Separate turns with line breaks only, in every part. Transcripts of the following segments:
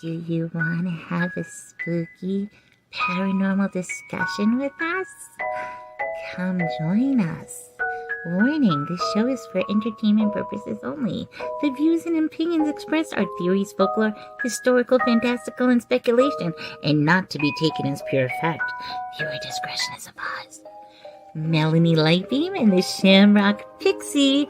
Do you want to have a spooky paranormal discussion with us? Come join us. Warning, this show is for entertainment purposes only. The views and opinions expressed are theories, folklore, historical, fantastical, and speculation, and not to be taken as pure fact. Viewer discretion is advised. Melanie, Lightbeam, and the Shamrock Pixie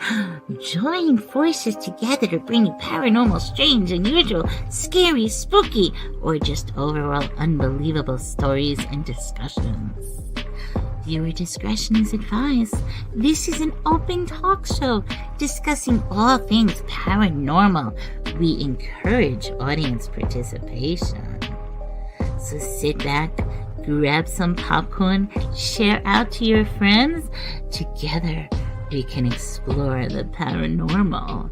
join forces together to bring you paranormal, strange, unusual, scary, spooky, or just overall unbelievable stories and discussions. Viewer discretion is advised. This is an open talk show discussing all things paranormal. We encourage audience participation. So sit back, grab some popcorn, share out to your friends. Together, we can explore the paranormal.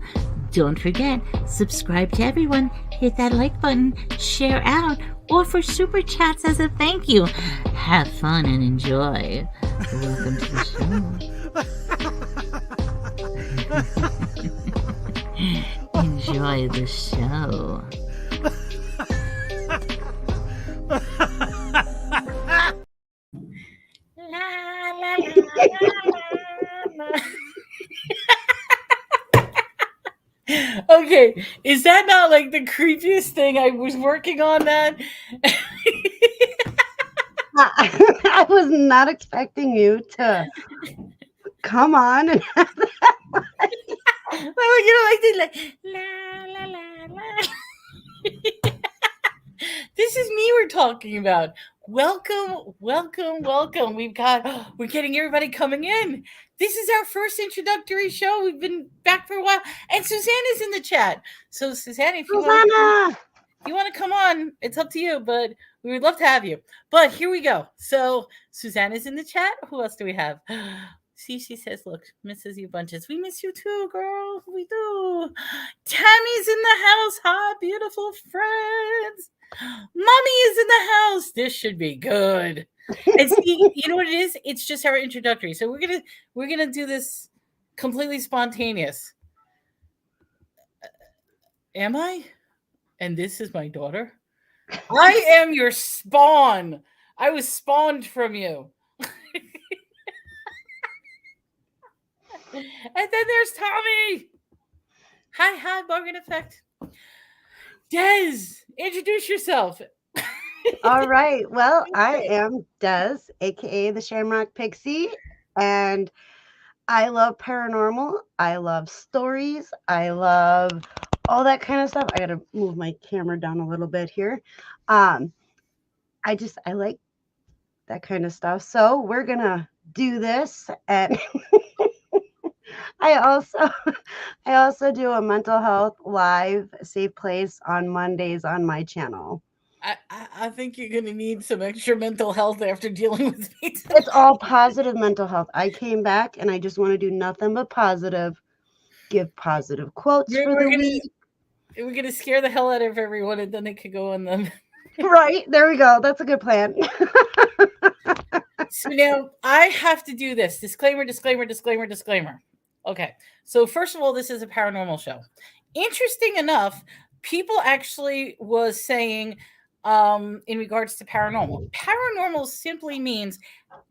Don't forget, subscribe to everyone, hit that like button, share out, or for super chats as a thank you. Have fun and enjoy. Welcome to the show. Enjoy the show.
Okay, is that not like the creepiest thing? I was working on that.
I was not expecting you to come on and have that.
La la la. This is me we're talking about. Welcome. We're getting everybody coming in. This is our first introductory show. We've been back for a while. And Susanna's in the chat. So Susanna, if you want to come on, it's up to you, but we would love to have you. But here we go. So Susanna's in the chat. Who else do we have? See, she says, look, misses you bunches. We miss you too, girl. We do. Tammy's in the house. Hi, beautiful friends. Mommy is in the house. This should be good. And see, you know what it is? It's just our introductory. So we're gonna do this completely spontaneous. Am I? And this is my daughter. I am your spawn. I was spawned from you. And then there's Tommy. Hi, Bargain Effect. Des, introduce yourself.
All right. Well, I am Des, aka the Shamrock Pixie, and I love paranormal. I love stories. I love all that kind of stuff. I gotta move my camera down a little bit here. I like that kind of stuff. So we're gonna do this, and I also do a mental health live safe place on Mondays on my channel.
I think you're going to need some extra mental health after dealing with me.
It's all positive mental health. I came back and I just want to do nothing but positive. Give positive quotes for the week.
We're going to scare the hell out of everyone and then they could go on them.
Right. There we go. That's a good plan.
So now I have to do this. Disclaimer. Okay. So first of all, this is a paranormal show. Interesting enough, people actually was saying in regards to paranormal. Paranormal simply means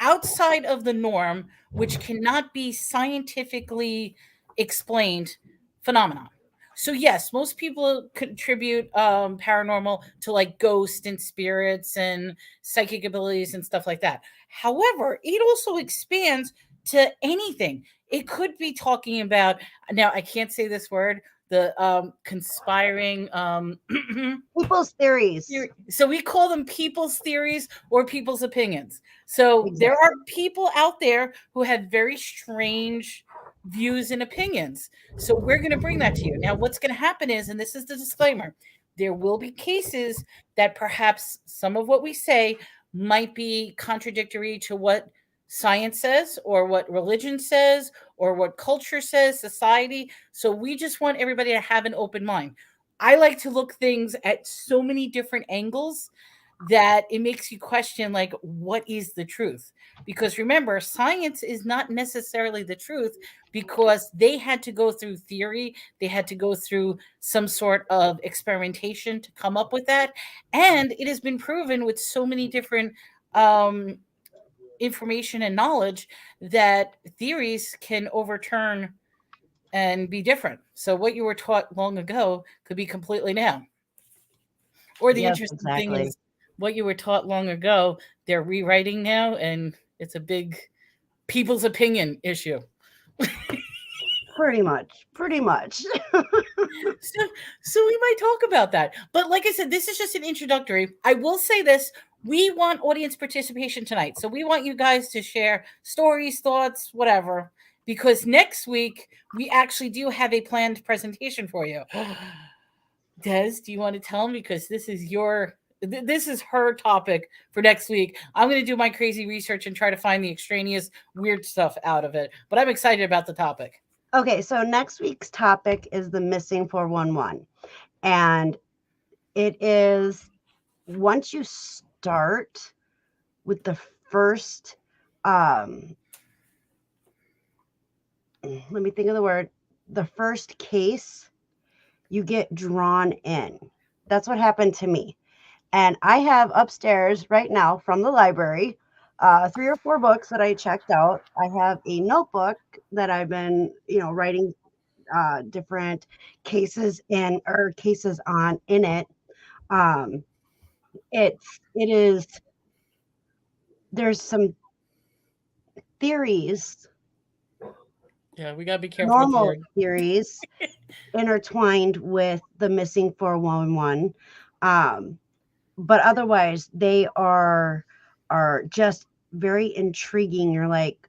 outside of the norm, which cannot be scientifically explained phenomenon. So yes, most people contribute paranormal to like ghosts and spirits and psychic abilities and stuff like that. However, it also expands to anything. It could be talking about, now I can't say this word, the conspiring
people's theories.
So we call them people's theories or people's opinions. So exactly. There are people out there who have very strange views and opinions. So we're going to bring that to you. Now, what's going to happen is, and this is the disclaimer, there will be cases that perhaps some of what we say might be contradictory to what science says or what religion says or what culture says, society. So we just want everybody to have an open mind. I like to look things at so many different angles that it makes you question, like, what is the truth? Because remember, science is not necessarily the truth because they had to go through theory. They had to go through some sort of experimentation to come up with that. And it has been proven with so many different information and knowledge that theories can overturn and be different. So what you were taught long ago could be completely now. Or the interesting thing is what you were taught long ago, they're rewriting now, and it's a big people's opinion issue.
Pretty much.
So we might talk about that. But like I said, this is just an introductory. I will say this. We want audience participation tonight. So we want you guys to share stories, thoughts, whatever. Because next week, we actually do have a planned presentation for you. Des, do you want to tell them? Because this is her topic for next week. I'm going to do my crazy research and try to find the extraneous weird stuff out of it. But I'm excited about the topic.
Okay, so next week's topic is the missing 411. And it is once you start with the first, let me think of the word, the first case, you get drawn in. That's what happened to me. And I have upstairs right now from the library 3 or 4 books that I checked out. I have a notebook that I've been, writing different cases in or cases on in it. There's some theories.
Yeah, we gotta be careful.
Normal theories intertwined with the missing 411. But otherwise they are just very intriguing. You're like,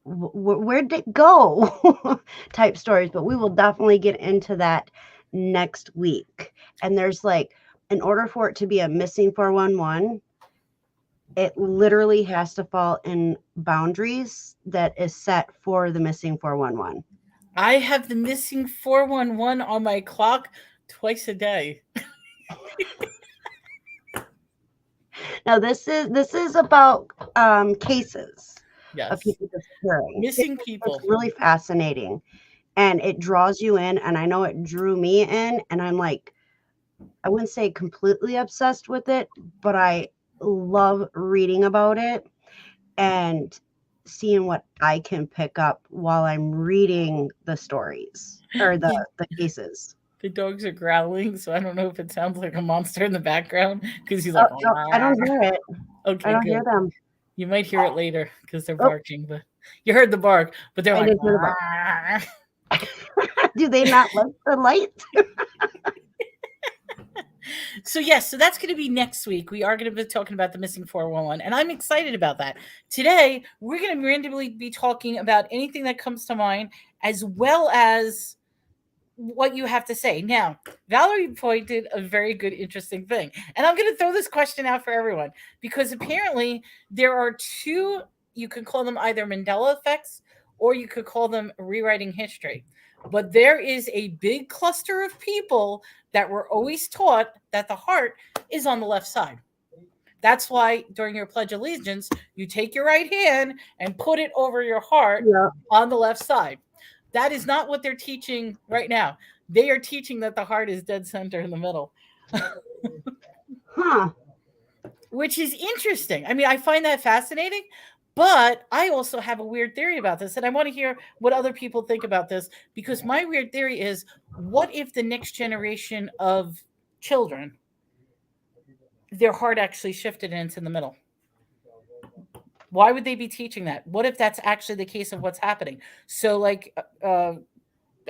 where'd it go? type stories. But we will definitely get into that next week. And there's like, in order for it to be a missing 411, it literally has to fall in boundaries that is set for the missing 411.
I have the missing 411 on my clock twice a day.
Now this is about cases of people disappearing.
Missing people.
It's really fascinating, and it draws you in. And I know it drew me in, and I'm like, I wouldn't say completely obsessed with it, but I love reading about it and seeing what I can pick up while I'm reading the stories or the cases.
The dogs are growling, so I don't know if it sounds like a monster in the background because he's like,
no, I don't hear it.
Okay,
I don't
good.
hear them.
You might hear it later because they're barking, but you heard the bark, but they're like,
do they not like the light?
So yes, so that's going to be next week. We are going to be talking about the missing 411, and I'm excited about that. Today, we're going to randomly be talking about anything that comes to mind, as well as what you have to say. Now, Valerie pointed a very good, interesting thing, and I'm going to throw this question out for everyone because apparently there are 2. You could call them either Mandela effects, or you could call them rewriting history. But there is a big cluster of people that were always taught that the heart is on the left side. That's why during your Pledge of Allegiance, you take your right hand and put it over your heart on the left side. That is not what they're teaching right now. They are teaching that the heart is dead center in the middle. Which is interesting. I mean, I find that fascinating. But I also have a weird theory about this, and I want to hear what other people think about this, because my weird theory is, what if the next generation of children, their heart actually shifted and it's in the middle? Why would they be teaching that? What if that's actually the case of what's happening? So, like, I'm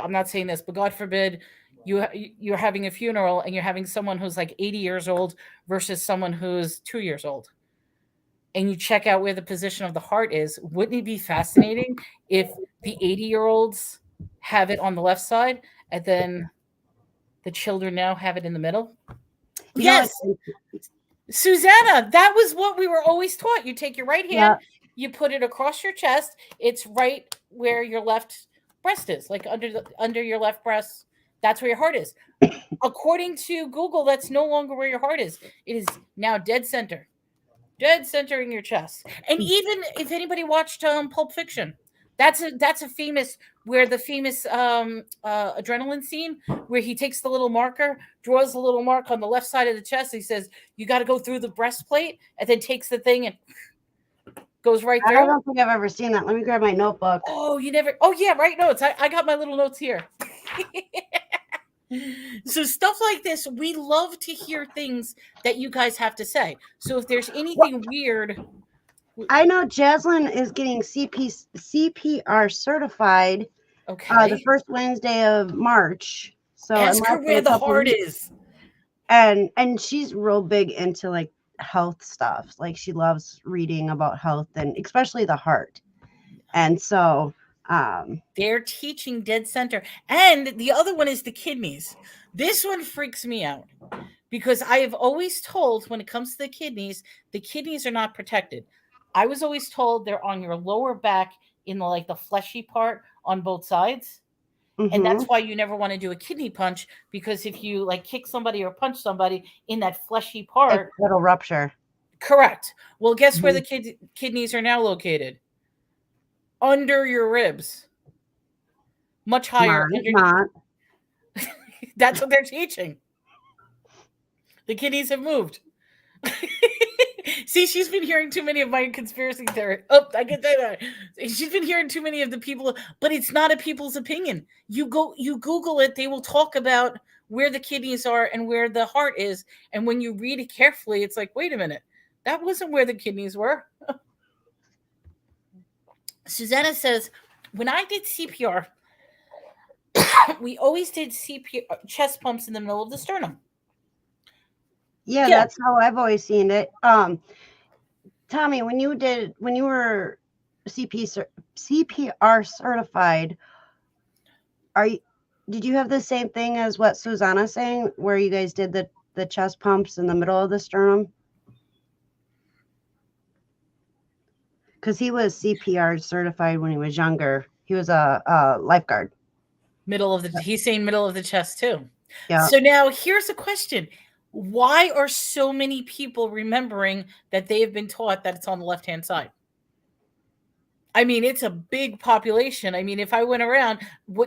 not saying this, but God forbid you're having a funeral and you're having someone who's like 80 years old versus someone who's 2 years old. And you check out where the position of the heart is. Wouldn't it be fascinating if the 80-year-olds have it on the left side and then the children now have it in the middle? Yes. Susanna, that was what we were always taught. You take your right hand, you put it across your chest. It's right where your left breast is, like under your left breast. That's where your heart is. According to Google, that's no longer where your heart is. It is now dead center. Dead center in your chest. And even if anybody watched Pulp Fiction, That's a famous where the famous adrenaline scene where he takes the little marker, draws a little mark on the left side of the chest. He says, "You got to go through the breastplate," and then takes the thing and goes right through.
I don't think I've ever seen that. Let me grab my notebook.
Oh, you never? Oh, yeah, right. Notes. I got my little notes here. So stuff like this, we love to hear things that you guys have to say. So if there's anything weird,
I know Jaslyn is getting CPR certified.
Okay.
The first Wednesday of March. So
ask her where the heart is.
And she's real big into like health stuff. Like she loves reading about health and especially the heart. And so
they're teaching dead center. And the other one is the kidneys. This one freaks me out because I have always told when it comes to the kidneys are not protected. I was always told they're on your lower back in the like the fleshy part on both sides. Mm-hmm. And that's why you never want to do a kidney punch, because if you like kick somebody or punch somebody in that fleshy part,
it'll rupture.
Correct. Well, guess where the kidneys are now located? Under your ribs. Much higher.
Not.
That's what they're teaching. The kidneys have moved. See, she's been hearing too many of my conspiracy theories. Oh, I get that. She's been hearing too many of the people, but it's not a people's opinion. You Google it, they will talk about where the kidneys are and where the heart is. And when you read it carefully, it's like, wait a minute, that wasn't where the kidneys were. Susanna says, when I did CPR, we always did CPR chest pumps in the middle of the sternum.
Yeah, that's how I've always seen it. Tommy, when you were CPR certified, did you have the same thing as what Susanna's saying, where you guys did the chest pumps in the middle of the sternum? Because he was CPR certified when he was younger. He was a lifeguard.
He's saying middle of the chest too.
Yeah.
So now here's a question. Why are so many people remembering that they have been taught that it's on the left-hand side? I mean, it's a big population. I mean, if I went around,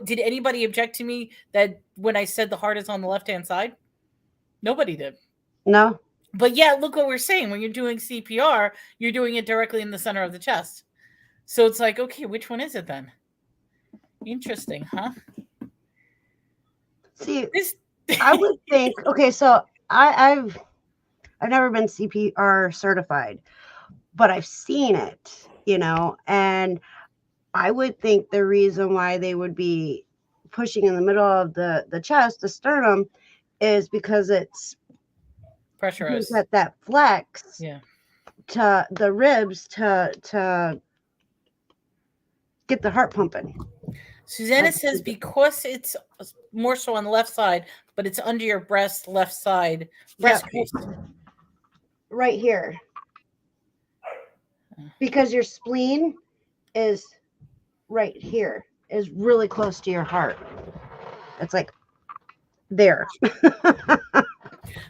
did anybody object to me that when I said the heart is on the left-hand side? Nobody did.
No.
But yeah, look what we're saying. When you're doing CPR, you're doing it directly in the center of the chest. So it's like, okay, which one is it then? Interesting, huh?
See, I would think, okay, so I've never been CPR certified, but I've seen it, and I would think the reason why they would be pushing in the middle of the chest, the sternum, is because it's
pressurized.
That flex to the ribs to get the heart pumping.
Susanna says because it's more so on the left side, but it's under your breast, left side, breast crease.
Right here. Because your spleen is right here, is really close to your heart. It's like there.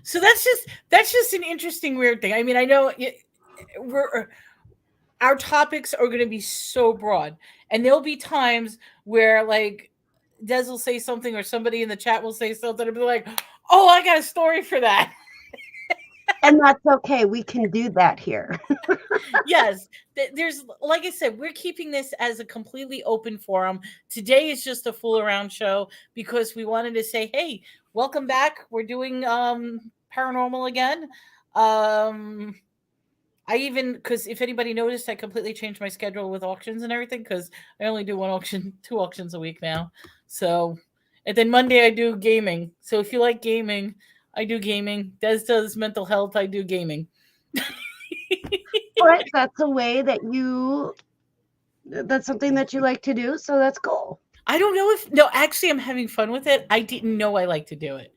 So that's just an interesting, weird thing. I mean, I know our topics are going to be so broad, and there'll be times where like Des will say something or somebody in the chat will say something and be like, oh, I got a story for that.
And that's okay. We can do that here.
Yes. There's, like I said, we're keeping this as a completely open forum. Today is just a fool around show because we wanted to say, hey, welcome back. We're doing paranormal again. Because if anybody noticed, I completely changed my schedule with auctions and everything because I only do 2 auctions a week now. So, and then Monday I do gaming. So if you like gaming, I do gaming. Des does mental health. I do gaming.
But that's a way that's something that you like to do. So that's cool.
I don't know actually I'm having fun with it. I didn't know I like to do it.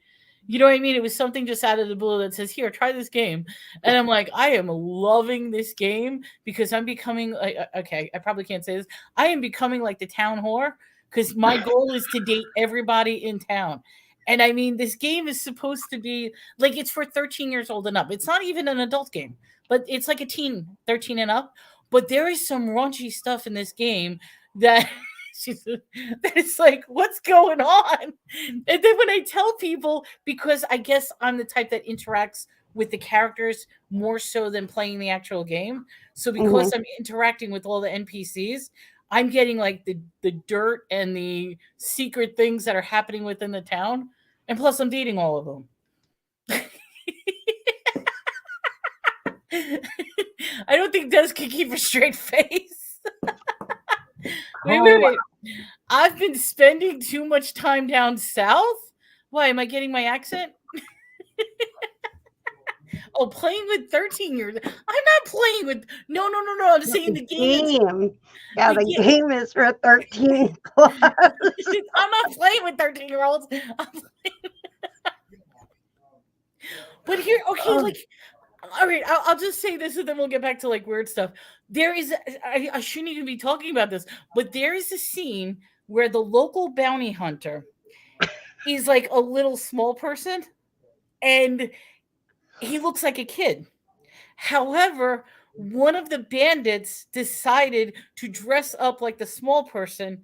You know what I mean? It was something just out of the blue that says, here, try this game. And I'm like, I am loving this game because I'm becoming like, okay, I probably can't say this. I am becoming like the town whore because my goal is to date everybody in town. And I mean, this game is supposed to be like, it's for 13 years old and up. It's not even an adult game, but it's like a teen, 13 and up. But there is some raunchy stuff in this game that that it's like, what's going on? And then when I tell people, because I guess I'm the type that interacts with the characters more so than playing the actual game. So because I'm interacting with all the NPCs, I'm getting like the dirt and the secret things that are happening within the town. And plus I'm dating all of them. I don't think Des can keep a straight face. Wait. I've been spending too much time down south? Why, am I getting my accent? Oh, playing with 13-years. I'm not playing with. No. I'm saying the game.
Yeah, the game is for 13 plus.
I'm not playing with 13-year-olds. But here, okay, like, all right, I'll just say this and then we'll get back to like weird stuff. There is, I shouldn't even be talking about this, but there is a scene where the local bounty hunter is like a little small person and he looks like a kid. However, one of the bandits decided to dress up like the small person,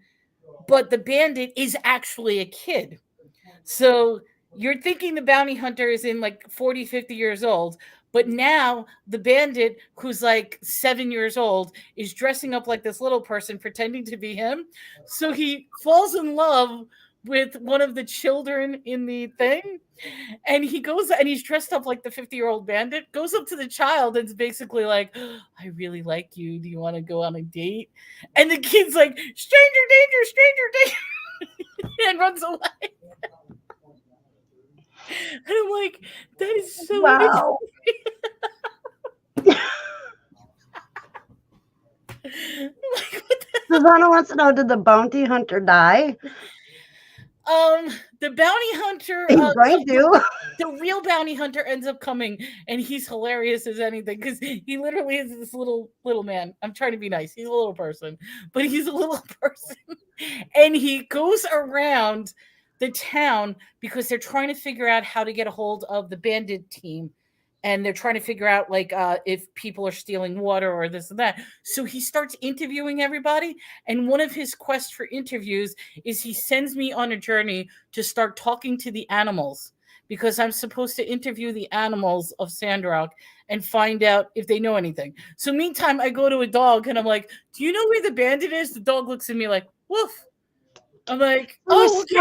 but the bandit is actually a kid. So you're thinking the bounty hunter is in like 40, 50 years old, but now the bandit, who's like 7 years old, is dressing up like this little person, pretending to be him. So he falls in love with one of the children in the thing. And he goes and he's dressed up like the 50-year-old bandit, goes up to the child and is basically like, oh, I really like you. Do you want to go on a date? And the kid's like, stranger danger, and runs away. And I'm like, that is so
wow. Susanna wants to know, did the bounty hunter die?
The bounty hunter, the real bounty hunter ends up coming, and he's hilarious as anything because he literally is this little man. I'm trying to be nice. He's a little person, but he's a little person, and he goes around the town because they're trying to figure out how to get a hold of the bandit team. And they're trying to figure out like if people are stealing water or this and that. So he starts interviewing everybody. And one of his quests for interviews is he sends me on a journey to start talking to the animals because I'm supposed to interview the animals of Sandrock and find out if they know anything. So meantime, I go to a dog and I'm like, do you know where the bandit is? The dog looks at me like, woof. I'm like, oh, okay. So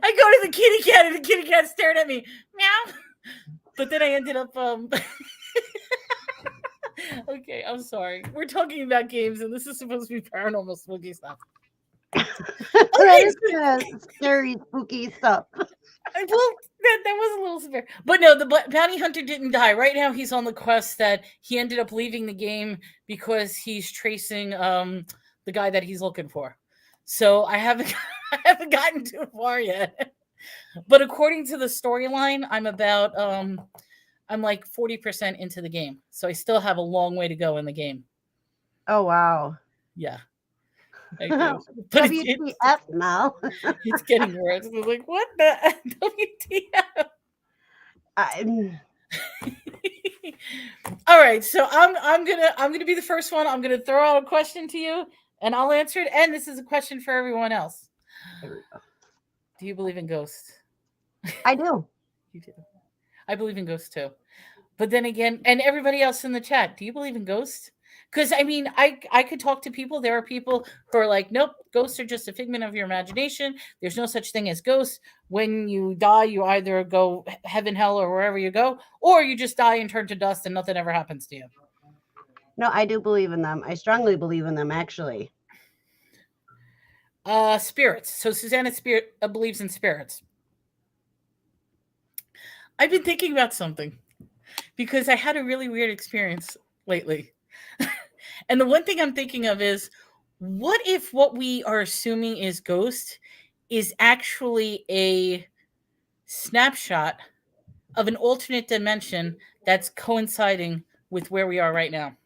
I go to the kitty cat and the kitty cat stared at me. Meow. But then I ended up okay, I'm sorry. We're talking about games and this is supposed to be paranormal spooky stuff.
That is scary spooky stuff.
Well, that was a little severe. But no, the bounty hunter didn't die. Right now he's on the quest that he ended up leaving the game because he's tracing the guy that he's looking for. So I haven't gotten too far yet. But according to the storyline, I'm about I'm like 40% into the game. So I still have a long way to go in the game.
Oh wow.
Yeah.
But WTF now.
It's getting worse. I was like, what the WTF? All right, so I'm gonna be the first one. I'm gonna throw out a question to you and I'll answer it. And this is a question for everyone else. Do you believe in ghosts?
I do.
You do. I believe in ghosts too. But then again, and everybody else in the chat, do you believe in ghosts? Because I mean, I could talk to people. There are people who are like, nope, ghosts are just a figment of your imagination. There's no such thing as ghosts. When you die, you either go heaven, hell, or wherever you go, or you just die and turn to dust and nothing ever happens to you.
No, I do believe in them. I strongly believe in them, actually.
Spirits. So Susanna believes in spirits. I've been thinking about something because I had a really weird experience lately. And the one thing I'm thinking of is, what if what we are assuming is ghost is actually a snapshot of an alternate dimension that's coinciding with where we are right now?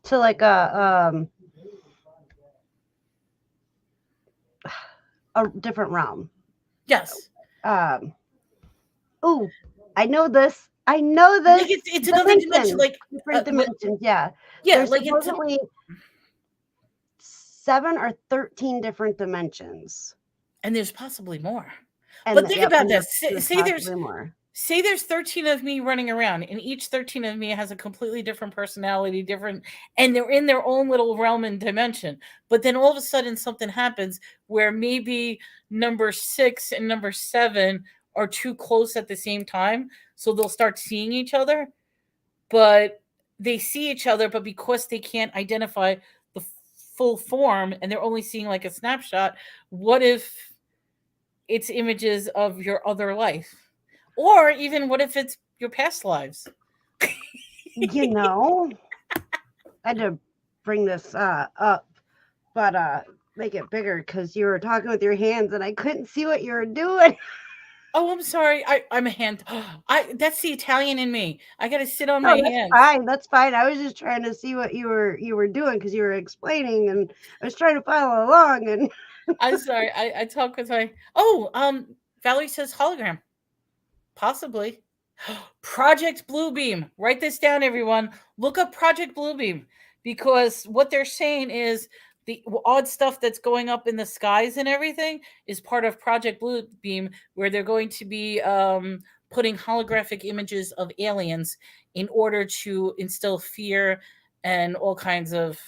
So like a different realm.
Yes.
Oh, I know this. I know this.
Like it's another dimension, like
different dimensions. Yeah.
Yeah,
There's
like
supposedly 7 or 13 different dimensions.
And there's possibly more.
And
but think about this. Say there's 13 of me running around, and each 13 of me has a completely different personality, and they're in their own little realm and dimension. But then all of a sudden something happens where maybe number 6 and number 7 are too close at the same time, so they'll start seeing each other. But they see each other, but because they can't identify the full form and they're only seeing like a snapshot, what if it's images of your other life? Or even what if it's your past lives?
You know, I had to bring this up, but make it bigger because you were talking with your hands and I couldn't see what you were doing.
Oh, I'm sorry. I'm a hand. That's the Italian in me. I got to sit on my hands.
That's fine. I was just trying to see what you were doing because you were explaining, and I was trying to follow along. And
I'm sorry. I talk with my. Valerie says hologram. Possibly. Project Bluebeam. Write this down, everyone. Look up Project Bluebeam, because what they're saying is the odd stuff that's going up in the skies and everything is part of Project Bluebeam, where they're going to be putting holographic images of aliens in order to instill fear and all kinds of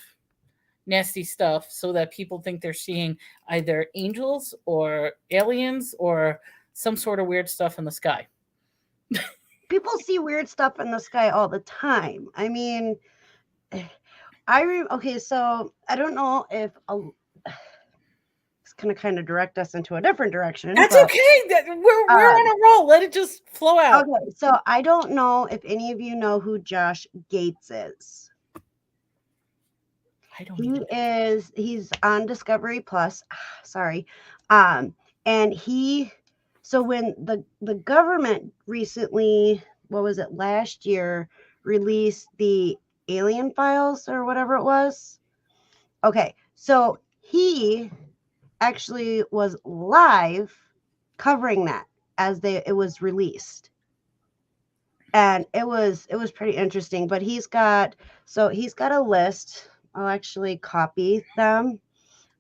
nasty stuff, so that people think they're seeing either angels or aliens or some sort of weird stuff in the sky.
People see weird stuff in the sky all the time. I mean, okay, so I don't know if it's going to kind of direct us into a different direction.
That's okay. We're on a roll. Let it just flow out.
Okay, so I don't know if any of you know who Josh Gates is.
I don't.
He's on Discovery Plus. Sorry. And so when the government recently, what was it, last year, released the alien files or whatever it was. Okay, so he actually was live covering that as it was released. And it was pretty interesting, but he's got a list. I'll actually copy them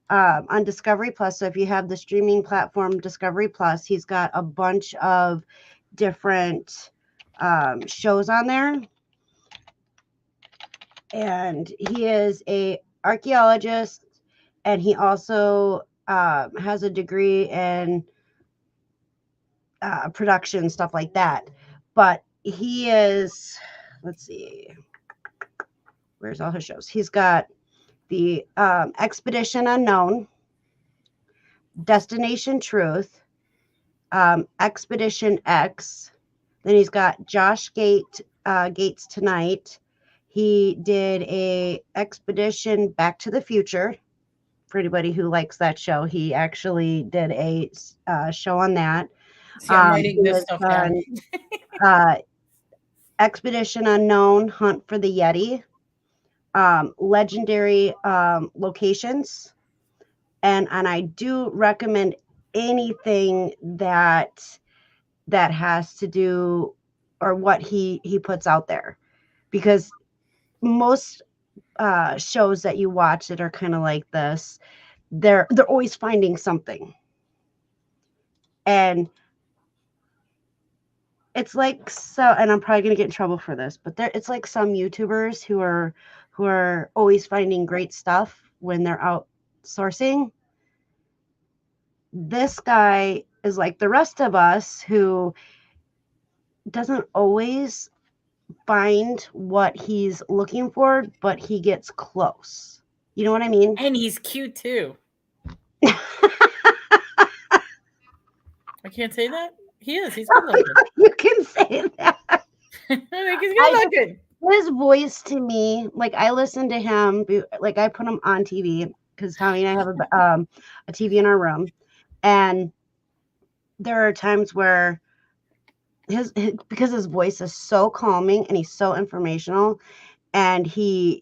on Discovery Plus. So if you have the streaming platform Discovery Plus, he's got a bunch of different shows on there. And he is a archaeologist, and he also has a degree in production, stuff like that. But he is, let's see, where's all his shows? He's got the Expedition Unknown, Destination Truth, Expedition X. Then he's got Josh Gates Tonight. He did a Expedition Back to the Future. For anybody who likes that show, he actually did a show on that.
See, I'm writing this stuff down.
Expedition Unknown, Hunt for the Yeti, Legendary Locations, and I do recommend anything that has to do, or what he puts out there, because most shows that you watch that are kind of like this, they're always finding something. And it's like, so, and I'm probably going to get in trouble for this, but it's like some YouTubers who are always finding great stuff when they're outsourcing. This guy is like the rest of us, who doesn't always find what he's looking for, but he gets close. You know what I mean?
And he's cute too. I can't say that. He is. He's good looking.
You can say that.
He's good looking.
His voice to me, like, I listen to him, like, I put him on TV because Tommy and I have a TV in our room, and there are times where because his voice is so calming and he's so informational, and the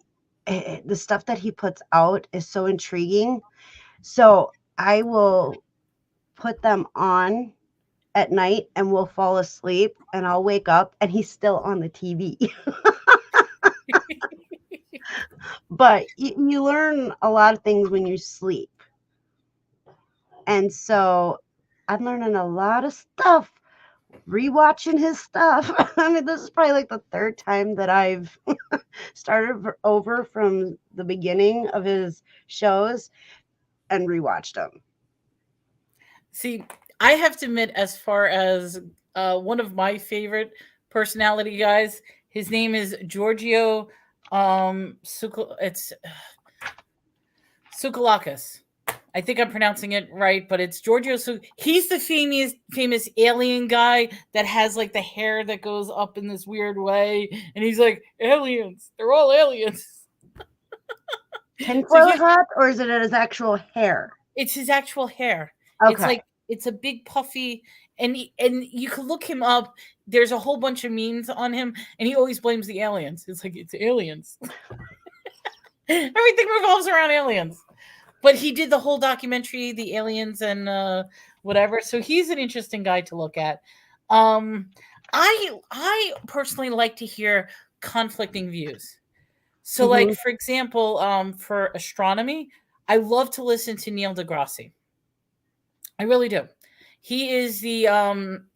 stuff that he puts out is so intriguing. So I will put them on at night and we'll fall asleep and I'll wake up and he's still on the TV. But you learn a lot of things when you sleep. And so I'm learning a lot of stuff, rewatching his stuff. I mean, this is probably like the third time that I've started over from the beginning of his shows and rewatched them.
See, I have to admit, as far as one of my favorite personality guys, his name is Giorgio Tsoukalakis. I think I'm pronouncing it right, but it's Giorgio. So he's the famous alien guy that has like the hair that goes up in this weird way, and he's like, aliens, they're all aliens.
Tinfoil hat, or is it his actual hair?
It's his actual hair.
Okay.
It's like it's a big puffy, and you can look him up. There's a whole bunch of memes on him, and he always blames the aliens. It's like, it's aliens. Everything revolves around aliens. But he did the whole documentary, The Aliens and whatever. So he's an interesting guy to look at. I personally like to hear conflicting views. So, like, for example, for astronomy, I love to listen to Neil deGrasse. I really do. He is the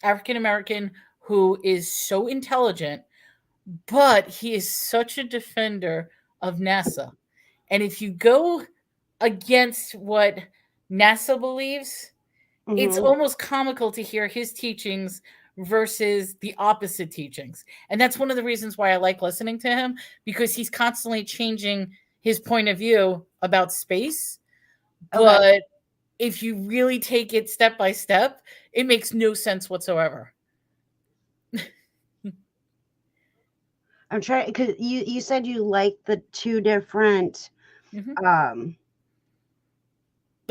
African-American who is so intelligent, but he is such a defender of NASA. And if you go against what NASA believes, it's almost comical to hear his teachings versus the opposite teachings. And that's one of the reasons why I like listening to him, because he's constantly changing his point of view about space. But if you really take it step by step, it makes no sense whatsoever.
I'm trying, because you said you like the two different
the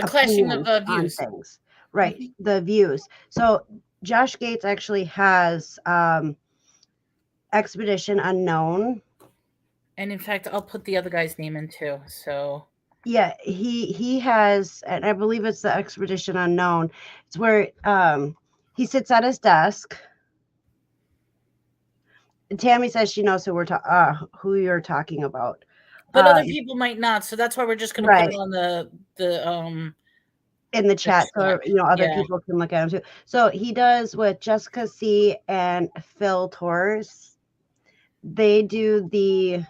clashing of views.
Things. Right, the views. So Josh Gates actually has Expedition Unknown.
And in fact, I'll put the other guy's name in too. So
yeah, he has, and I believe it's the Expedition Unknown. It's where he sits at his desk. Tammy says she knows who you're talking about,
but other people might not. So that's why we're just going to put it on the
in the chat, so other people can look at him too. So he does with Jessica C and Phil Torres. They do the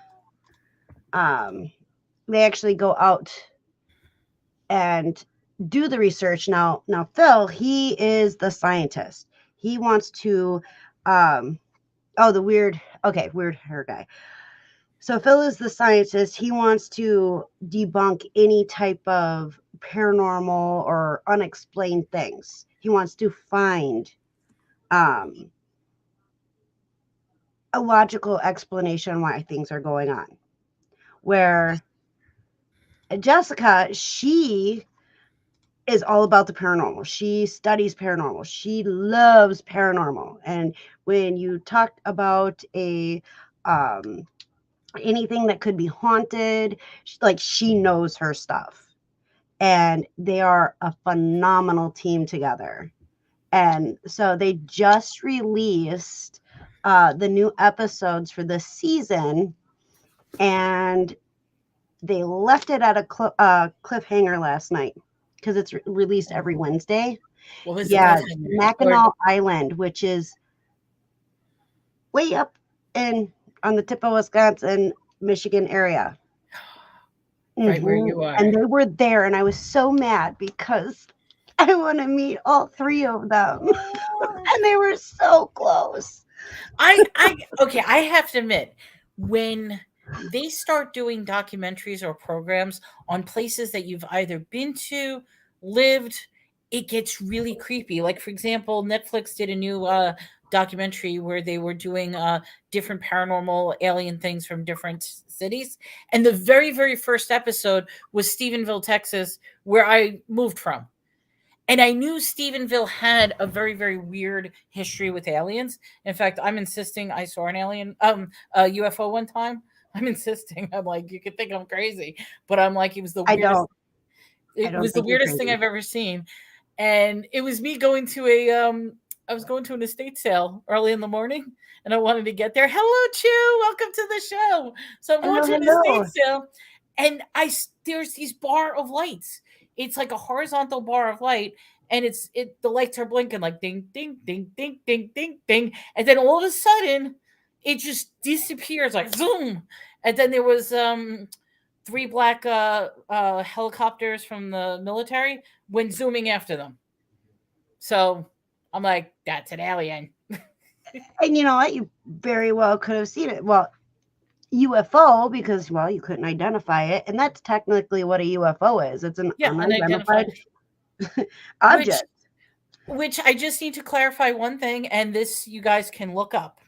they actually go out and do the research. Now Phil, he is the scientist. He wants to the weird hair guy. So Phil is the scientist. He wants to debunk any type of paranormal or unexplained things. He wants to find a logical explanation why things are going on. Where Jessica, she is all about the paranormal. She studies paranormal. She loves paranormal. And when you talk about anything that could be haunted, she knows her stuff. And they are a phenomenal team together. And so they just released the new episodes for this season, and they left it at a cliffhanger last night because it's released every Wednesday.
What was
Mackinac Island, which is way up on the tip of Wisconsin, Michigan area.
Right where you are.
And they were there, and I was so mad because I want to meet all three of them. And they were so close.
I have to admit, when they start doing documentaries or programs on places that you've either been to, lived, it gets really creepy. Like, for example, Netflix did a new documentary where they were doing different paranormal alien things from different cities. And the very, very first episode was Stephenville, Texas, where I moved from. And I knew Stephenville had a very, very weird history with aliens. In fact, I'm insisting I saw an alien, a UFO one time. I'm insisting. I'm like, you could think I'm crazy, but I'm like, it was the weirdest. It was the weirdest thing I've ever seen. And it was me going to was going to an estate sale early in the morning, and I wanted to get there. Hello, Chu. Welcome to the show. So I'm going to an estate sale, and there's these bar of lights. It's like a horizontal bar of light, and the lights are blinking like ding, ding, ding, ding, ding, ding, ding, and then all of a sudden, it just disappears like zoom, and then there was 3 black helicopters from the military went zooming after them. So I'm like, that's an alien.
And you know what? You very well could have seen it. Well, UFO, because, well, you couldn't identify it. And that's technically what a UFO is. It's an unidentified object.
Which I just need to clarify one thing, and this you guys can look up.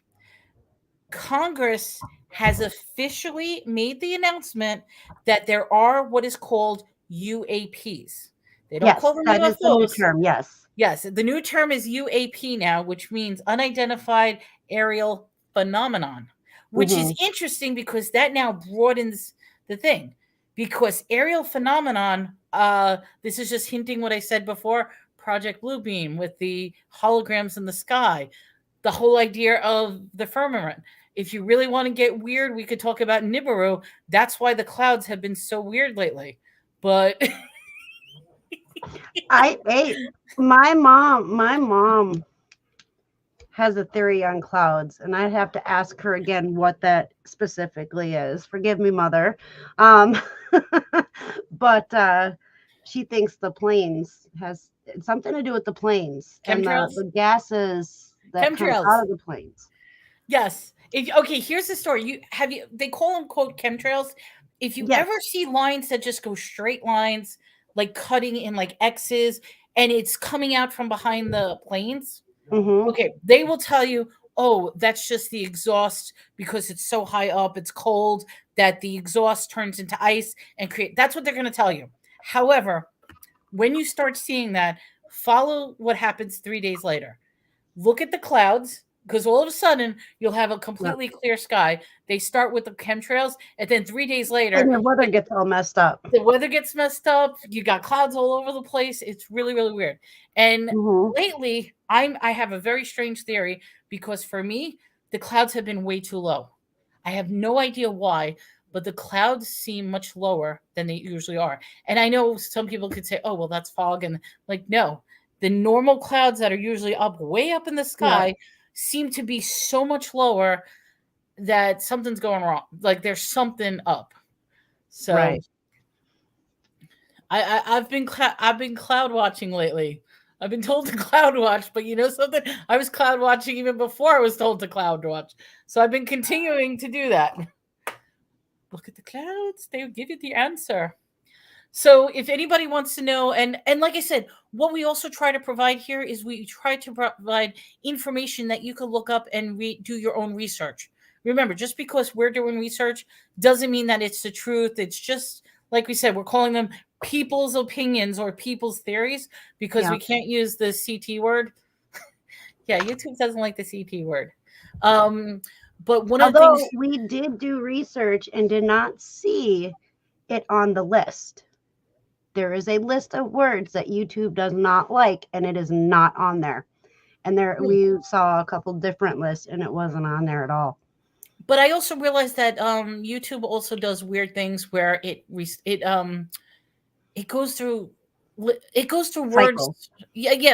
Congress has officially made the announcement that there are what is called UAPs. They don't call them UFOs. That is the new
term, yes.
Yes, the new term is UAP now, which means unidentified aerial phenomenon, which is interesting because that now broadens the thing. Because aerial phenomenon, this is just hinting what I said before, Project Bluebeam with the holograms in the sky, the whole idea of the firmament. If you really want to get weird, we could talk about Nibiru. That's why the clouds have been so weird lately. But
my mom has a theory on clouds, and I'd have to ask her again what that specifically is. Forgive me, Mother. But she thinks the planes has something to do with the planes and the gases that come out of the planes.
Yes. Here's the story. They call them quote chemtrails. If you ever see lines that just go straight lines, like cutting in like X's, and it's coming out from behind the planes, okay, they will tell you, oh, that's just the exhaust because it's so high up, it's cold, that the exhaust turns into ice and that's what they're going to tell you. However, when you start seeing that, follow what happens 3 days later. Look at the clouds, because all of a sudden you'll have a completely clear sky. They start with the chemtrails, and then 3 days later,
and the weather gets all messed up.
The weather gets messed up. You got clouds all over the place. It's really, really weird. And lately, I have a very strange theory, because for me, the clouds have been way too low. I have no idea why, but the clouds seem much lower than they usually are. And I know some people could say, oh, well, that's fog. And like, no, the normal clouds that are usually way up in the sky seem to be so much lower that something's going wrong. Like there's something up. So I've been cloud watching lately. I've been told to cloud watch, but you know something? I was cloud watching even before I was told to cloud watch. So I've been continuing to do that. Look at the clouds. They'll give you the answer. So if anybody wants to know, and like I said, what we also try to provide here is we try to provide information that you can look up and do your own research. Remember, just because we're doing research doesn't mean that it's the truth. It's just, like we said, we're calling them people's opinions or people's theories, because we can't use the CT word. YouTube doesn't like the CT word. But one of the things
we did do research and did not see it on the list. There is a list of words that YouTube does not like, and it is not on there. And we saw a couple different lists, and it wasn't on there at all.
But I also realized that YouTube also does weird things where it goes through words.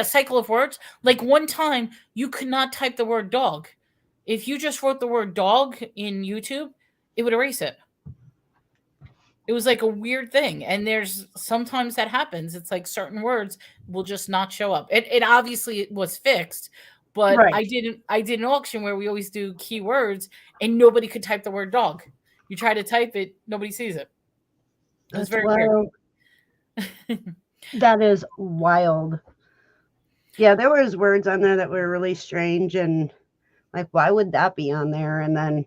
Cycle of words. Like one time, you could not type the word dog. If you just wrote the word dog in YouTube, it would erase it. It was like a weird thing. And there's sometimes that happens. It's like certain words will just not show up. It obviously was fixed, but I did an auction where we always do keywords and nobody could type the word dog. You try to type it, nobody sees it. It was very weird.
That is wild. Yeah, there was words on there that were really strange, and like, why would that be on there? And then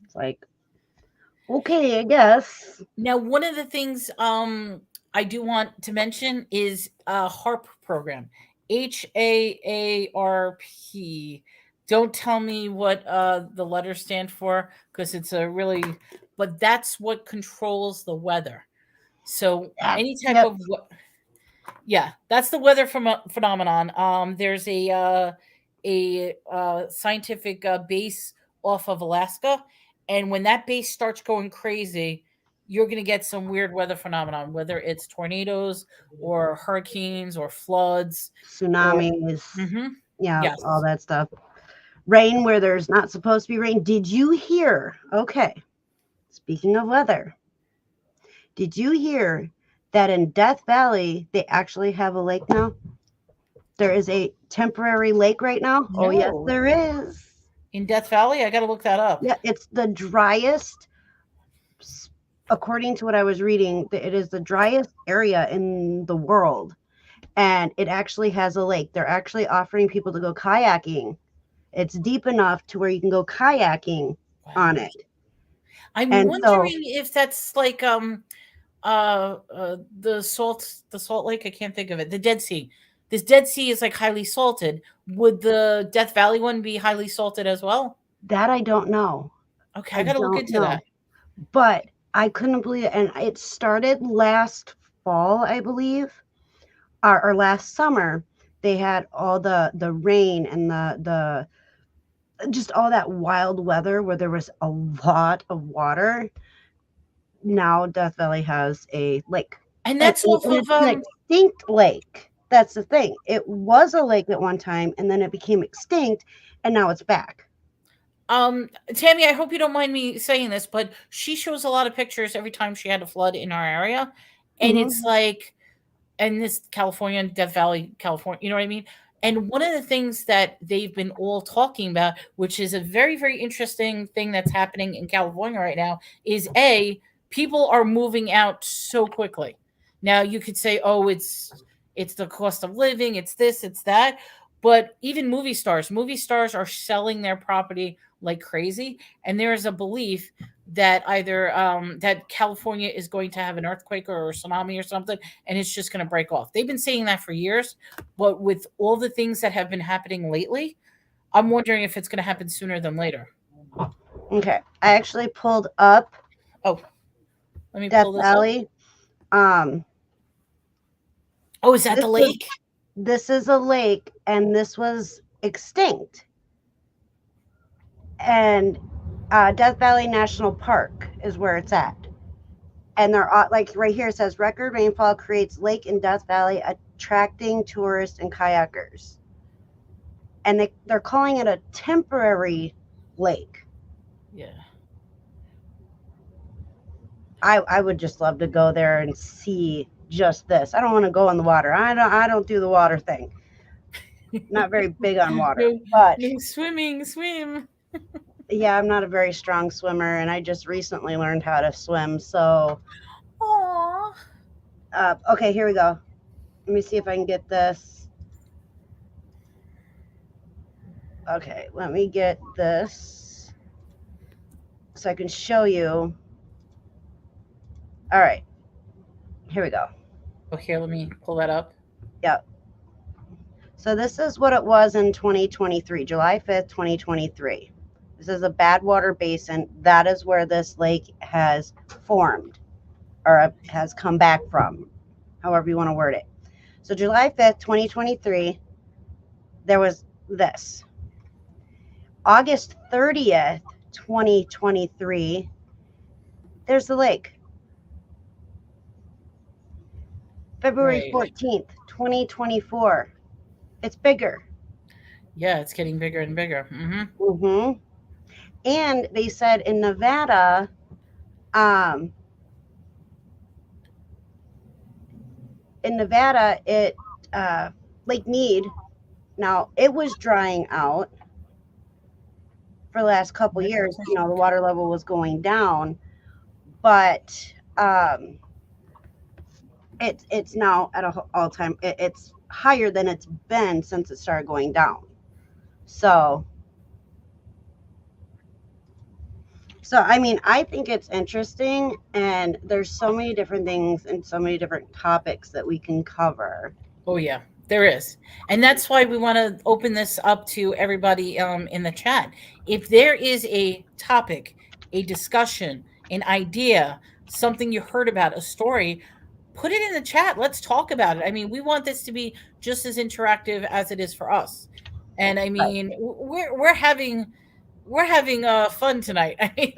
it's like, okay, I guess.
Now, one of the things I do want to mention is a HARP program. HAARP. Don't tell me what the letters stand for, because it's but that's what controls the weather. So any type of, that's the weather phenomenon. There's a a scientific base off of Alaska, and when that base starts going crazy, you're going to get some weird weather phenomenon, whether it's tornadoes or hurricanes or floods,
tsunamis, yeah,
yes,
all that stuff. Rain where there's not supposed to be rain. Did you hear? Okay, speaking of weather, did you hear that in Death Valley they actually have a lake now? There is a temporary lake right now.
No.
Oh yes, there is.
In Death Valley, I got to look that up.
Yeah, it's the driest. According to what I was reading, it is the driest area in the world, and it actually has a lake. They're actually offering people to go kayaking. It's deep enough to where you can go kayaking on it.
I'm wondering if that's like the salt lake. I can't think of it. The Dead Sea. This Dead Sea is like highly salted. Would the Death Valley one be highly salted as well?
That I don't know.
Okay, I gotta look into that.
But I couldn't believe it. And it started last fall, I believe, or last summer. They had all the rain and the just all that wild weather where there was a lot of water. Now Death Valley has a lake.
And that's off of
an extinct lake. That's the thing. It was a lake at one time, and then it became extinct, and now it's back.
Tammy, I hope you don't mind me saying this, but she shows a lot of pictures every time she had a flood in our area. And it's like, and this California, Death Valley, California, you know what I mean? And one of the things that they've been all talking about, which is a very, very interesting thing that's happening in California right now, is people are moving out so quickly. Now you could say, oh, it's the cost of living, it's this, it's that. But even movie stars are selling their property like crazy. And there is a belief that either that California is going to have an earthquake or a tsunami or something, and it's just going to break off. They've been saying that for years, but with all the things that have been happening lately, I'm wondering if it's going to happen sooner than later.
Okay, I actually pulled up.
Oh, let me
Death
pull this
Valley.
up. Oh, is that the lake?
This is a lake, and this was extinct. And Death Valley National Park is where it's at. And they're like right here, it says record rainfall creates lake in Death Valley, attracting tourists and kayakers. And they're calling it a temporary lake.
Yeah.
I would just love to go there and see just this. I don't want to go in the water. I don't do the water thing. Not very big on water. But
swim.
Yeah, I'm not a very strong swimmer, and I just recently learned how to swim. So, okay, here we go. Let me see if I can get this. Okay, let me get this so I can show you. All right, here we go.
Oh, here, let me pull that up.
Yep. So this is what it was in 2023, July 5th, 2023. This is a Badwater Basin. That is where this lake has formed or has come back from, however you want to word it. So July 5th, 2023, there was this. August 30th, 2023, there's the lake. February 14th, 2024, it's bigger.
Yeah, it's getting bigger and bigger.
And they said in Nevada, it Lake Mead, now it was drying out for the last couple years. You know, the water level was going down, but it's now at an all-time. It's higher than it's been since it started going down. So I mean, I think it's interesting, and there's so many different things and so many different topics that we can cover.
Oh yeah, there is. And that's why we want to open this up to everybody in the chat. If there is a topic, a discussion, an idea, something you heard about, a story, put it in the chat. Let's talk about it. I mean, we want this to be just as interactive as it is for us. And I mean, we're having fun tonight. I mean,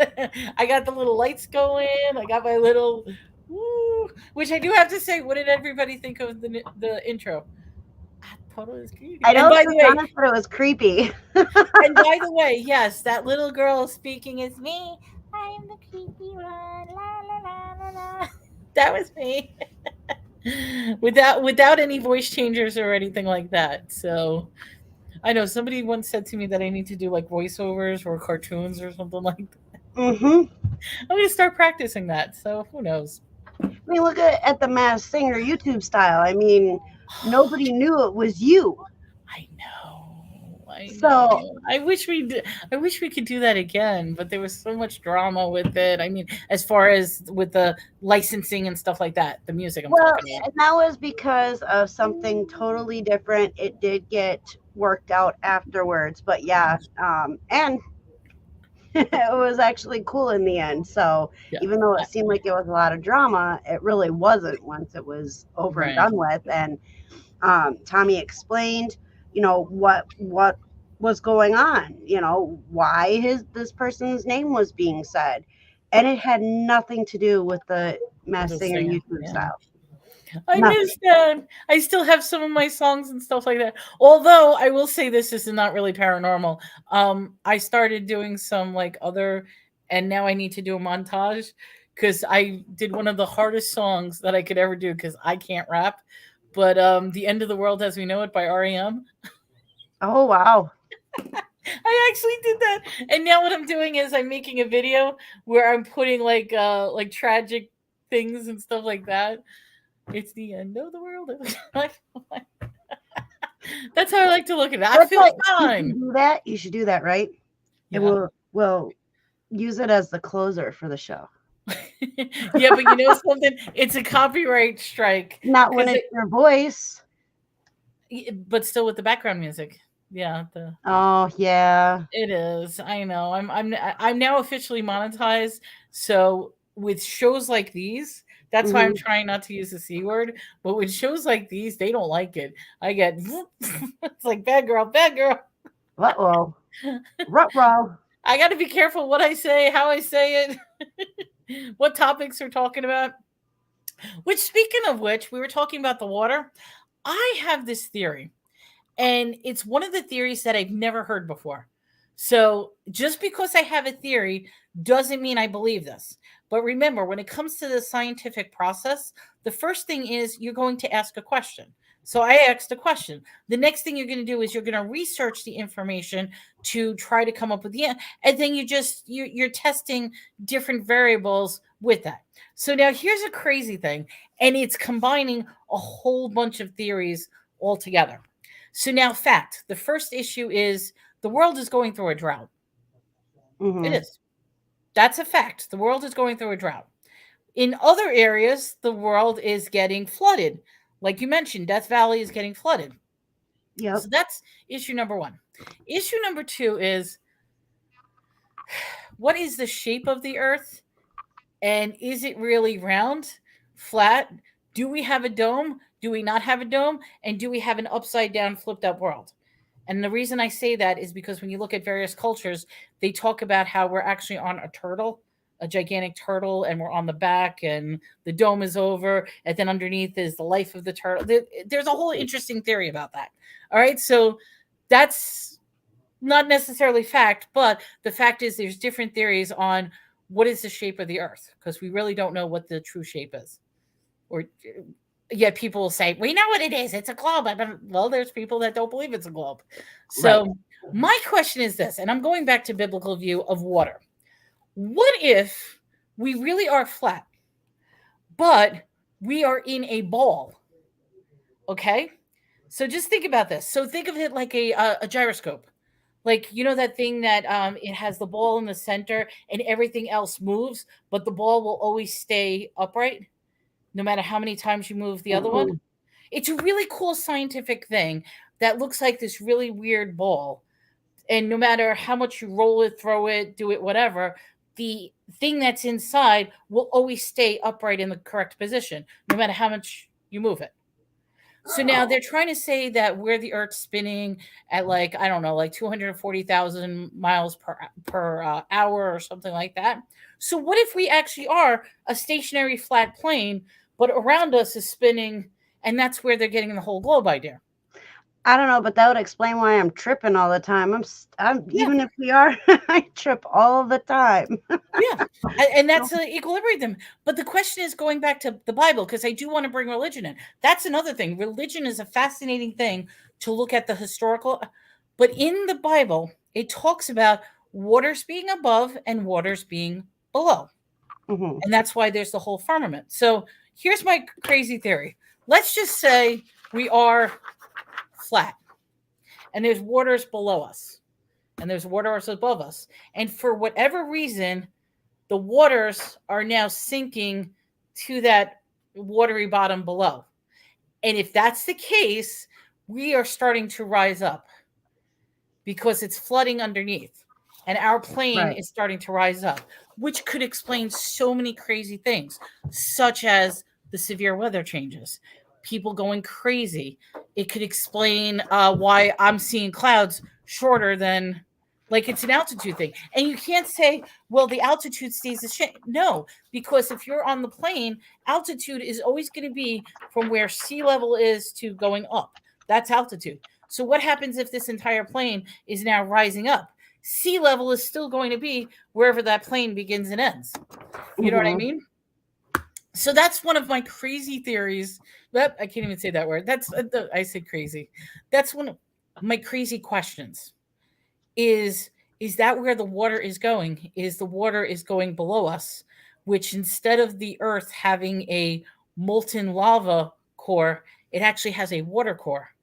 I got the little lights going. I got my little, woo, which I do have to say. What did everybody think of the intro? I thought it was creepy.
I know
And by the way,
Susanna said it was creepy.
and by the way, yes, that little girl speaking is me. I am the creepy one. La la la la la. That was me. Without any voice changers or anything like that. So I know somebody once said to me that I need to do like voiceovers or cartoons or something like that.
Mm-hmm.
I'm going to start practicing that. So who knows?
I mean, look at the Masked Singer YouTube style. I mean, nobody knew it was you.
I know.
So
I wish we could do that again, but there was so much drama with it. I mean, as far as with the licensing and stuff like that, the music I'm talking about.
and that was because of something totally different. It did get worked out afterwards, but yeah, and it was actually cool in the end. So
Yeah.
even though it seemed like it was a lot of drama, it really wasn't once it was over and done with. And Tommy explained, what was going on, why this person's name was being said, and it had nothing to do with the Masked Singer YouTube style.
I missed that. I still have some of my songs and stuff like that. Although I will say this is not really paranormal. I started doing some like other, and now I need to do a montage because I did one of the hardest songs that I could ever do because I can't rap. But "The End of the World as We Know It" by REM.
Oh wow!
I actually did that, and now what I'm doing is I'm making a video where I'm putting like tragic things and stuff like that. It's the end of the world. That's how I like to look at it. I feel fine.
You should do that, right? Yeah. And we'll use it as the closer for the show.
Yeah, but you know something? It's a copyright strike.
Not when it's your voice.
But still with the background music. Yeah.
Oh yeah.
It is. I know. I'm now officially monetized. So with shows like these, that's why I'm trying not to use the C word. But with shows like these, they don't like it. I get it's like bad girl, bad girl.
Uh-oh. Ruh-roh.
I got to be careful what I say, how I say it, what topics we're talking about. Which, speaking of which, we were talking about the water. I have this theory, and it's one of the theories that I've never heard before. So just because I have a theory doesn't mean I believe this. But remember, when it comes to the scientific process, the first thing is you're going to ask a question. So I asked a question. The next thing you're going to do is you're going to research the information to try to come up with the answer. And then you're testing different variables with that. So now here's a crazy thing, and it's combining a whole bunch of theories all together. So now fact, the first issue is the world is going through a drought. Mm-hmm. It is. That's a fact. The world is going through a drought. In other areas, the world is getting flooded. Like you mentioned, Death Valley is getting flooded.
Yeah.
So that's issue number one. Issue number two is, what is the shape of the earth? And is it really round, flat? Do we have a dome? Do we not have a dome? And do we have an upside down, flipped up world? And the reason I say that is because when you look at various cultures, they talk about how we're actually on a turtle, a gigantic turtle, and we're on the back, and the dome is over, and then underneath is the life of the turtle. There's a whole interesting theory about that. All right, so that's not necessarily fact, but the fact is there's different theories on what is the shape of the earth, because we really don't know what the true shape is. Or yet people will say, we know what it is. It's a globe. Well, there's people that don't believe it's a globe. So my question is this, and I'm going back to biblical view of water. What if we really are flat, but we are in a ball? Okay. So just think about this. So think of it like a gyroscope. Like, you know, that thing that it has the ball in the center and everything else moves, but the ball will always stay upright no matter how many times you move the other one. It's a really cool scientific thing that looks like this really weird ball. And no matter how much you roll it, throw it, do it, whatever, the thing that's inside will always stay upright in the correct position, no matter how much you move it. So now they're trying to say that where the Earth's spinning at like, I don't know, like 240,000 miles per hour or something like that. So what if we actually are a stationary flat plane, but around us is spinning, and that's where they're getting the whole globe idea?
I don't know, but that would explain why I'm tripping all the time. Even if we are, I trip all the time.
Yeah, and that's the equilibrium. But the question is, going back to the Bible, because I do want to bring religion in. That's another thing. Religion is a fascinating thing to look at the historical. But in the Bible, it talks about waters being above and waters being below.
Mhm.
And that's why there's the whole firmament. So here's my crazy theory. Let's just say we are flat and there's waters below us and there's waters above us. And for whatever reason, the waters are now sinking to that watery bottom below. And if that's the case, we are starting to rise up because it's flooding underneath and our plane is starting to rise up, which could explain so many crazy things, such as the severe weather changes, people going crazy. It could explain why I'm seeing clouds shorter than, like, it's an altitude thing. And you can't say, well, the altitude stays the same. No, because if you're on the plane, altitude is always going to be from where sea level is to going up. That's altitude. So what happens if this entire plane is now rising up? Sea level is still going to be wherever that plane begins and ends. You know what I mean? So that's one of my crazy theories. But I can't even say that word. I said crazy. That's one of my crazy questions. Is that where the water is going? Is the water is going below us, which instead of the Earth having a molten lava core, it actually has a water core.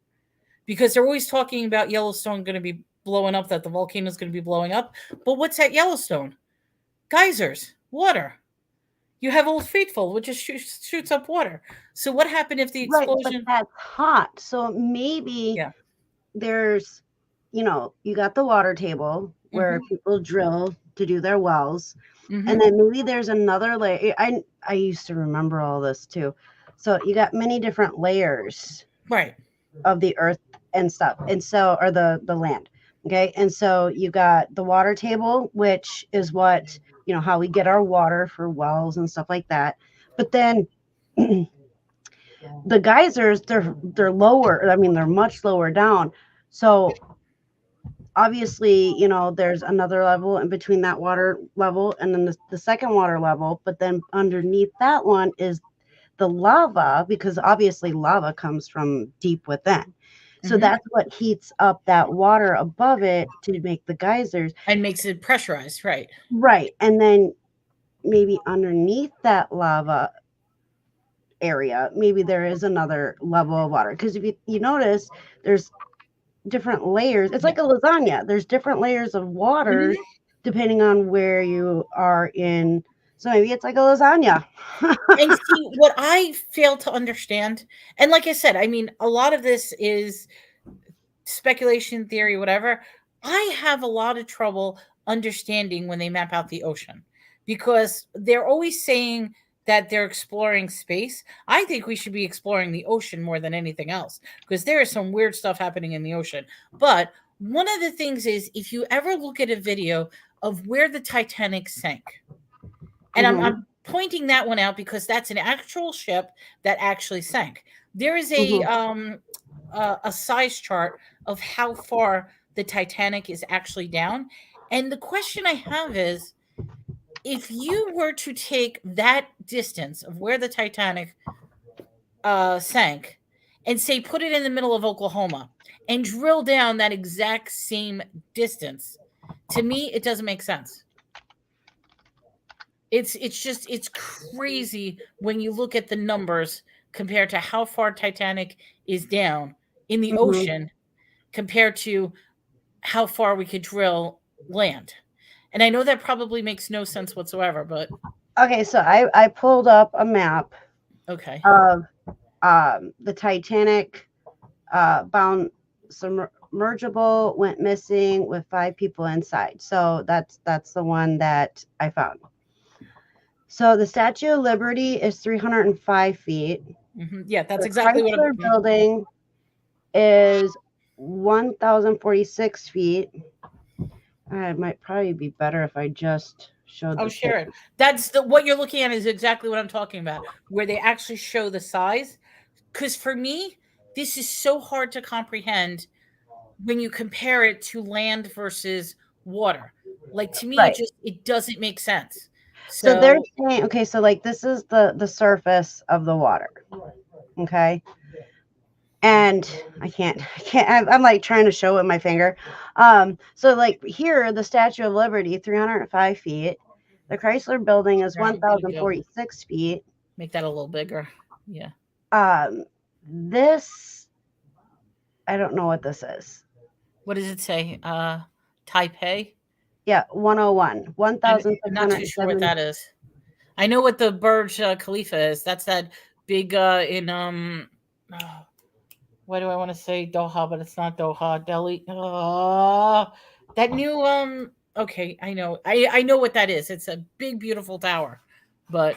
Because they're always talking about Yellowstone going to be blowing up, that the volcano is going to be blowing up. But what's at Yellowstone? Geysers, water. You have Old Faithful, which just shoots up water. So what happened if the explosion?
But that's hot. So maybe there's, you got the water table where people drill to do their wells. And then maybe there's another layer. I used to remember all this too. So you got many different layers of the earth and stuff. And so, or the land. Okay. And so you got the water table, which is what, how we get our water for wells and stuff like that. But then the geysers, they're lower. I mean, they're much lower down. So obviously, there's another level in between that water level and then the second water level. But then underneath that one is the lava, because obviously lava comes from deep within. So that's what heats up that water above it to make the geysers.
And makes it pressurized, right?
Right. And then maybe underneath that lava area, maybe there is another level of water. Because if you notice, there's different layers. It's like a lasagna. There's different layers of water depending on where you are in. So maybe it's like a lasagna.
And see, what I fail to understand, and like I said, I mean, a lot of this is speculation, theory, whatever. I have a lot of trouble understanding when they map out the ocean, because they're always saying that they're exploring space. I think we should be exploring the ocean more than anything else, because there is some weird stuff happening in the ocean. But one of the things is, if you ever look at a video of where the Titanic sank, and I'm pointing that one out because that's an actual ship that actually sank. There is a size chart of how far the Titanic is actually down. And the question I have is, if you were to take that distance of where the Titanic sank and say, put it in the middle of Oklahoma and drill down that exact same distance, to me, it doesn't make sense. It's crazy when you look at the numbers compared to how far Titanic is down in the ocean compared to how far we could drill land. And I know that probably makes no sense whatsoever, but
okay, so I pulled up a map of the Titanic bound submergible went missing with 5 people inside. So that's the one that I found. So the Statue of Liberty is 305 feet.
Yeah, that's
The
exactly what
Chrysler building is 1,046 feet. It might probably be better if I just showed the
sure.
picture.
That's what you're looking at is exactly what I'm talking about, where they actually show the size. Because for me, this is so hard to comprehend when you compare it to land versus water. Like to me,
Right.
it doesn't make sense.
So they're
So
saying, okay, so like this is the surface of the water. Okay. And I'm like trying to show with my finger. So like here, the Statue of Liberty, 305 feet. The Chrysler building is 1,046 feet.
Make that a little bigger. Yeah.
This, I don't know what this is.
What does it say? Taipei?
Yeah, 101.
I'm not too sure what that is. I know what the Burj Khalifa is. That's that big in why do I want to say Doha, but it's not Doha. Delhi. That new okay, I know. I know what that is. It's a big beautiful tower. But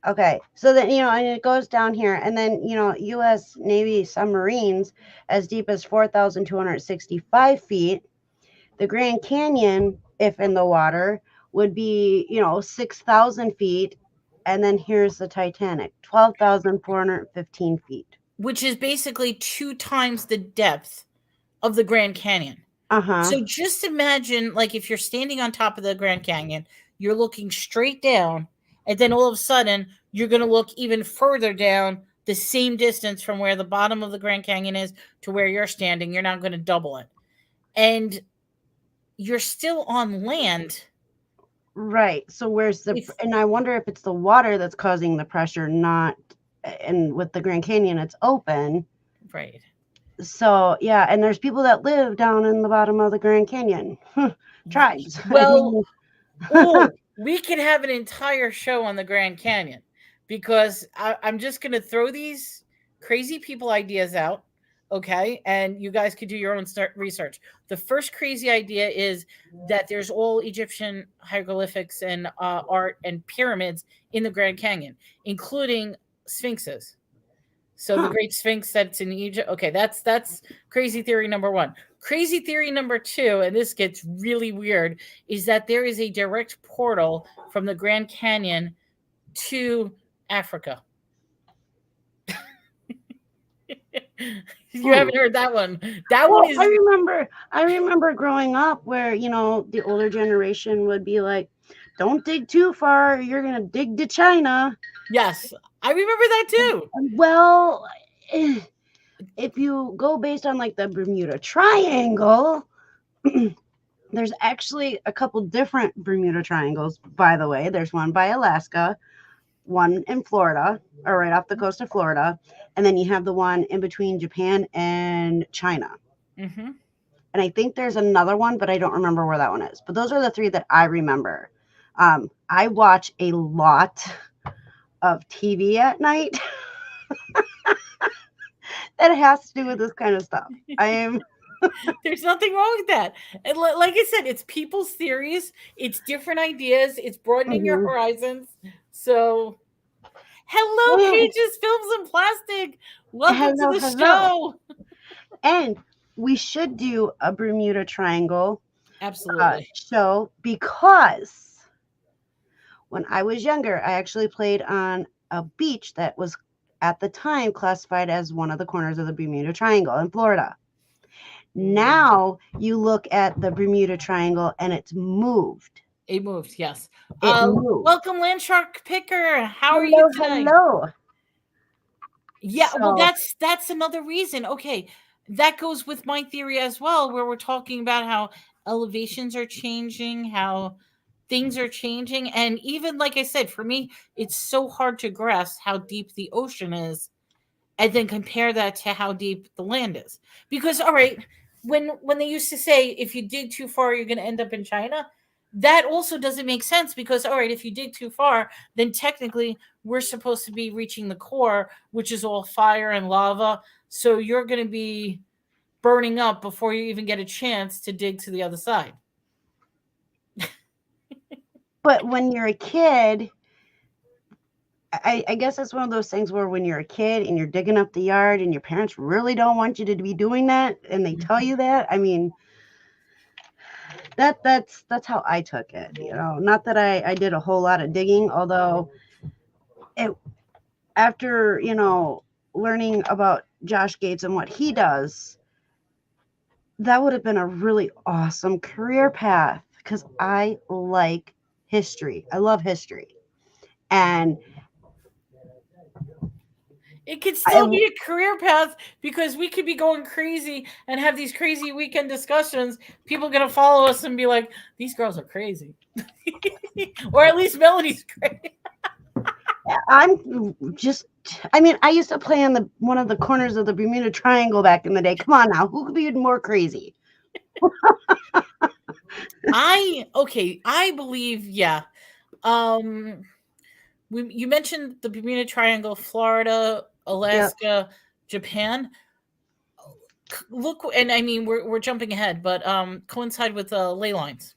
okay. So then, and it goes down here, and then, US Navy submarines as deep as 4,265 feet. The Grand Canyon, if in the water, would be, 6,000 feet. And then here's the Titanic, 12,415 feet.
Which is basically 2 times the depth of the Grand Canyon. So just imagine, like, if you're standing on top of the Grand Canyon, you're looking straight down, and then all of a sudden, you're going to look even further down the same distance from where the bottom of the Grand Canyon is to where you're standing. You're not going to double it. And you're still on land.
Right. So where's and I wonder if it's the water that's causing the pressure, and with the Grand Canyon, it's open.
Right.
So, yeah, and there's people that live down in the bottom of the Grand Canyon. Tribes.
Well, we could have an entire show on the Grand Canyon because I'm just going to throw these crazy people ideas out, okay? And you guys could do your own research. The first crazy idea is that there's all Egyptian hieroglyphics and art and pyramids in the Grand Canyon, including sphinxes. So the Great Sphinx that's in Egypt. Okay, that's crazy theory number 1. Crazy theory number 2, and this gets really weird, is that there is a direct portal from the Grand Canyon to Africa. You haven't heard that one. That one is.
I remember growing up where the older generation would be like, "Don't dig too far. You're gonna dig to China."
Yes, I remember that too.
Well, if you go based on like the Bermuda Triangle, there's actually a couple different Bermuda Triangles, by the way. There's one by Alaska, one in Florida, or right off the coast of Florida, and then you have the one in between Japan and China.
Mm-hmm.
And I think there's another one, but I don't remember where that one is. But those are the 3 that I remember. I watch a lot of TV at night that has to do with this kind of stuff.
There's nothing wrong with that. And like I said, it's people's theories. It's different ideas. It's broadening your horizons. So, hello, Pages, Films, and Plastic. Welcome to the show.
And we should do a Bermuda Triangle show because when I was younger, I actually played on a beach that was at the time classified as one of the corners of the Bermuda Triangle in Florida. Now you look at the Bermuda Triangle and it's moved.
It moved, yes.
It moved.
Welcome, Landshark Picker. How are you today?
Hello.
Yeah, well, that's another reason. Okay, that goes with my theory as well, where we're talking about how elevations are changing, how things are changing. And even like I said, for me, it's so hard to grasp how deep the ocean is and then compare that to how deep the land is. Because, all right, when they used to say, if you dig too far, you're going to end up in China, that also doesn't make sense because, all right, if you dig too far, then technically we're supposed to be reaching the core, which is all fire and lava. So you're going to be burning up before you even get a chance to dig to the other side.
But when you're a kid, I guess it's one of those things where when you're a kid and you're digging up the yard and your parents really don't want you to be doing that, and they tell you that. I mean, that's how I took it. Not that I did a whole lot of digging, although it after learning about Josh Gates and what he does, that would have been a really awesome career path because I like history. I love history. And
it could still be a career path because we could be going crazy and have these crazy weekend discussions. People are going to follow us and be like, these girls are crazy. Or at least Melanie's crazy.
I used to play on one of the corners of the Bermuda Triangle back in the day. Come on now, who could be more crazy?
I believe, yeah. You mentioned the Bermuda Triangle, Florida, Alaska, Japan. Look, and I mean we're jumping ahead, but coincide with ley lines.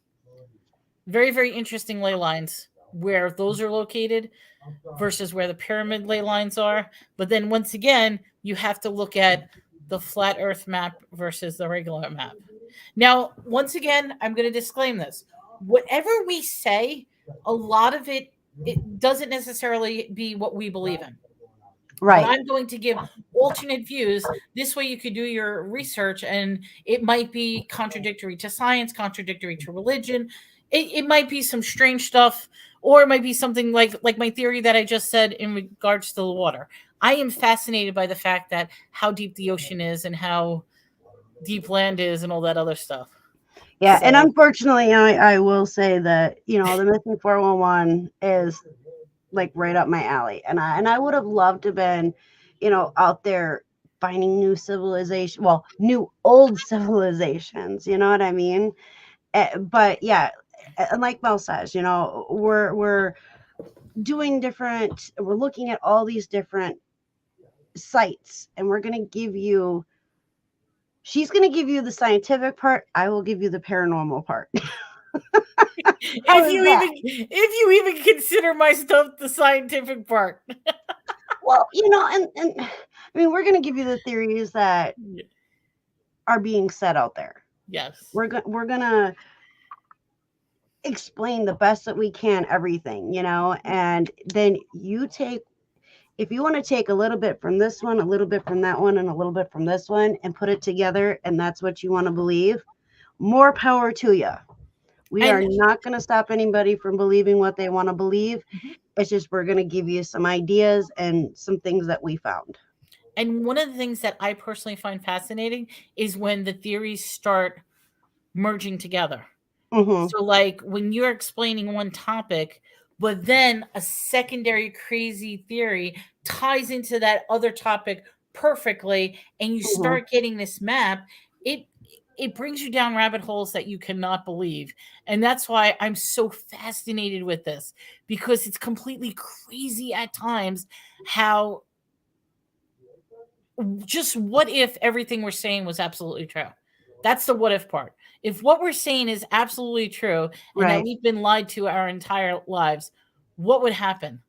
Very, very interesting ley lines where those are located versus where the pyramid ley lines are. But then once again, you have to look at the flat Earth map versus the regular map. Now, once again, I'm going to disclaim this. Whatever we say, a lot of it doesn't necessarily be what we believe in.
Right.
But I'm going to give alternate views. This way you could do your research, and it might be contradictory to science, contradictory to religion. It might be some strange stuff, or it might be something like my theory that I just said in regards to the water. I am fascinated by the fact that how deep the ocean is and how deep land is and all that other stuff.
Yeah, so, and unfortunately, I will say that, the Missing 411 is like right up my alley. And I would have loved to have been, out there finding new old civilizations, you know what I mean? But yeah, and like Mel says, we're doing we're looking at all these different sites, and we're going to give you, she's going to give you the scientific part. I will give you the paranormal part.
if you even consider my stuff the scientific part.
Well, and I mean, we're going to give you the theories that are being said out there.
Yes.
We're going to explain the best that we can everything, and then if you want to take a little bit from this one, a little bit from that one, and a little bit from this one and put it together, and that's what you want to believe, more power to you. We are not going to stop anybody from believing what they want to believe. Mm-hmm. It's just we're going to give you some ideas and some things that we found.
And one of the things that I personally find fascinating is when the theories start merging together. Mm-hmm. So like when you're explaining one topic, but then a secondary crazy theory ties into that other topic perfectly, and you start getting this map, it brings you down rabbit holes that you cannot believe. And that's why I'm so fascinated with this, because it's completely crazy at times how just what if everything we're saying was absolutely true. That's the what if part. If what we're saying is absolutely true and that we've been lied to our entire lives, what would happen?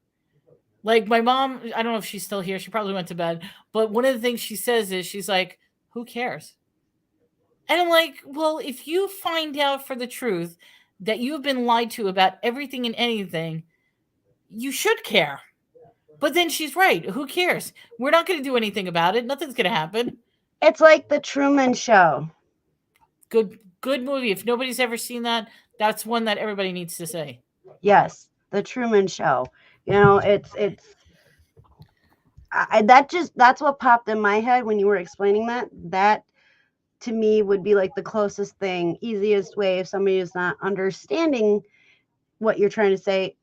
Like my mom, I don't know if she's still here. She probably went to bed. But one of the things she says is she's like, who cares? And I'm like, well, if you find out for the truth that you've been lied to about everything and anything, you should care. But then she's right. Who cares? We're not going to do anything about it. Nothing's going to happen.
It's like the Truman Show.
Good movie. If nobody's ever seen that, that's one that everybody needs to say.
Yes, the Truman Show. That's what popped in my head when you were explaining that. That to me would be like the closest thing, easiest way if somebody is not understanding what you're trying to say.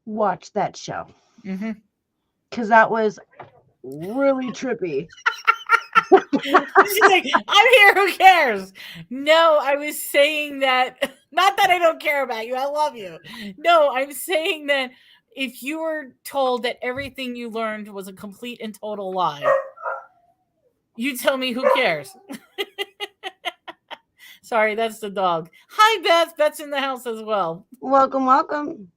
Watch that show. Mm-hmm. Because that was really trippy.
She's like, I'm here, who cares? No, I was saying that, not that I don't care about you, I love you. No, I'm saying that if you were told that everything you learned was a complete and total lie, you tell me who cares. Sorry, that's the dog. Hi, Beth. Beth's in the house as well.
Welcome.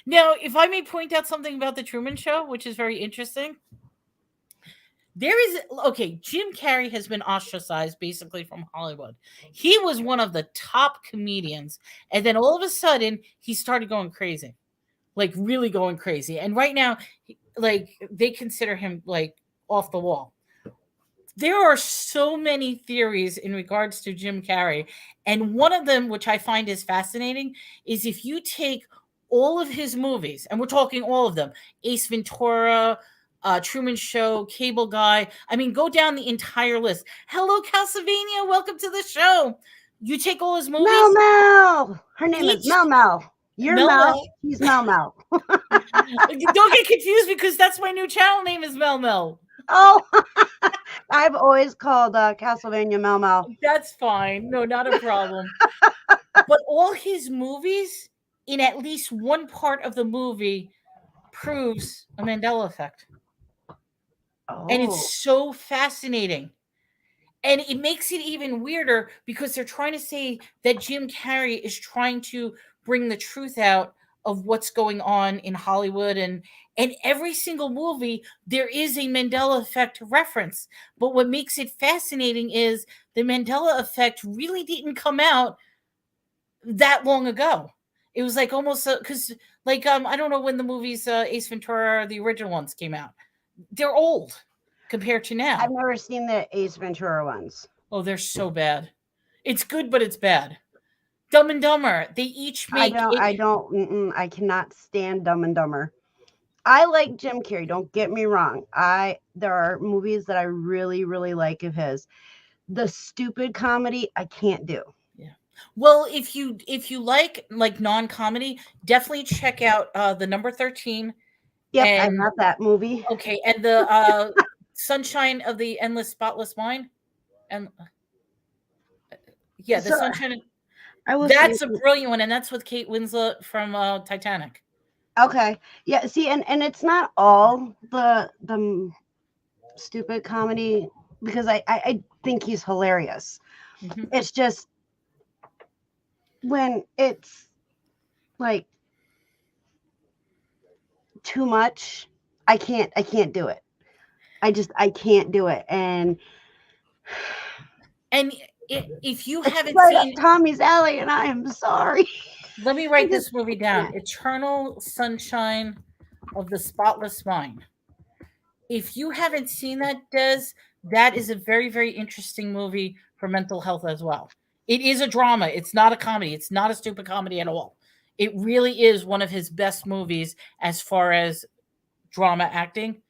Now, if I may point out something about the Truman Show, which is very interesting. Jim Carrey has been ostracized basically from Hollywood. He was one of the top comedians, and then all of a sudden he started going crazy, like really going crazy. And right now, like they consider him like off the wall. There are so many theories in regards to Jim Carrey, and one of them, which I find is fascinating, is if you take all of his movies, and we're talking all of them, Ace Ventura, Truman Show, Cable Guy. I mean, go down the entire list. Hello, Castlevania. Welcome to the show. You take all his movies.
Mel Mel. Her name is Mel Mel. You're Mel. He's Mel Mel.
Don't get confused because that's my new channel name is Mel Mel.
Oh, I've always called Castlevania Mel Mel.
That's fine. No, not a problem. But all his movies, in at least one part of the movie, proves a Mandela effect. Oh. And it's so fascinating. And it makes it even weirder because they're trying to say that Jim Carrey is trying to bring the truth out of what's going on in Hollywood. And every single movie, there is a Mandela effect reference. But what makes it fascinating is the Mandela effect really didn't come out that long ago. It was like almost because I don't know when the movies Ace Ventura, the original ones came out. They're old compared to now.
I've never seen the Ace Ventura ones.
Oh, they're so bad. It's good, but it's bad. Dumb and Dumber. They each make.
I cannot stand Dumb and Dumber. I like Jim Carrey. Don't get me wrong. There are movies that I really, really like of his. The stupid comedy, I can't do.
Yeah. Well, if you like non-comedy, definitely check out the Number 13.
Yep, I love that movie.
Okay, and the Sunshine of the Endless Spotless Mind, and the Sunshine. That's a brilliant one, and that's with Kate Winslet from Titanic.
Okay, yeah. See, and it's not all the stupid comedy because I think he's hilarious. Mm-hmm. It's just when it's like too much, I can't do it. I can't do it. And
if you haven't seen
Tommy's Alley, and I am sorry.
Let me write this movie down. Eternal Sunshine of the Spotless Mind. If you haven't seen that, Des, that is a very, very interesting movie for mental health as well. It is a drama. It's not a comedy. It's not a stupid comedy at all. It really is one of his best movies as far as drama acting.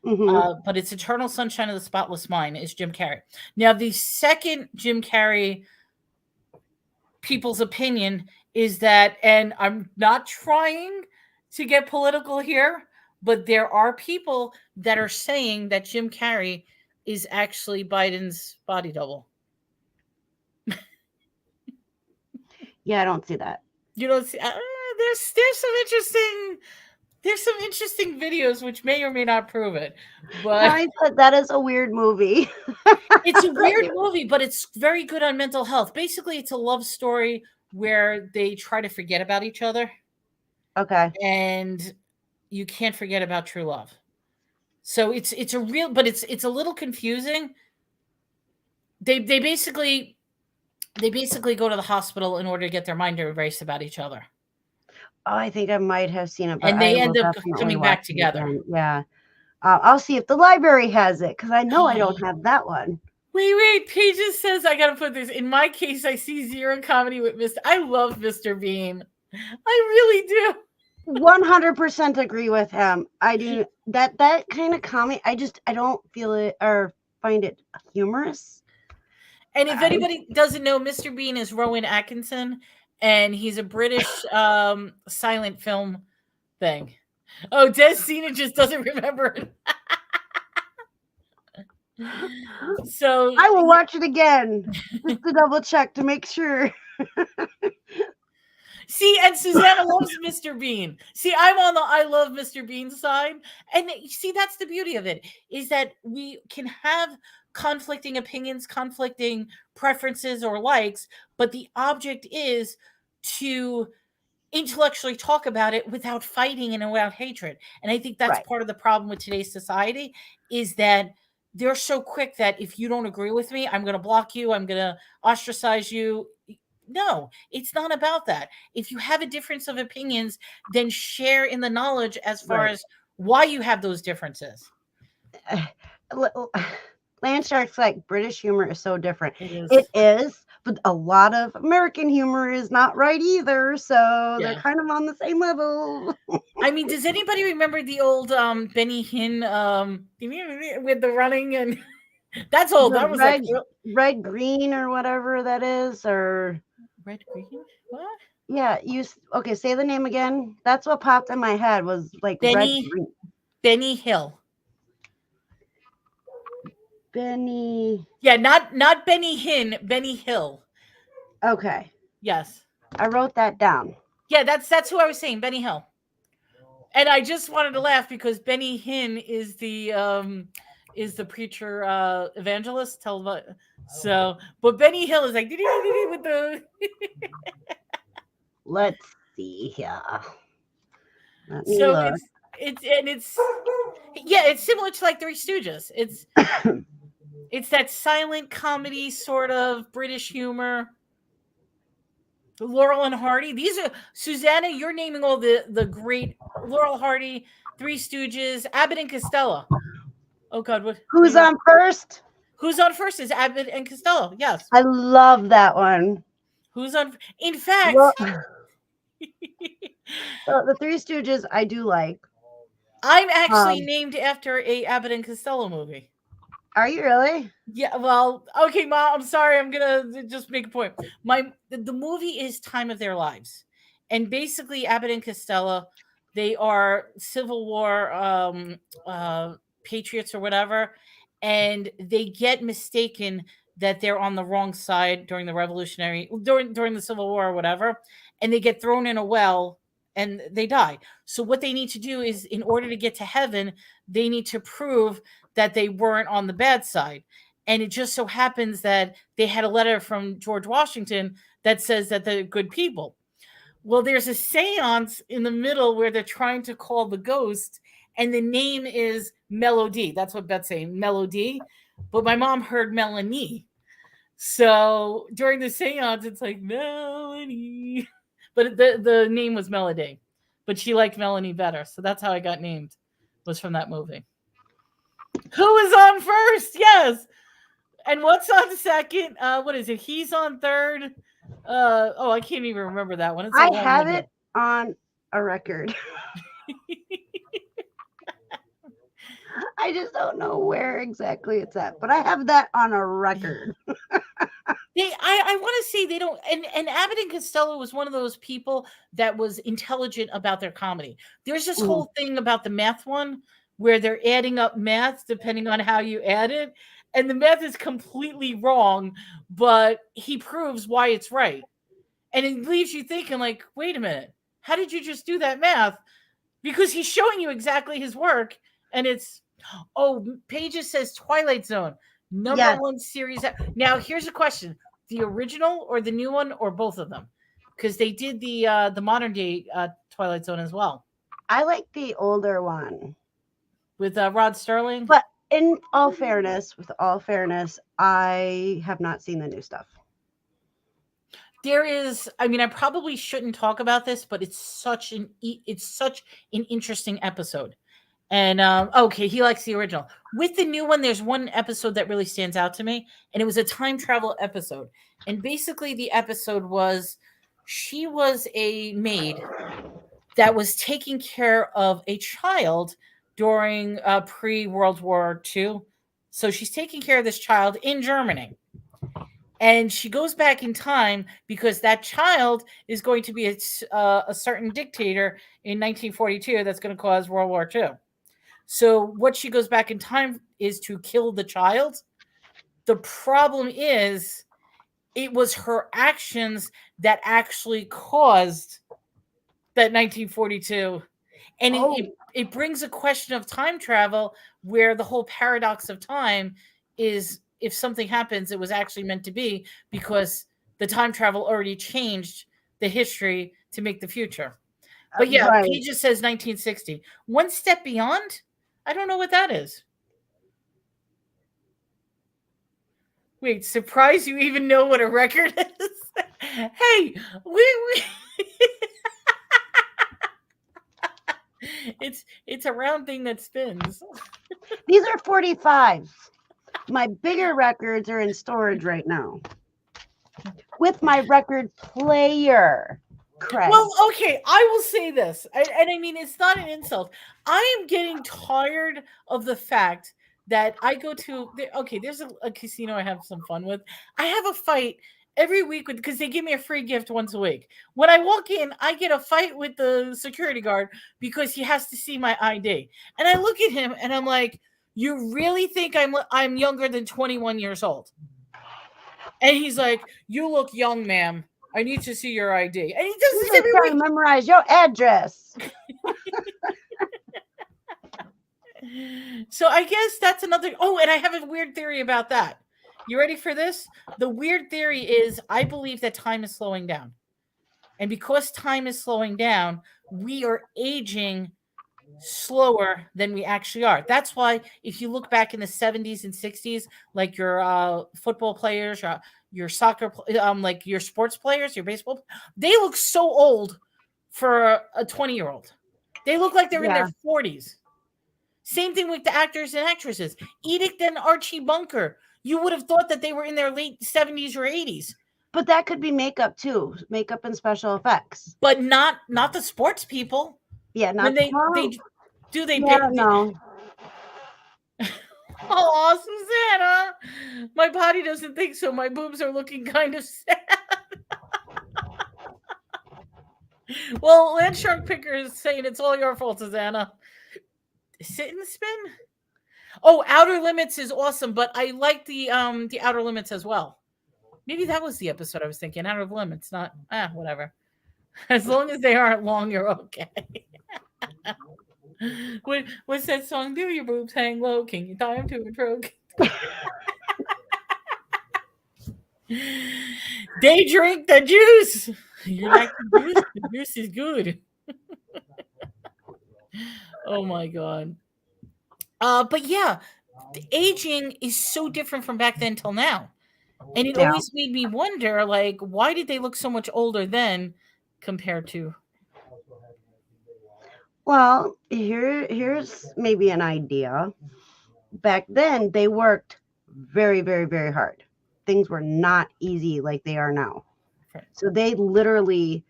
Mm-hmm. But it's Eternal Sunshine of the Spotless Mind is Jim Carrey. Now, the second Jim Carrey people's opinion is that, and I'm not trying to get political here, but there are people that are saying that Jim Carrey is actually Biden's body double.
Yeah, I don't see that.
You don't see. There's some interesting videos which may or may not prove it. But
that is a weird movie.
It's a weird movie, but it's very good on mental health. Basically, it's a love story where they try to forget about each other.
Okay.
And you can't forget about true love. So it's a real, but it's a little confusing. They basically go to the hospital in order to get their mind to erase about each other.
Oh, I think I might have seen it, but
and they end up coming back together.
Yeah, I'll see if the library has it because I know I don't have that one.
Wait. Paige says I gotta put this. In my case, I see zero comedy with Mr. I love Mr. Bean. I really do.
100% agree with him. I do that kind of comedy. I don't feel it or find it humorous.
And if anybody doesn't know, Mr. Bean is Rowan Atkinson, and he's a British silent film thing. Oh, Destina just doesn't remember it. So
I will watch it again just to double check to make sure.
See, and Susanna loves Mr. Bean. See, I'm on the I love Mr. Bean side. And see, that's the beauty of it, is that we can have conflicting opinions, conflicting preferences or likes, but the object is to intellectually talk about it without fighting and without hatred. And I think that's
Right.
part of the problem with today's society, is that they're so quick that if you don't agree with me, I'm going to block you, I'm going to ostracize you. No, it's not about that. If you have a difference of opinions, then share in the knowledge as far
Right.
as why you have those differences.
Land Shark's like, British humor is so different.
It
It is, but a lot of American humor is not right either. So they're
Yeah.
kind of on the same level.
I mean, does anybody remember the old Benny Hinn with the running and that's old.
The
That was like
red green or whatever that is, or
red green. What?
yeah, okay, say the name again. That's what popped in my head was like red green.
Benny Hill.
Benny.
Yeah, not Benny Hinn, Benny Hill.
Okay.
Yes.
I wrote that down.
Yeah, that's who I was saying, Benny Hill. And I just wanted to laugh because Benny Hinn is the preacher evangelist. So, but Benny Hill is like with the.
Let's see here. Let me
So
look.
it's similar to like Three Stooges. It's that silent comedy sort of British humor. Laurel and Hardy. These are Susanna. You're naming all the great Laurel Hardy, Three Stooges, Abbott and Costello. Oh God, what?
Who's on first?
Who's on first is Abbott and Costello. Yes,
I love that one.
Who's on? In fact,
the Three Stooges I do like.
I'm actually named after a Abbott and Costello movie.
Are you really?
Yeah, well, okay, Mom, I'm sorry. I'm going to just make a point. The movie is Time of Their Lives. And basically, Abbott and Costello, they are Civil War patriots or whatever. And they get mistaken that they're on the wrong side during the Civil War or whatever. And they get thrown in a well and they die. So what they need to do is, in order to get to heaven, they need to prove that they weren't on the bad side. And it just so happens that they had a letter from George Washington that says that they're good people. Well, there's a seance in the middle where they're trying to call the ghost, and the name is Melody. That's what Beth's saying, Melody. But my mom heard Melanie. So during the seance, it's like Melanie. But the name was Melody. But she liked Melanie better. So that's how I got named, was from that movie. Who is on first? Yes. And what's on second? What is it? He's on third. I can't even remember that one.
I have it on a record. I just don't know where exactly it's at, but I have that on a record.
I want to say they don't. And Abbott and Costello was one of those people that was intelligent about their comedy. There's this whole thing about the math one, where they're adding up math depending on how you add it. And the math is completely wrong, but he proves why it's right. And it leaves you thinking like, wait a minute, how did you just do that math? Because he's showing you exactly his work. And it's, Pages says Twilight Zone, number one series. Now, here's a question. The original or the new one or both of them? Because they did the modern day Twilight Zone as well.
I like the older one.
With Rod Sterling?
But with all fairness, I have not seen the new stuff.
There is, I probably shouldn't talk about this, but it's such an interesting episode. And he likes the original. With the new one, there's one episode that really stands out to me, and it was a time travel episode. And basically the episode was, she was a maid that was taking care of a child during pre-World War II. So she's taking care of this child in Germany. And she goes back in time because that child is going to be a certain dictator in 1942 that's going to cause World War II. So what she goes back in time is to kill the child. The problem is it was her actions that actually caused that 1942. And it brings a question of time travel where the whole paradox of time is, if something happens, it was actually meant to be because the time travel already changed the history to make the future. But yeah,
Right.
he just says 1960. One Step Beyond? I don't know what that is. Wait, surprised you even know what a record is? Hey, we it's a round thing that spins.
These are 45s. My bigger records are in storage right now with my record player. Correct.
Well, okay, I will say this, and I mean, it's not an insult. I am getting tired of the fact that I go to, there's a casino I have some fun with. I have a fight every week because they give me a free gift once a week. When I walk in, I get a fight with the security guard because he has to see my ID. And I look at him and I'm like, you really think I'm younger than 21 years old? And he's like, you look young, ma'am. I need to see your ID. And he does this every week.
Memorize your address.
So I guess that's another. Oh, and I have a weird theory about that. You ready for this? The weird theory is I believe that time is slowing down. And because time is slowing down, we are aging slower than we actually are. That's why if you look back in the 70s and 60s, like your football players, your soccer, like your sports players, your baseball, they look so old for a 20-year-old. They look like they're in their 40s. Same thing with the actors and actresses. Edict and Archie Bunker. You would have thought that they were in their late 70s or 80s.
But that could be makeup too, makeup and special effects.
But not the sports people.
Yeah, not
when they
no.
Oh, Susanna, my body doesn't think so. My boobs are looking kind of sad. Well, Land Shark Picker is saying it's all your fault, Susanna. Sit and spin. Oh, Outer Limits is awesome, but I like the Outer Limits as well. Maybe that was the episode I was thinking. Outer Limits, not whatever. As long as they aren't long, you're okay. What's that song? Do your boobs hang low? Can you tie them to a troke? They drink the juice. You like the juice? The juice is good. Oh my god. But yeah, the aging is so different from back then till now. And it always made me wonder, like, why did they look so much older then compared to?
Well, here's maybe an idea. Back then, they worked very, very, very hard. Things were not easy like they are now.
Okay.
So they literally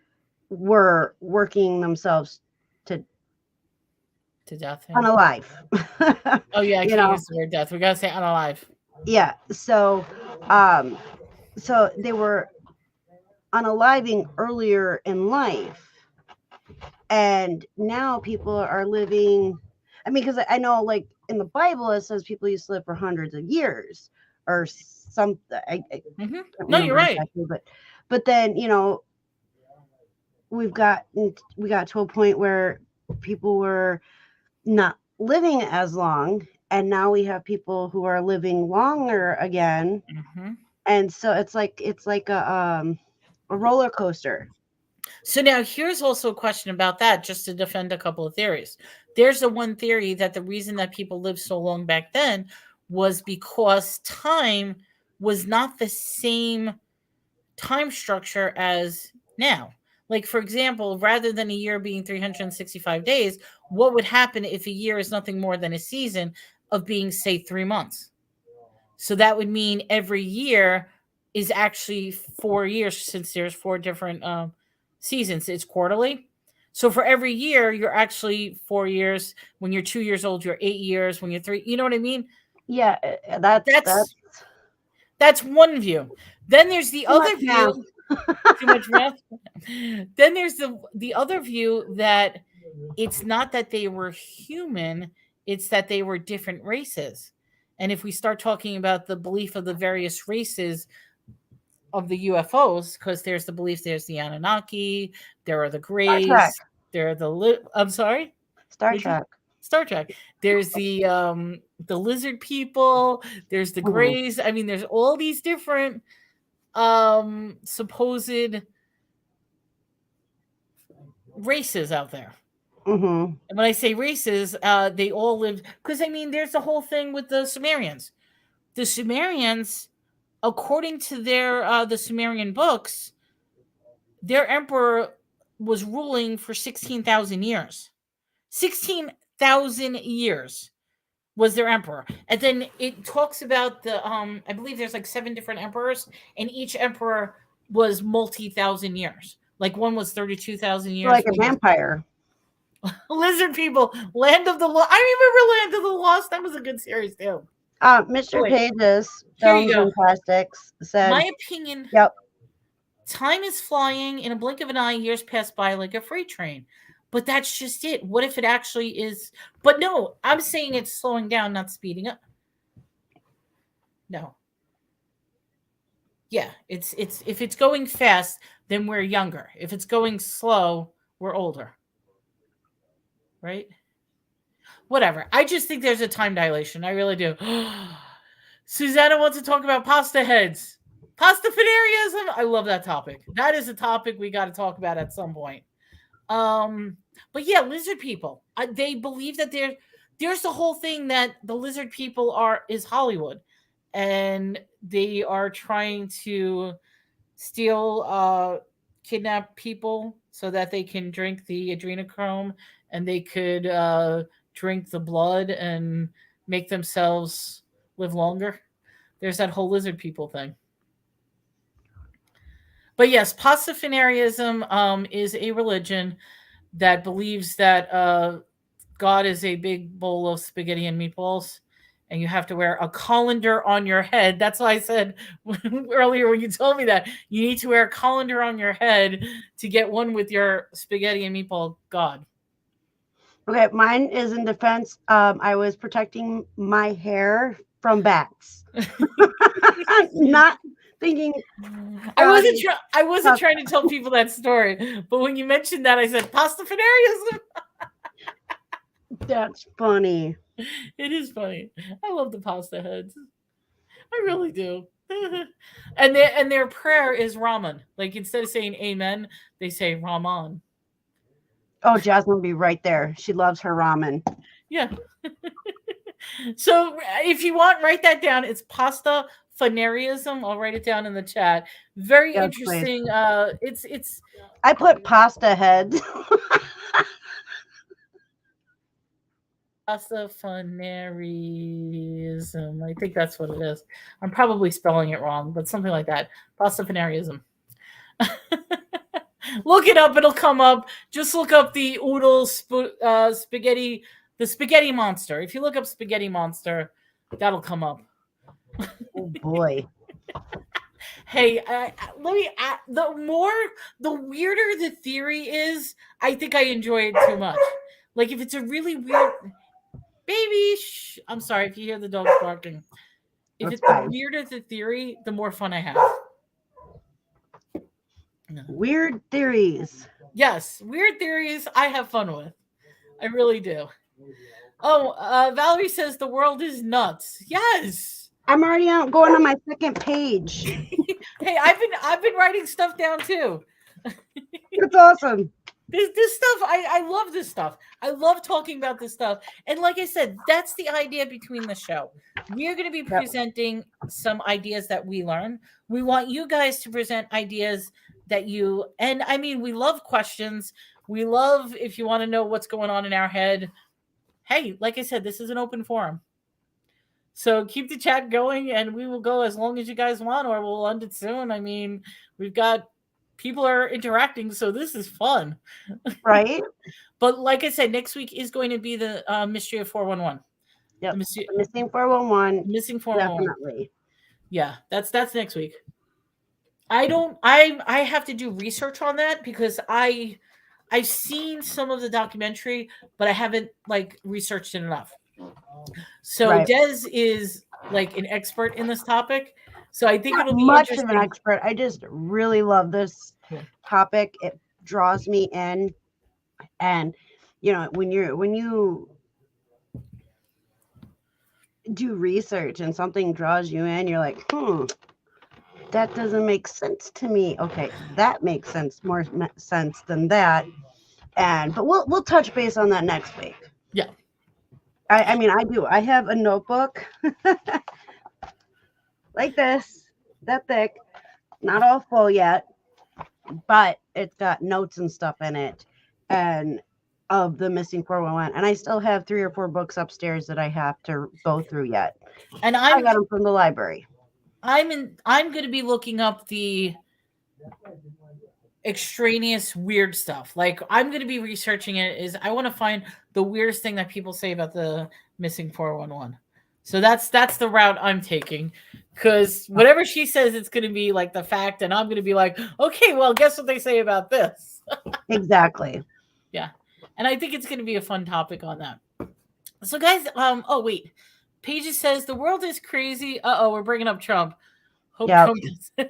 were working themselves to
death.
Unalive.
Oh yeah, I can't use the word death. We gotta say unalive.
Yeah. So they were unaliving earlier in life. And now people are living, I mean, because I know, like, in the Bible, it says people used to live for hundreds of years or something.
No, you're right.
Exactly, but then, we got to a point where people were not living as long. And now we have people who are living longer again.
Mm-hmm.
And so it's like a roller coaster.
So now here's also a question about that, just to defend a couple of theories. There's the one theory that the reason that people lived so long back then was because time was not the same time structure as now. Like, for example, rather than a year being 365 days, what would happen if a year is nothing more than a season of being, say, 3 months? So that would mean every year is actually 4 years, since there's 4 different seasons. It's quarterly. So for every year, you're actually 4 years. When you're 2 years old, you're 8 years. When you're 3, you know what I mean?
Yeah,
that's one view. Then there's the other view. Too much math. Then there's the other view that it's not that they were human, it's that they were different races. And if we start talking about the belief of the various races of the UFOs, because there's the belief, there's the Anunnaki, there are the Greys, there are I'm sorry?
Star Trek.
Star Trek. There's the lizard people, there's the Greys. I mean, there's all these different supposed races out there.
Mm-hmm.
And when I say races, they all lived, because I mean, there's the whole thing with the Sumerians. The Sumerians, according to their the Sumerian books, their emperor was ruling for 16,000 years. 16,000 years was their emperor. And then it talks about the I believe there's like 7 different emperors, and each emperor was multi-thousand years. Like one was 32,000 years.
Like a vampire.
Lizard people, Land of the Lost. I remember Land of the Lost. That was a good series too.
Mr. Pages, Films and Plastics, said,
my opinion,
yep.
Time is flying. In a blink of an eye, years pass by like a freight train. But that's just it. What if it actually is? But no, I'm saying it's slowing down, not speeding up. No. Yeah, it's if it's going fast, then we're younger. If it's going slow, we're older. Right? Whatever. I just think there's a time dilation. I really do. Susanna wants to talk about pasta heads. Pastafarianism. I love that topic. That is a topic we got to talk about at some point. But yeah, lizard people. They believe that there's the whole thing that the lizard people is Hollywood, and they are trying to steal, kidnap people so that they can drink the adrenochrome, and they could drink the blood and make themselves live longer. There's that whole lizard people thing. But yes, Pastafarianism is a religion that believes that God is a big bowl of spaghetti and meatballs, and you have to wear a colander on your head. That's why I said earlier when you told me that you need to wear a colander on your head to get one with your spaghetti and meatball God.
Okay, mine is in defense. I was protecting my hair from bats. Not thinking.
I wasn't trying to tell people that story, but when you mentioned that, I said Pastafarianism.
That's funny.
It is funny. I love the pasta heads. I really do. And their prayer is Raman. Like instead of saying amen, they say Raman.
Oh, Jasmine will be right there. She loves her ramen.
Yeah. So if you want, write that down. It's Pastafarianism. I'll write it down in the chat. Very interesting. Please. It's.
I put pasta head.
Pastafarianism. I think that's what it is. I'm probably spelling it wrong, but something like that. Pastafarianism. Look it up. It'll come up. Just look up the oodle spaghetti, the spaghetti monster. If you look up spaghetti monster, that'll come up.
Oh boy.
Hey, let me. The weirder the theory is, I think I enjoy it too much. Like if it's a really weird, baby. I'm sorry if you hear the dog barking. If it's the weirder the theory, the more fun I have. No.
Weird theories.
Yes, weird theories I have fun with. I really do. Oh, Valerie says the world is nuts. Yes.
I'm already going on my second page.
Hey, I've been writing stuff down too.
That's awesome.
This stuff, I love this stuff. I love talking about this stuff. And like I said, that's the idea between the show. We are going to be presenting some ideas that we learn. We want you guys to present ideas that and I mean, we love questions. We love if you want to know what's going on in our head. Hey, like I said, this is an open forum. So keep the chat going, and we will go as long as you guys want, or we'll end it soon. I mean, people are interacting, so this is fun.
Right?
But like I said, next week is going to be the mystery of 411.
Yep. Missing 411.
Missing 411.
Definitely.
Yeah, that's next week. I have to do research on that because I've seen some of the documentary, but I haven't researched it enough. So Des is like an expert in this topic. So I think it'll be
much of an expert. I just really love this topic. It draws me in. And when you do research and something draws you in, you're like, that doesn't make sense to me. Okay, that makes sense, more sense than that. But we'll touch base on that next week.
Yeah.
I mean, I do. I have a notebook like this, that thick, not all full yet, but it's got notes and stuff in it, and of the missing 411. And I still have 3 or 4 books upstairs that I have to go through yet.
And
I got them from the library.
I'm going to be looking up the extraneous weird stuff. Like, I'm going to be researching it. I want to find the weirdest thing that people say about the missing 411. So that's the route I'm taking, because whatever she says, it's going to be like the fact, and I'm going to be like, okay, well, guess what they say about this.
Exactly.
Yeah. And I think it's going to be a fun topic on that. So guys, oh wait, Paige says the world is crazy. We're bringing up Trump. Hope Trump does.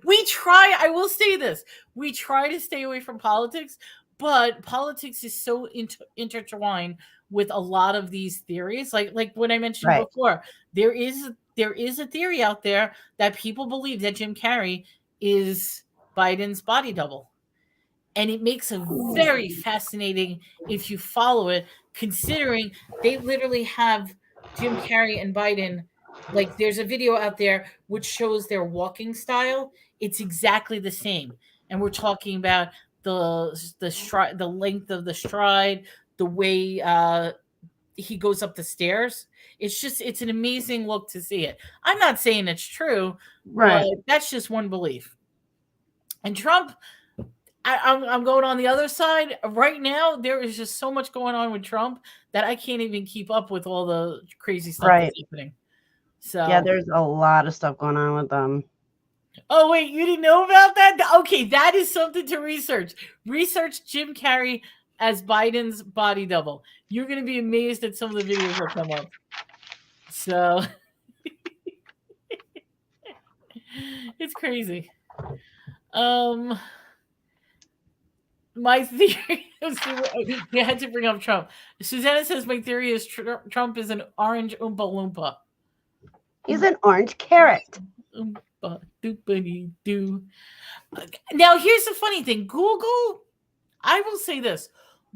We try, I will say this, we try to stay away from politics, but politics is so intertwined with a lot of these theories. Like what I mentioned before, there is a theory out there that people believe that Jim Carrey is Biden's body double. And it makes a very fascinating, if you follow it, considering they literally have Jim Carrey and Biden. Like, there's a video out there which shows their walking style. It's exactly the same. And we're talking about the stride, the length of the stride, the way he goes up the stairs. It's an amazing look to see it. I'm not saying it's true, but that's just one belief. And Trump, I'm going on the other side. Right now, there is just so much going on with Trump that I can't even keep up with all the crazy stuff that's happening. So
yeah, there's a lot of stuff going on with them.
Oh, wait, you didn't know about that? Okay, that is something to research. Research Jim Carrey as Biden's body double. You're going to be amazed at some of the videos that come up. So it's crazy. My theory is we had to bring up Trump. Susanna says my theory is Trump is an orange Oompa Loompa.
He's an orange carrot.
Oompa doopity doo. Now here's the funny thing. Google, I will say this.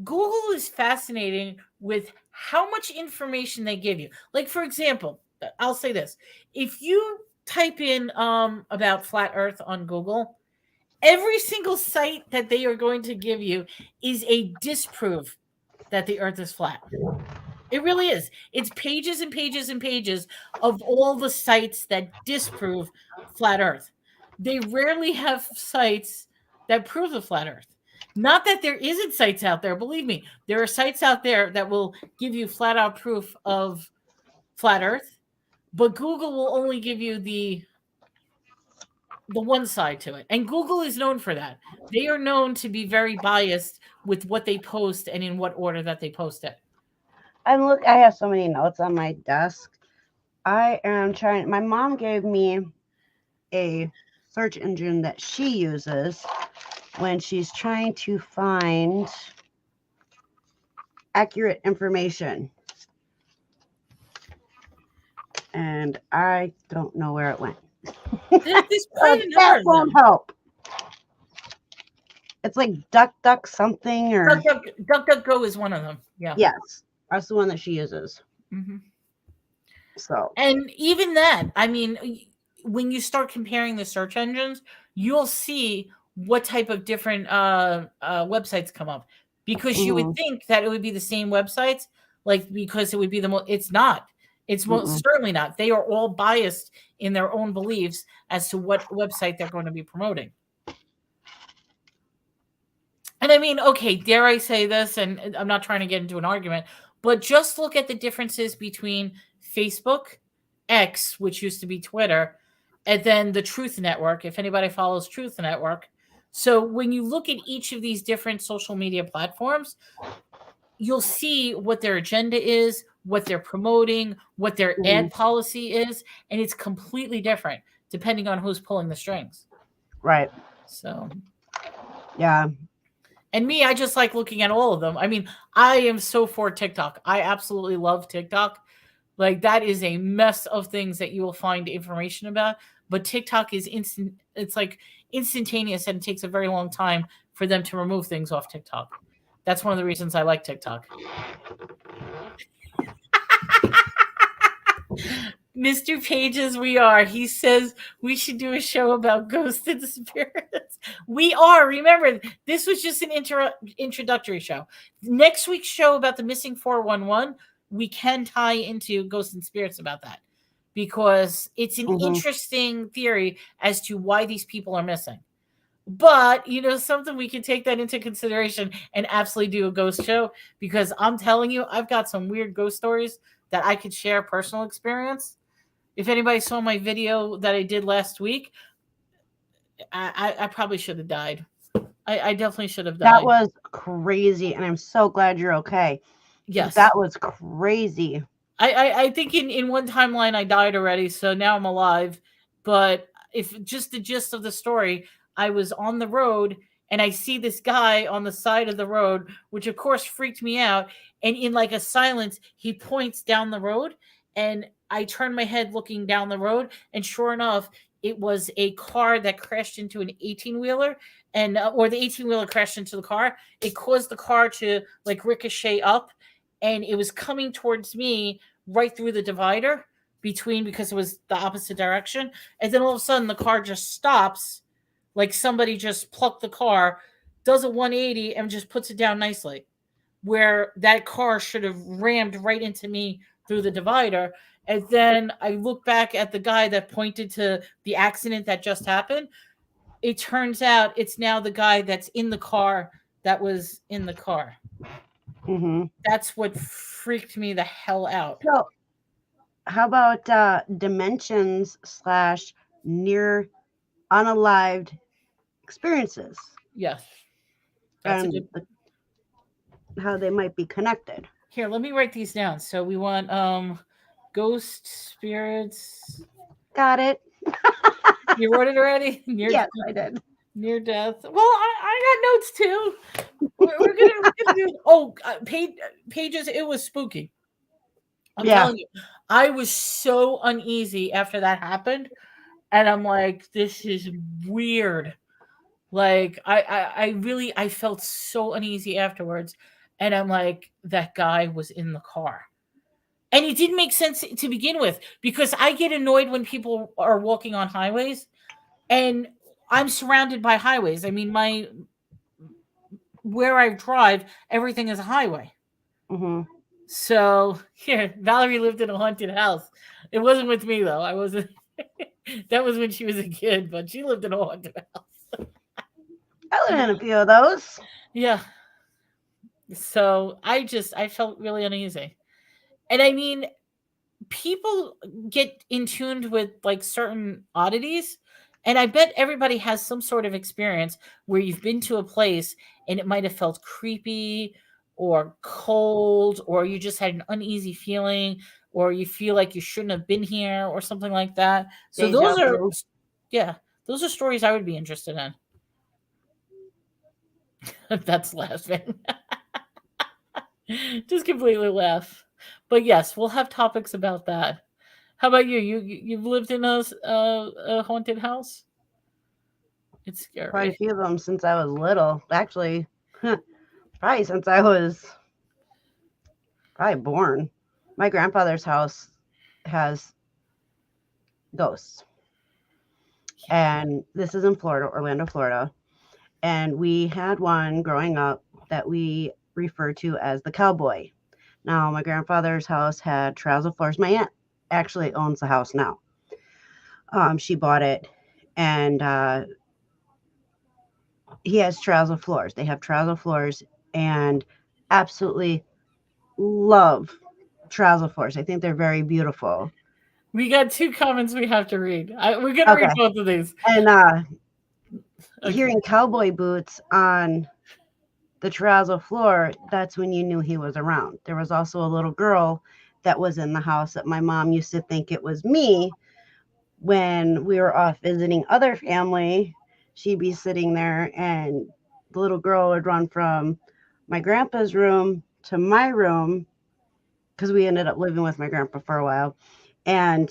Google is fascinating with how much information they give you. Like, for example, I'll say this. If you type in about flat Earth on Google, every single site that they are going to give you is a disproof that the Earth is flat. It really is. It's pages and pages and pages of all the sites that disprove flat Earth. They rarely have sites that prove the flat Earth. Not that there isn't sites out there. Believe me, there are sites out there that will give you flat out proof of flat Earth, but Google will only give you the one side to it. And Google is known for that. They are known to be very biased with what they post and in what order that they post it.
And look, I have so many notes on my desk. I am trying. My mom gave me a search engine that she uses when she's trying to find accurate information. And I don't know where it went.
That
won't help. It's like duck something, or
DuckDuckGo is one of them. Yeah.
Yes, that's the one that she uses.
Mm-hmm.
So,
and even that, I mean, when you start comparing the search engines, you'll see what type of different websites come up, because you would think that it would be the same websites, like, because it would be the most. It's not. It's most certainly not. They are all biased in their own beliefs as to what website they're going to be promoting. And I mean, okay, dare I say this, and I'm not trying to get into an argument, but just look at the differences between Facebook, X, which used to be Twitter, and then the Truth Network, if anybody follows Truth Network. So when you look at each of these different social media platforms, you'll see what their agenda is, what they're promoting, what their ad policy is, and it's completely different depending on who's pulling the strings.
Right.
So,
yeah.
And me, I just like looking at all of them. I mean, I am so for TikTok. I absolutely love TikTok. Like, that is a mess of things that you will find information about. But TikTok is instant. It's like instantaneous, and it takes a very long time for them to remove things off TikTok. That's one of the reasons I like TikTok. Mr. Pages, we are. He says we should do a show about ghosts and spirits. We are. Remember, this was just an introductory show. Next week's show about the missing 411, we can tie into ghosts and spirits about that, because it's an interesting theory as to why these people are missing. But, something we can take that into consideration and absolutely do a ghost show, because I'm telling you, I've got some weird ghost stories that I could share personal experience. If anybody saw my video that I did last week, I probably should have died. I definitely should have died.
That was crazy, and I'm so glad you're okay.
Yes.
That was crazy.
I think in one timeline I died already, so now I'm alive. But if just the gist of the story, I was on the road, and I see this guy on the side of the road, which of course freaked me out. And in like a silence, he points down the road, and I turned my head looking down the road, and sure enough, it was a car that crashed into an 18-wheeler, and or the 18-wheeler crashed into the car. It caused the car to like ricochet up, and it was coming towards me right through the divider because it was the opposite direction. And then all of a sudden, the car just stops, like somebody just plucked the car, does a 180, and just puts it down nicely, where that car should have rammed right into me through the divider. And then I look back at the guy that pointed to the accident that just happened. It turns out it's now the guy that's in the car that was in the car. That's what freaked me the hell out.
So, how about dimensions / near unalived experiences?
Yes. That's
and how they might be connected.
Here, let me write these down. So we want ghost spirits.
Got it.
You wrote it already?
Yes, I did.
Near death. Well, I got notes too. We're gonna do. Pages. It was spooky. I'm telling you, I was so uneasy after that happened, and I'm like, this is weird. Like, I felt so uneasy afterwards, and I'm like, that guy was in the car. And it didn't make sense to begin with, because I get annoyed when people are walking on highways, and I'm surrounded by highways. I mean, where I drive, everything is a highway. So here, Valerie lived in a haunted house. It wasn't with me though. I wasn't. That was when she was a kid, but she lived in a haunted house.
I lived in a few of those.
Yeah. So I felt really uneasy. And I mean, people get in tuned with like certain oddities. And I bet everybody has some sort of experience where you've been to a place and it might have felt creepy or cold, or you just had an uneasy feeling, or you feel like you shouldn't have been here or something like that. So those are stories I would be interested in. That's laughing. Just completely laugh. But yes, we'll have topics about that. How about you? You've lived in a haunted house? It's scary.
Quite a few of them since I was little. Actually, probably since I was born. My grandfather's house has ghosts. And this is in Florida, Orlando, Florida. And we had one growing up that we refer to as the cowboy. Now, my grandfather's house had trouser floors. My aunt actually owns the house now. She bought it, and he has trouser floors. They have trouser floors, and absolutely love trouser floors. I think they're very beautiful.
We got 2 comments we have to read. We're going to read both of these.
And hearing cowboy boots on the trouser floor, that's when you knew he was around. There was also a little girl that was in the house that my mom used to think it was me when we were off visiting other family. She'd be sitting there, and the little girl would run from my grandpa's room to my room, because we ended up living with my grandpa for a while. And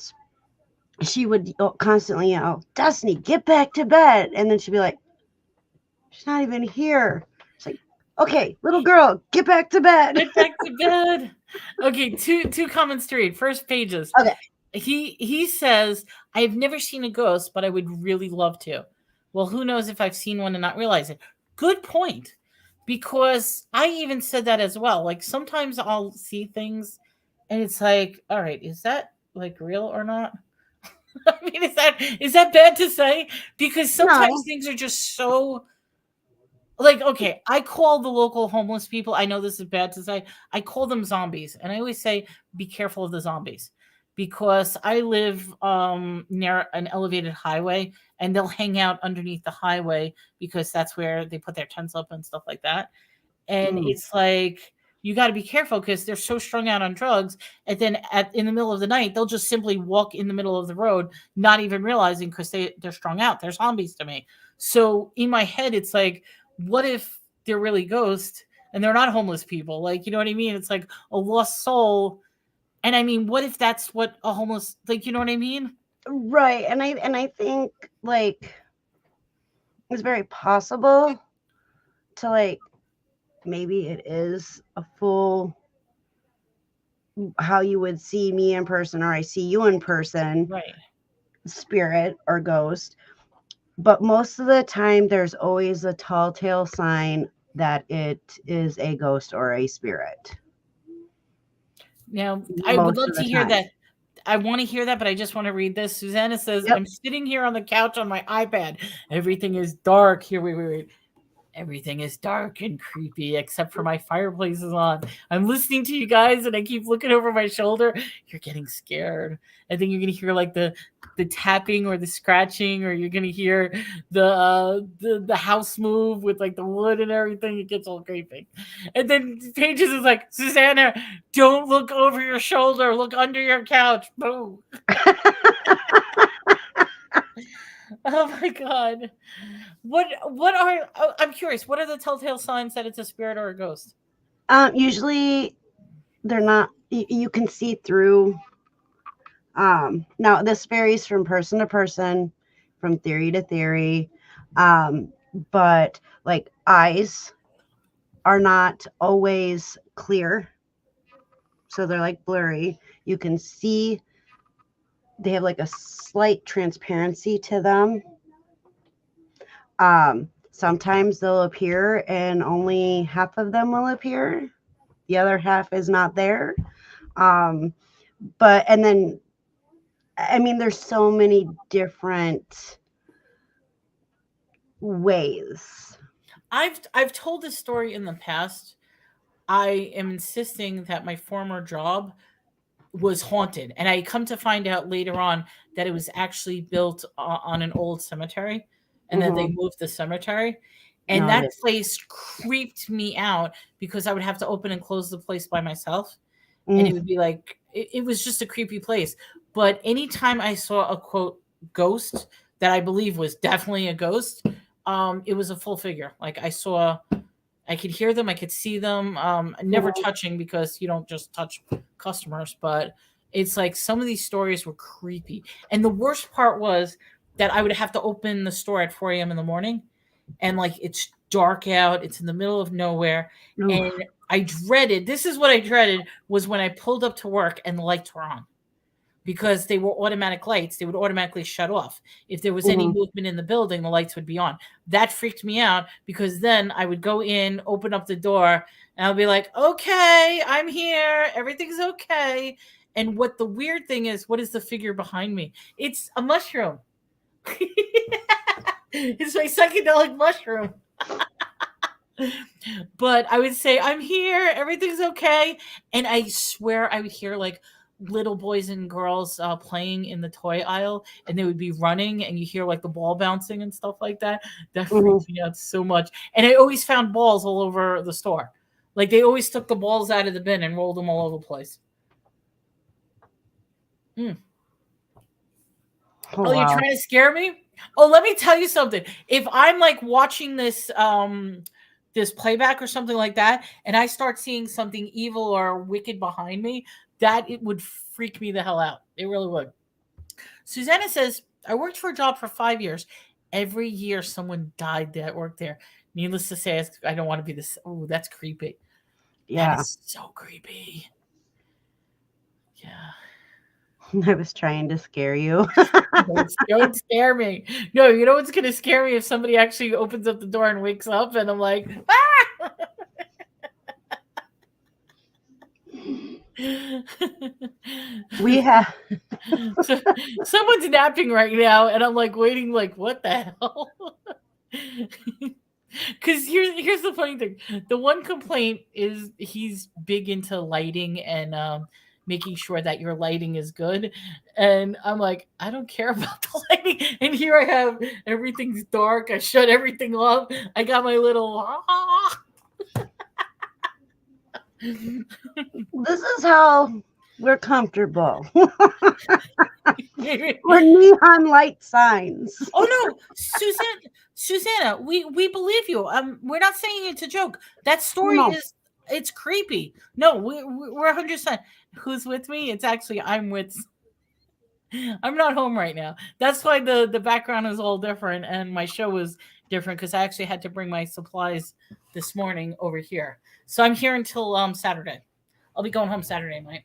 she would constantly yell, "Destiny, get back to bed." And then she'd be like, She's not even here. It's like, okay, little girl, get back to bed.
Get back to bed. Okay, two comments to read. First pages.
Okay.
He says, I've never seen a ghost, but I would really love to. Well, who knows if I've seen one and not realize it. Good point. Because I even said that as well. Like sometimes I'll see things and it's like, all right, is that like real or not? I mean, is that bad to say? Because sometimes things are just so like, okay, I call the local homeless people, I know this is bad to say, I call them zombies. And I always say, be careful of the zombies. Because I live near an elevated highway and they'll hang out underneath the highway because that's where they put their tents up and stuff like that. And it's like, you got to be careful because they're so strung out on drugs. And then in the middle of the night, they'll just simply walk in the middle of the road, not even realizing because they're strung out. They're zombies to me. So in my head, it's like, what if they're really ghosts and they're not homeless people? Like, you know what I mean? It's like a lost soul. And I mean, what if that's what a homeless, like, you know what I mean?
Right. And I think like it's very possible to like, maybe it is a full, how you would see me in person or I see you in person,
right?
Spirit or ghost. But most of the time, there's always a tall tale sign that it is a ghost or a spirit.
Now, I would love to hear that. I want to hear that, but I just want to read this. Susanna says, I'm sitting here on the couch on my iPad. Everything is dark. Here, wait. Everything is dark and creepy except for my fireplace is on. I'm listening to you guys and I keep looking over my shoulder. You're getting scared. I think you're going to hear like the tapping or the scratching, or you're going to hear the house move with like the wood and everything. It gets all creepy. And then Pages is like, Susanna, don't look over your shoulder. Look under your couch. Boom. Oh my God. What are, I'm curious, what are the telltale signs that it's a spirit or a ghost?
Usually they're not, you can see through. Now this varies from person to person, from theory to theory. But like eyes are not always clear. So they're like blurry. You can see they have like a slight transparency to them. Sometimes they'll appear and only half of them will appear. The other half is not there. And then, I mean, there's so many different ways.
I've told this story in the past. I am insisting that my former job was haunted, and I come to find out later on that it was actually built on an old cemetery, and then they moved the cemetery, and that place creeped me out because I would have to open and close the place by myself, and it would be like it was just a creepy place. But anytime I saw a quote ghost that I believe was definitely a ghost, it was a full figure. Like I could hear them, I could see them, never touching because you don't just touch customers, but it's like some of these stories were creepy. And the worst part was that I would have to open the store at 4 a.m. in the morning, and like it's dark out, it's in the middle of nowhere. And I dreaded, this is what I dreaded, was when I pulled up to work and the lights were on. Because they were automatic lights, they would automatically shut off. If there was any movement in the building, the lights would be on. That freaked me out because then I would go in, open up the door, and I'll be like, okay, I'm here. Everything's okay. And what the weird thing is, what is the figure behind me? It's a mushroom. It's my psychedelic mushroom. But I would say, I'm here. Everything's okay. And I swear I would hear like little boys and girls playing in the toy aisle, and they would be running, and you hear like the ball bouncing and stuff like that. That freaks me out so much. And I always found balls all over the store. Like they always took the balls out of the bin and rolled them all over the place. Oh, wow. You're trying to scare me? Oh, let me tell you something. If I'm like watching this this playback or something like that, and I start seeing something evil or wicked behind me, that it would freak me the hell out. It really would. Susanna says, I worked for a job for 5 years. Every year someone died that worked there. Needless to say, I don't want to be this. Oh, that's creepy.
Yeah.
That is so creepy. Yeah.
I was trying to scare you.
Don't scare me. No, you know what's going to scare me if somebody actually opens up the door and wakes up and I'm like, ah!
We have
So, someone's napping right now and I'm like waiting like what the hell? Because here's the funny thing. The one complaint is he's big into lighting and making sure that your lighting is good. And I'm like, I don't care about the lighting. And here I have everything's dark. I shut everything off. I got my little
this is how we're comfortable. We're neon light signs.
Oh no, Susanna, we believe you. We're not saying it's a joke. That story is it's creepy. No, we're 100%. Who's with me? It's actually I'm not home right now. That's why the background is all different and my show was different because I actually had to bring my supplies this morning over here. So I'm here until Saturday. I'll be going home Saturday night.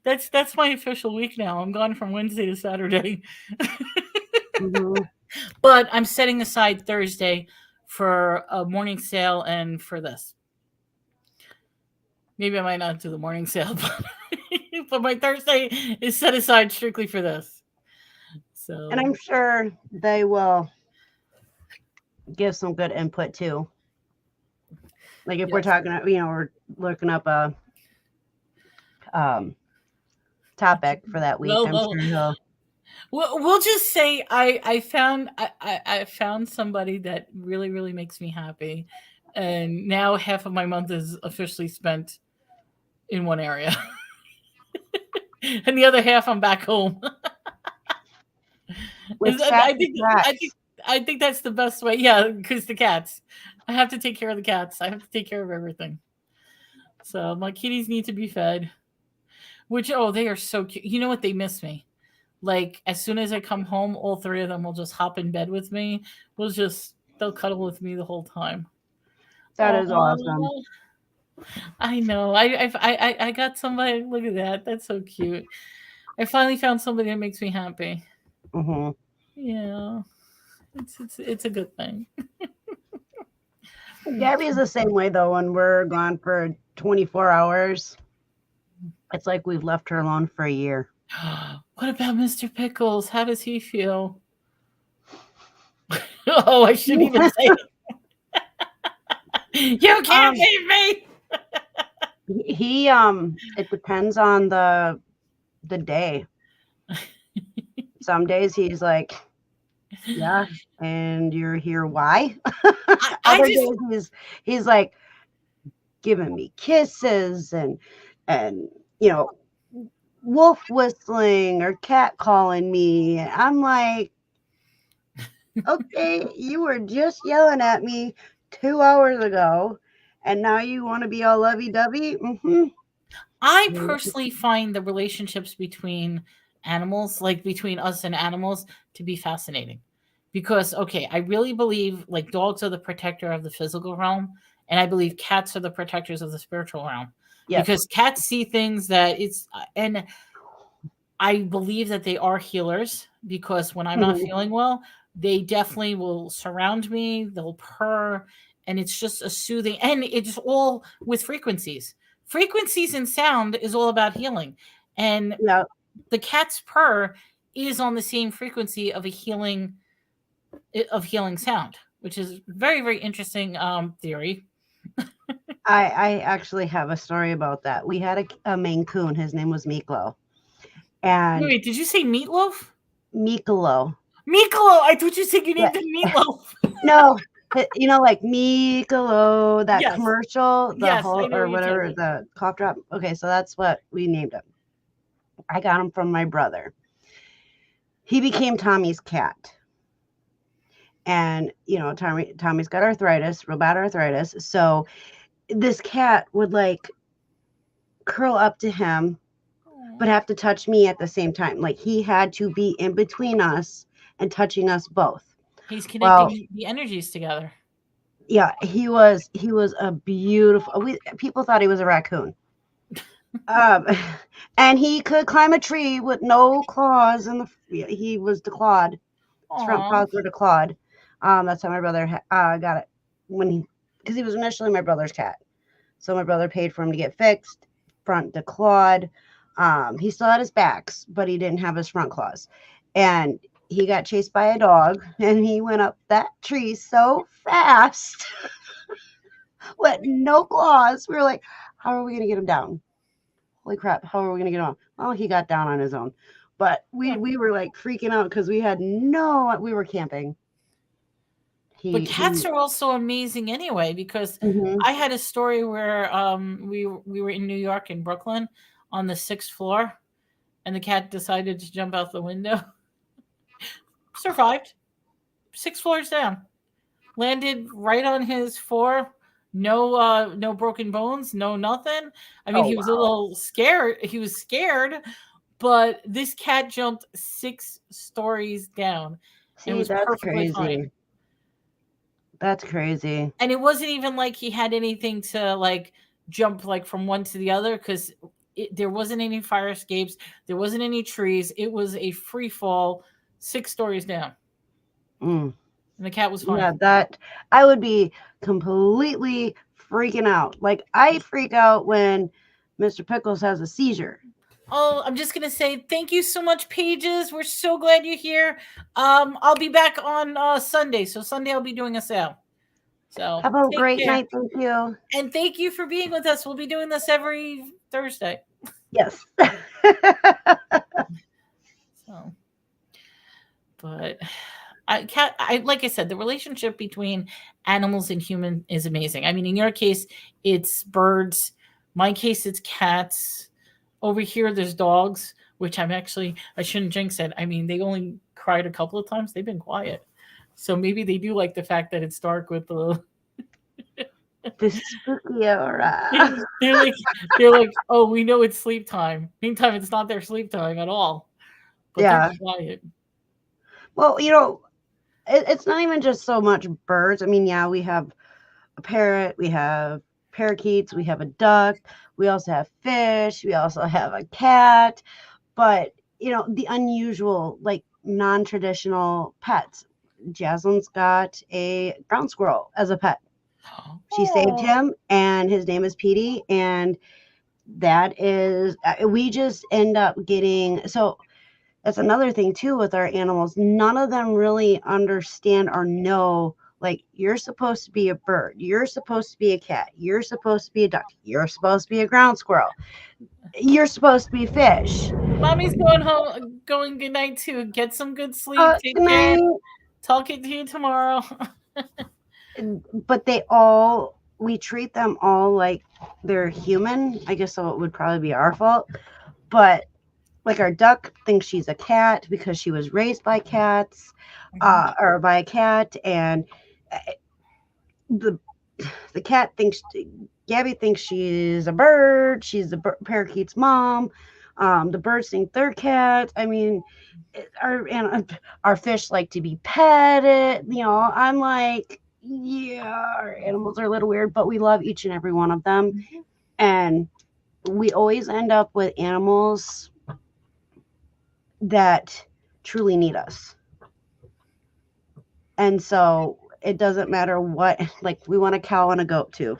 That's my official week now. I'm gone from Wednesday to Saturday.
Mm-hmm.
But I'm setting aside Thursday for a morning sale and for this. Maybe I might not do the morning sale, but my Thursday is set aside strictly for this. So,
and I'm sure they will give some good input too. Like if we're talking, we're looking up a topic for that week. I'm sure he'll.
We'll just say I found somebody that really, really makes me happy. And now half of my month is officially spent in one area. And the other half I'm back home. I think that's the best way. Yeah, because the cats. I have to take care of the cats. I have to take care of everything. So my kitties need to be fed. Which, they are so cute. You know what? They miss me. Like, as soon as I come home, all three of them will just hop in bed with me. They'll cuddle with me the whole time.
That is awesome.
I know. I got somebody. Look at that. That's so cute. I finally found somebody that makes me happy.
Mm-hmm.
Yeah. It's a good thing.
Gabby's the same way, though. When we're gone for 24 hours, it's like we've left her alone for a year.
What about Mr. Pickles? How does he feel? Oh, I shouldn't even say it. You can't leave me.
He it depends on the day. Some days he's like, yeah, and you're here why? Other days he's like giving me kisses and wolf whistling or cat calling me. I'm like, okay, you were just yelling at me 2 hours ago and now you want to be all lovey-dovey. Mm-hmm.
I personally find the relationships between animals, like between us and animals, to be fascinating because I really believe like dogs are the protector of the physical realm and I believe cats are the protectors of the spiritual realm. Yes. Because cats see things and I believe that they are healers because when I'm not feeling well, they definitely will surround me. They'll purr and it's just a soothing, and it's all with frequencies. Frequencies and sound is all about healing. And the cat's purr is on the same frequency of healing sound, which is very, very interesting theory.
I actually have a story about that. We had a Maine Coon. His name was Miklo. And
wait, did you say meatloaf?
Miklo.
I thought you said you named him Meatloaf.
No, like Miklo, that commercial, or whatever, the cough drop. Okay, so that's what we named him. I got him from my brother. He became Tommy's cat. And, Tommy's got arthritis, real bad arthritis. So this cat would like curl up to him, but have to touch me at the same time. Like he had to be in between us and touching us both.
He's
Well,
connecting the energies together.
yeah, he was a beautiful. People thought he was a raccoon. And he could climb a tree with no claws, and he was declawed. His front paws were declawed. That's how my brother got it because he was initially my brother's cat. So my brother paid for him to get fixed, front declawed. He still had his backs, but he didn't have his front claws. And he got chased by a dog, and he went up that tree so fast with no claws. We were like, how are we going to get him down? Holy crap, how are we going to get him on? Well, he got down on his own. But we were like freaking out because we were camping.
But cats are also amazing anyway, because I had a story where we were in New York, in Brooklyn, on the 6th floor, and the cat decided to jump out the window. Survived. 6 floors down. Landed right on his floor. No broken bones, no nothing. I mean, he was a little scared. He was scared, but this cat jumped 6 stories down.
See, was that's crazy. Fine. That's crazy.
And it wasn't even like he had anything to like jump like from one to the other, because there wasn't any fire escapes. There wasn't any trees. It was a free fall 6 stories down. And the cat was fine.
Yeah, that I would be completely freaking out. Like, I freak out when Mr. Pickles has a seizure.
Oh, I'm just going to say thank you so much, Pages. We're so glad you're here. I'll be back on Sunday. So Sunday I'll be doing a sale. So
have a great night. Thank you.
And thank you for being with us. We'll be doing this every Thursday.
Yes.
So, but I like I said, the relationship between animals and human is amazing. I mean, in your case, it's birds. My case, it's cats. Over here, there's dogs, which I shouldn't jinx it. I mean, they only cried a couple of times. They've been quiet. So maybe they do like the fact that it's dark with the
spooky aura.
They're like, oh, we know it's sleep time. Meantime, it's not their sleep time at all. But they're quiet.
Well, it's not even just so much birds. I mean, yeah, we have a parrot, we have parakeets, we have a duck, we also have fish, we also have a cat. But, the unusual, like non-traditional pets. Jaslyn's got a ground squirrel as a pet. She saved him, and his name is Petey. And that is, we just end up getting, so that's another thing too with our animals. None of them really understand or know, like, you're supposed to be a bird, you're supposed to be a cat, you're supposed to be a duck, you're supposed to be a ground squirrel, you're supposed to be fish. Mommy's
going good night too. Get some good sleep. Take care. Talk to you tomorrow.
But we treat them all like they're human. I guess so it would probably be our fault. But like, our duck thinks she's a cat because she was raised by cats, or by a cat. And the cat Gabby thinks she's a bird. She's the parakeet's mom. The birds think they're cats. I mean, our fish like to be petted. I'm like, yeah, our animals are a little weird, but we love each and every one of them. And we always end up with animals that truly need us. And so it doesn't matter what, like, we want a cow and a goat too.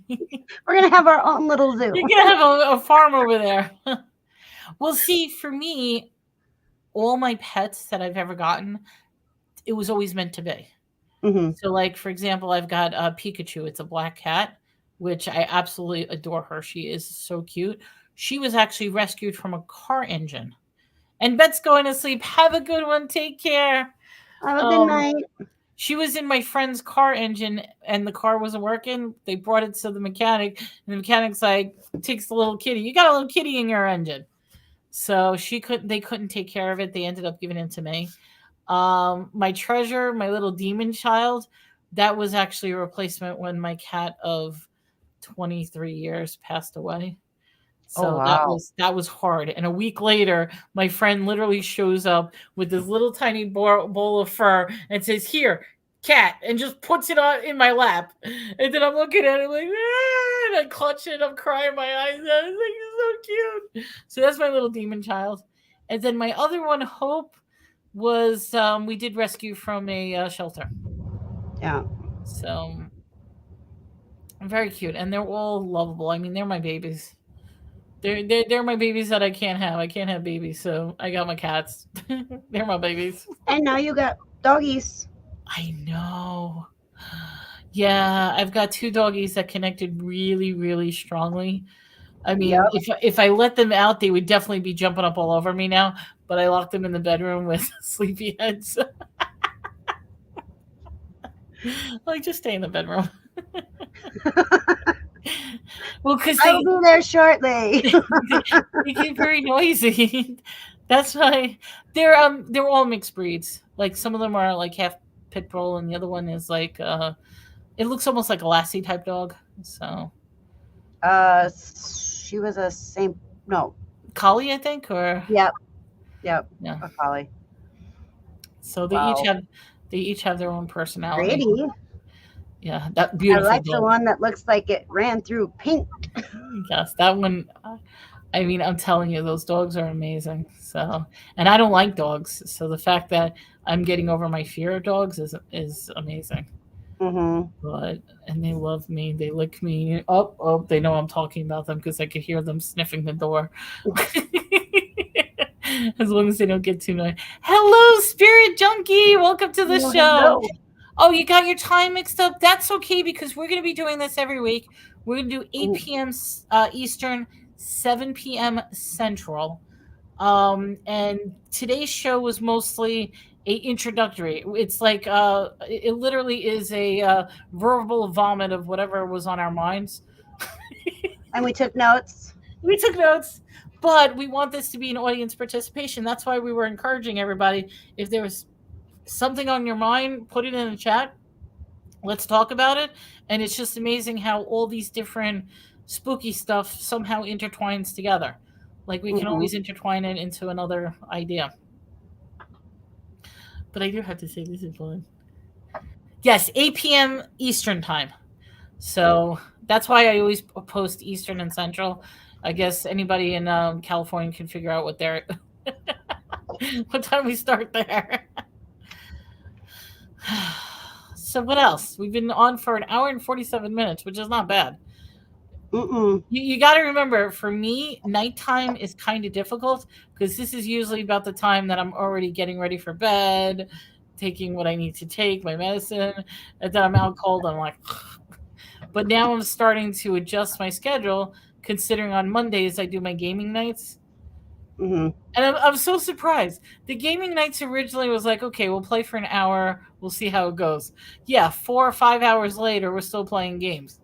We're going to have our own little zoo.
You're going to have a farm over there. Well, see, for me, all my pets that I've ever gotten, it was always meant to be. So, like, for example, I've got a Pikachu. It's a black cat, which I absolutely adore her. She is so cute. She was actually rescued from a car engine. And Bet's going to sleep. Have a good one. Take care.
Have a good night.
She was in my friend's car engine, and the car wasn't working. They brought it to the mechanic, and the mechanic's like, takes the little kitty. You got a little kitty in your engine. So they couldn't take care of it. They ended up giving it to me. My treasure, my little demon child, that was actually a replacement when my cat of 23 years passed away. So that was hard. And a week later, my friend literally shows up with this little tiny bowl of fur and says, "Here, cat," and just puts it on in my lap. And then I'm looking at it like, ah, and I clutch it. I'm crying my eyes out. I was like, "It's so cute." So that's my little demon child. And then my other one, Hope, was we did rescue from a shelter.
Yeah.
So very cute, and they're all lovable. I mean, they're my babies. They're my babies that I can't have. I can't have babies, so I got my cats. They're my babies.
And now you got doggies.
I know. Yeah, I've got 2 doggies that connected really, really strongly. I mean, if I let them out, they would definitely be jumping up all over me now. But I locked them in the bedroom with sleepy heads. Like, just stay in the bedroom. Well, because
I'll be there shortly.
they get very noisy. That's why they're all mixed breeds. Like, some of them are like half pit bull, and the other one is like it looks almost like a Lassie type dog. So
she was a
collie, I think, or
yeah,
yeah,
a collie.
So they each have their own personality.
Pretty.
Yeah, that beautiful.
I like
dog.
the one that looks like it ran through paint.
Yes, that one. I mean, I'm telling you, those dogs are amazing. So, and I don't like dogs, so the fact that I'm getting over my fear of dogs is amazing.
Mm-hmm.
And they love me. They lick me. Oh, they know I'm talking about them because I could hear them sniffing the door. As long as they don't get too noisy. Hello, Spirit Junkie. Welcome to the show. Hello. Oh, you got your time mixed up? That's okay, because we're going to be doing this every week. We're going to do 8 p.m. Eastern, 7 p.m. Central. And today's show was mostly a introductory. It's like it literally is a verbal vomit of whatever was on our minds.
And we took notes.
But we want this to be an audience participation. That's why we were encouraging everybody, if there was something on your mind, put it in the chat. Let's talk about it. And it's just amazing how all these different spooky stuff somehow intertwines together. Like, we can always intertwine it into another idea. But I do have to say, this is fun. Yes, 8 p.m. Eastern time. So that's why I always post Eastern and Central. I guess anybody in California can figure out what they're what time we start there. So what else? We've been on for an hour and 47 minutes, which is not bad. You got to remember, for me, nighttime is kind of difficult because this is usually about the time that I'm already getting ready for bed, taking what I need to take, my medicine, and then I'm out cold. I'm like, but now I'm starting to adjust my schedule, considering on Mondays I do my gaming nights. And I'm so surprised. The gaming nights originally was like, okay, we'll play for an hour. We'll see how it goes. Yeah, 4 or 5 hours later, we're still playing games.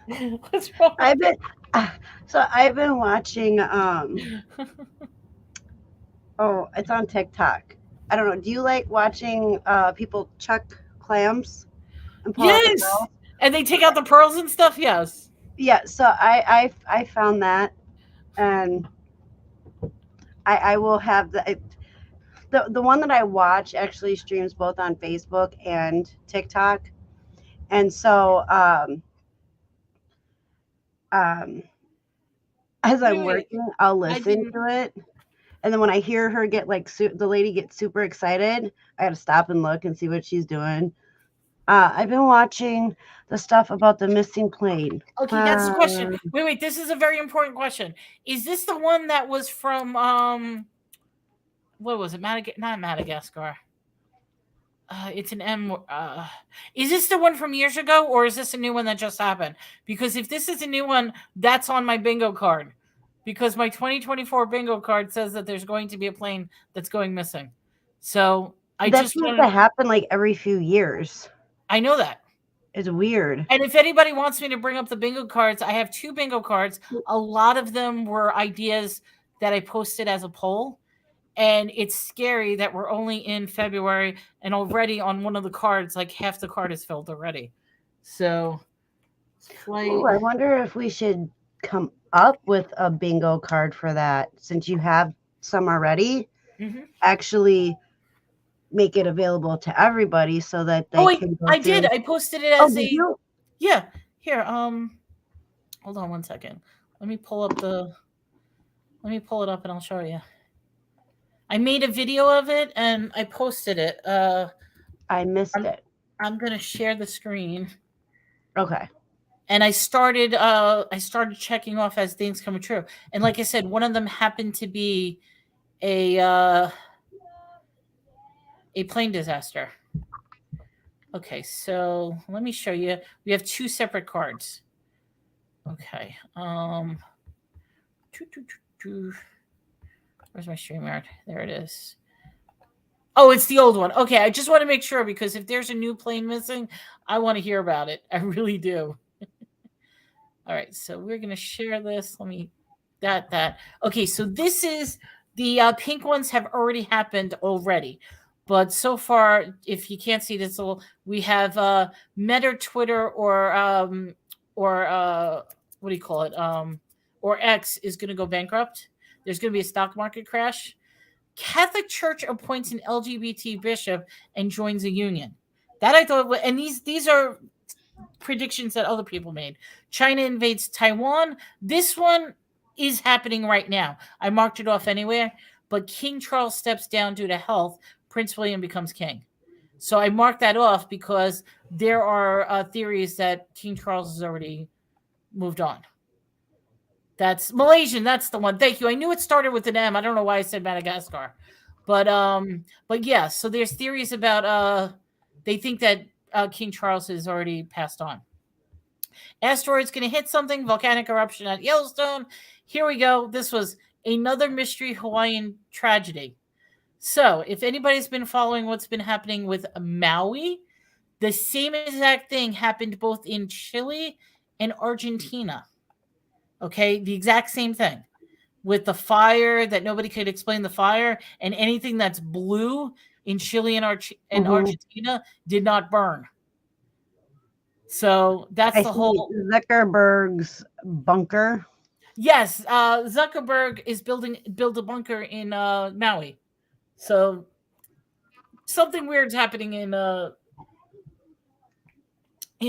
What's wrong?
I've been watching. Oh, it's on TikTok. I don't know. Do you like watching people chuck clams?
Yes, and they take out the pearls and stuff. Yes.
Yeah. So I found that, and I will have the one that I watch actually streams both on Facebook and TikTok, and so as I'm working, I'll listen to it. And then when I hear her get the lady get super excited, I got to stop and look and see what she's doing. I've been watching the stuff about the missing plane.
Okay, that's the question. Wait, this is a very important question. Is this the one that was from, what was it? Not Madagascar. It's an M. Is this the one from years ago, or is this a new one that just happened? Because if this is a new one, that's on my bingo card. Because my 2024 bingo card says that there's going to be a plane that's going missing. So
that seems to happen like every few years.
I know that.
It's weird.
And if anybody wants me to bring up the bingo cards, I have 2 bingo cards. A lot of them were ideas that I posted as a poll. And it's scary that we're only in February, and already on one of the cards, like half the card is filled already. So Flight.
Ooh, I wonder if we should come up with a bingo card for that, since you have some already. Actually make it available to everybody so that they can go
I
through.
did. I posted it as
did you?
Yeah. Here, hold on one second. Let me pull it up and I'll show you. I made a video of it and I posted it.
I missed it.
I'm gonna share the screen.
Okay.
And I started checking off as things come true. And like I said, one of them happened to be a plane disaster. Okay, so let me show you. We have two separate cards. Okay. Where's my StreamYard? There it is. Oh, it's the old one. Okay, I just want to make sure because if there's a new plane missing, I want to hear about it. I really do. All right, so we're going to share this. Let me that. Okay, so this is the pink ones have already happened already. But so far, if you can't see this, we have Meta, Twitter, or what do you call it? Or X is going to go bankrupt. There's going to be a stock market crash. Catholic Church appoints an LGBT bishop and joins a union. That I thought, and these are predictions that other people made. China invades Taiwan. This one is happening right now. I marked it off anyway. But King Charles steps down due to health. Prince William becomes king. So I marked that off because there are theories that King Charles has already moved on. That's Malaysian. That's the one. Thank you. I knew it started with an M. I don't know why I said Madagascar, but yeah. So there's theories about they think that King Charles has already passed on. Asteroid's going to hit something. Volcanic eruption at Yellowstone. Here we go. This was another mystery Hawaiian tragedy. So if anybody's been following what's been happening with Maui, the same exact thing happened both in Chile and Argentina. Okay, the exact same thing with the fire that nobody could explain the fire, and anything that's blue in Chile and Argentina did not burn. So that's the whole
Zuckerberg's bunker.
Yes, Zuckerberg is build a bunker in Maui. So something weird's happening in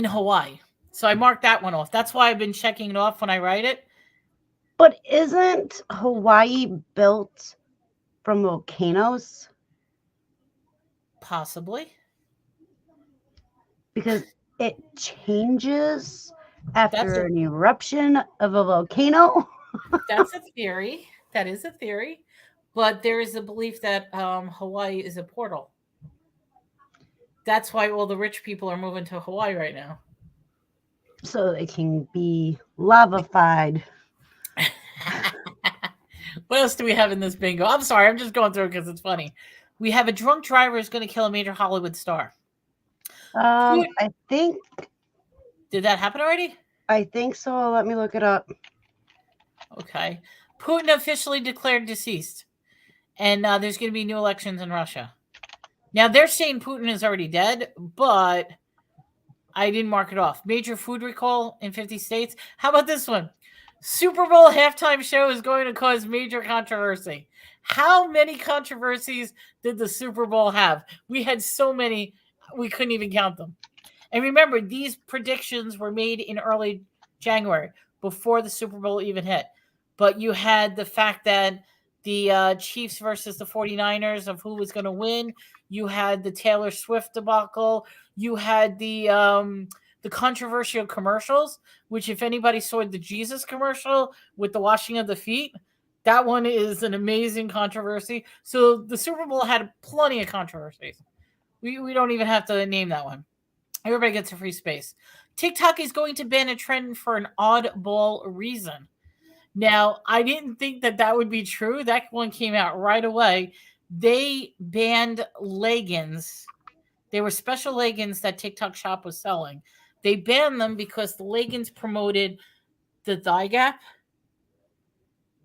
Hawaii. So I marked that one off. That's why I've been checking it off when I write it.
But isn't Hawaii built from volcanoes?
Possibly. Because
it changes after an eruption of a volcano?
That's a theory. That is a theory. But there is a belief that Hawaii is a portal. That's why all the rich people are moving to Hawaii right now.
So they can be lavafied.
What else do we have in this bingo? I'm sorry, I'm just going through it because it's funny. We have a drunk driver who's going to kill a major Hollywood star.
I think.
Did that happen already?
I think so. Let me look it up.
Okay. Putin officially declared deceased. And there's going to be new elections in Russia. Now, they're saying Putin is already dead, but I didn't mark it off. Major food recall in 50 states. How about this one? Super Bowl halftime show is going to cause major controversy. How many controversies did the Super Bowl have? We had so many, we couldn't even count them. And remember, these predictions were made in early January, before the Super Bowl even hit. But you had the fact that the Chiefs versus the 49ers of who was going to win. You had the Taylor Swift debacle. You had the controversial commercials, which if anybody saw the Jesus commercial with the washing of the feet, that one is an amazing controversy. So the Super Bowl had plenty of controversies. We don't even have to name that one. Everybody gets a free space. TikTok is going to ban a trend for an oddball reason. Now, I didn't think that would be true. That one came out right away. They banned leggings. They were special leggings that TikTok Shop was selling. They banned them because the leggings promoted the thigh gap.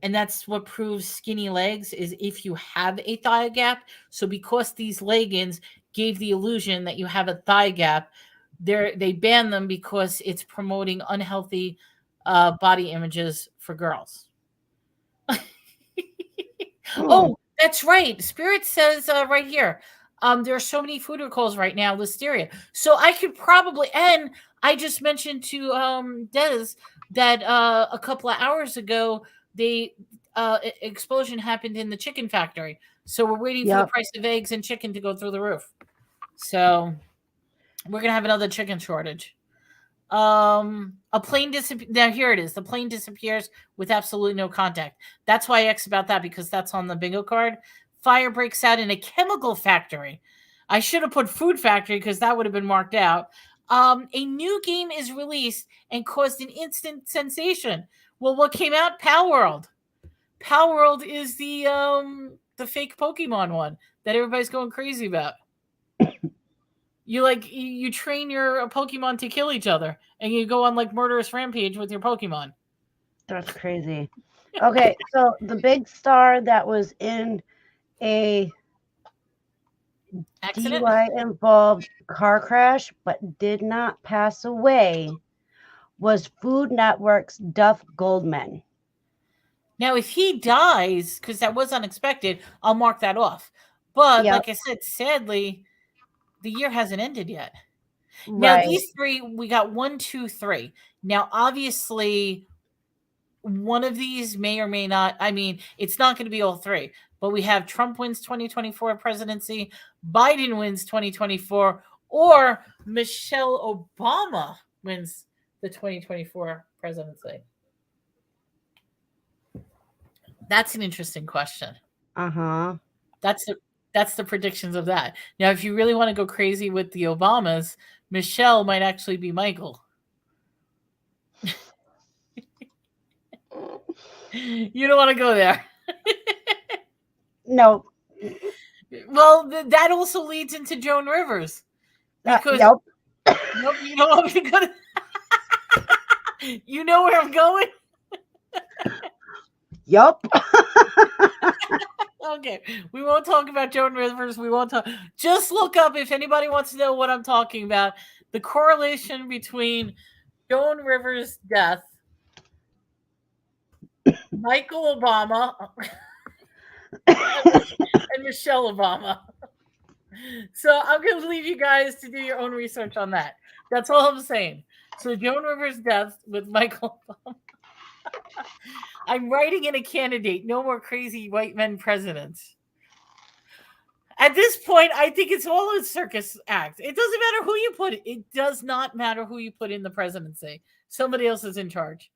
And that's what proves skinny legs is if you have a thigh gap. So because these leggings gave the illusion that you have a thigh gap, they banned them because it's promoting unhealthy body images for girls. Oh, that's right. Spirit says right here, there are so many food recalls right now, listeria. So I could probably, and I just mentioned to Des that a couple of hours ago, explosion happened in the chicken factory. So we're waiting for the price of eggs and chicken to go through the roof. So we're gonna have another chicken shortage. A plane disappears. Now here it is. The plane disappears with absolutely no contact. That's why I X about that, because that's on the bingo card. Fire breaks out in a chemical factory. I should have put food factory because that would have been marked out. A new game is released and caused an instant sensation. Well, what came out? Pal World. Pal World is the fake Pokemon one that everybody's going crazy about. You train your Pokemon to kill each other, and you go on like murderous rampage with your Pokemon.
That's crazy. Okay, so the big star that was in a
accident,
DUI-involved car crash but did not pass away was Food Network's Duff Goldman.
Now, if he dies, because that was unexpected, I'll mark that off. But like I said, sadly, the year hasn't ended yet. Right. Now, these three, we got 1, 2, 3. Now, obviously, one of these may or may not. I mean, it's not going to be all three. But we have Trump wins 2024 presidency, Biden wins 2024, or Michelle Obama wins the 2024 presidency. That's an interesting question. That's the predictions of that. Now, if you really want to go crazy with the Obamas, Michelle might actually be Michael. You don't want to go there.
No.
Well, that also leads into Joan Rivers. Because
nope,
you don't want me to go to... You know where I'm going?
Yup.
Okay, we won't talk about Joan Rivers. We won't talk. Just look up, if anybody wants to know what I'm talking about, the correlation between Joan Rivers' death, Michael Obama, and Michelle Obama. So I'm going to leave you guys to do your own research on that. That's all I'm saying. So Joan Rivers' death with Michael Obama. I'm writing in a candidate. No more crazy white men presidents. At this point, I think it's all a circus act. It doesn't matter who you put. It does not matter who you put in the presidency. Somebody else is in charge.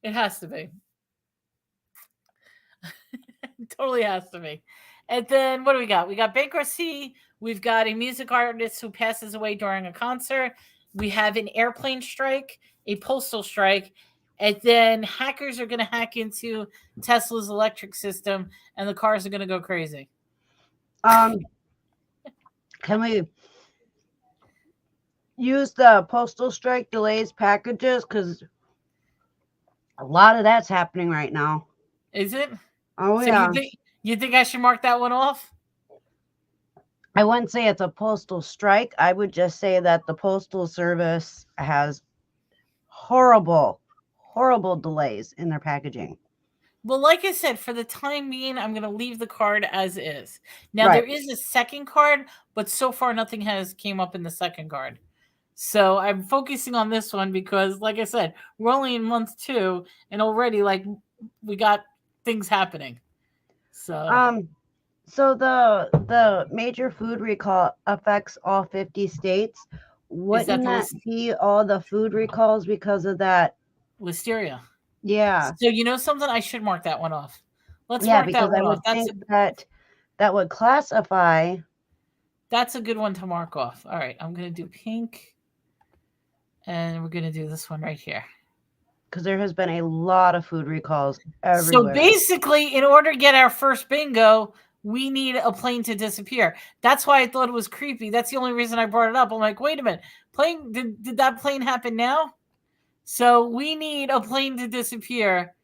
It has to be. It totally has to be. And then what do we got? We got bankruptcy. We've got a music artist who passes away during a concert. We have an airplane strike, a postal strike. And then hackers are going to hack into Tesla's electric system, and the cars are going to go crazy.
Can we use the postal strike delays packages? Because a lot of that's happening right now.
Is it?
Oh, so yeah.
You think I should mark that one off?
I wouldn't say it's a postal strike. I would just say that the postal service has horrible delays in their packaging.
Well, like I said, for the time being, I'm going to leave the card as is. Now, There is a second card, but so far nothing has came up in the second card. So I'm focusing on this one because, like I said, we're only in month 2, and already, we got things happening. So,
so the major food recall affects all 50 states. Wouldn't that be all the food recalls because of that?
Listeria.
Yeah.
So you know something? I should mark that one off. Let's mark that one off.
That would classify.
That's a good one to mark off. All right, I'm going to do pink. And we're going to do this one right here.
Because there has been a lot of food recalls everywhere.
So basically, in order to get our first bingo, we need a plane to disappear. That's why I thought it was creepy. That's the only reason I brought it up. I'm like, wait a minute. Did that plane happen now? So we need a plane to disappear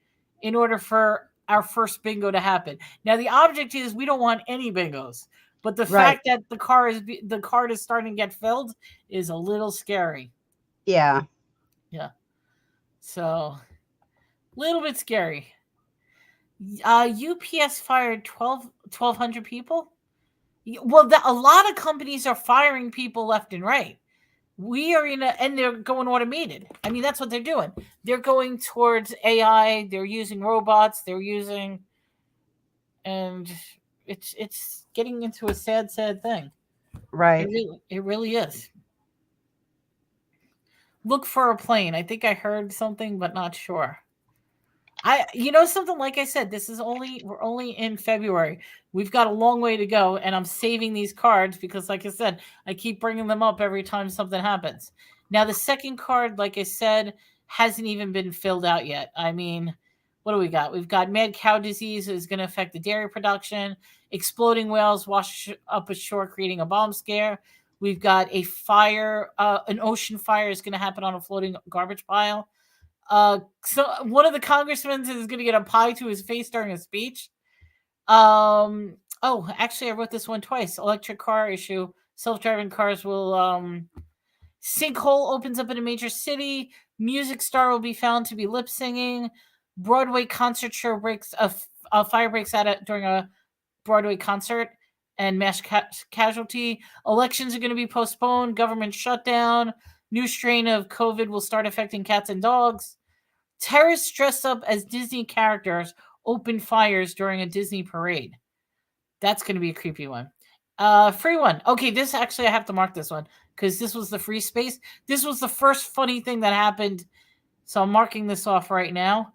in order for our first bingo to happen. Now, the object is we don't want any bingos. But the fact that the card is starting to get filled is a little scary.
Yeah.
Yeah. So, a little bit scary. UPS fired 1,200 people. Well, a lot of companies are firing people left and right. We are and they're going automated. I mean, that's what they're doing. They're going towards AI. They're using robots. And it's getting into a sad thing.
Right.
It really is. Look for a plane. I think I heard something, but not sure. Something, like I said, we're only in February. We've got a long way to go, and I'm saving these cards because, like I said, I keep bringing them up every time something happens. Now, the second card, like I said, hasn't even been filled out yet. I mean, what do we got? We've got mad cow disease is going to affect the dairy production. Exploding whales wash up ashore, creating a bomb scare. We've got a fire, an ocean fire is going to happen on a floating garbage pile. So one of the congressmen is going to get a pie to his face during a speech. Oh, actually, I wrote this one twice. Electric car issue. Self-driving cars will, sinkhole opens up in a major city. Music star will be found to be lip singing. Broadway concert show fire breaks out during a Broadway concert and mass casualty. Elections are going to be postponed. Government shutdown. New strain of COVID will start affecting cats and dogs. Terrorists dressed up as Disney characters open fires during a Disney parade. That's going to be a creepy one. Free one. Okay, this actually, I have to mark this one because this was the free space. This was the first funny thing that happened. So I'm marking this off right now.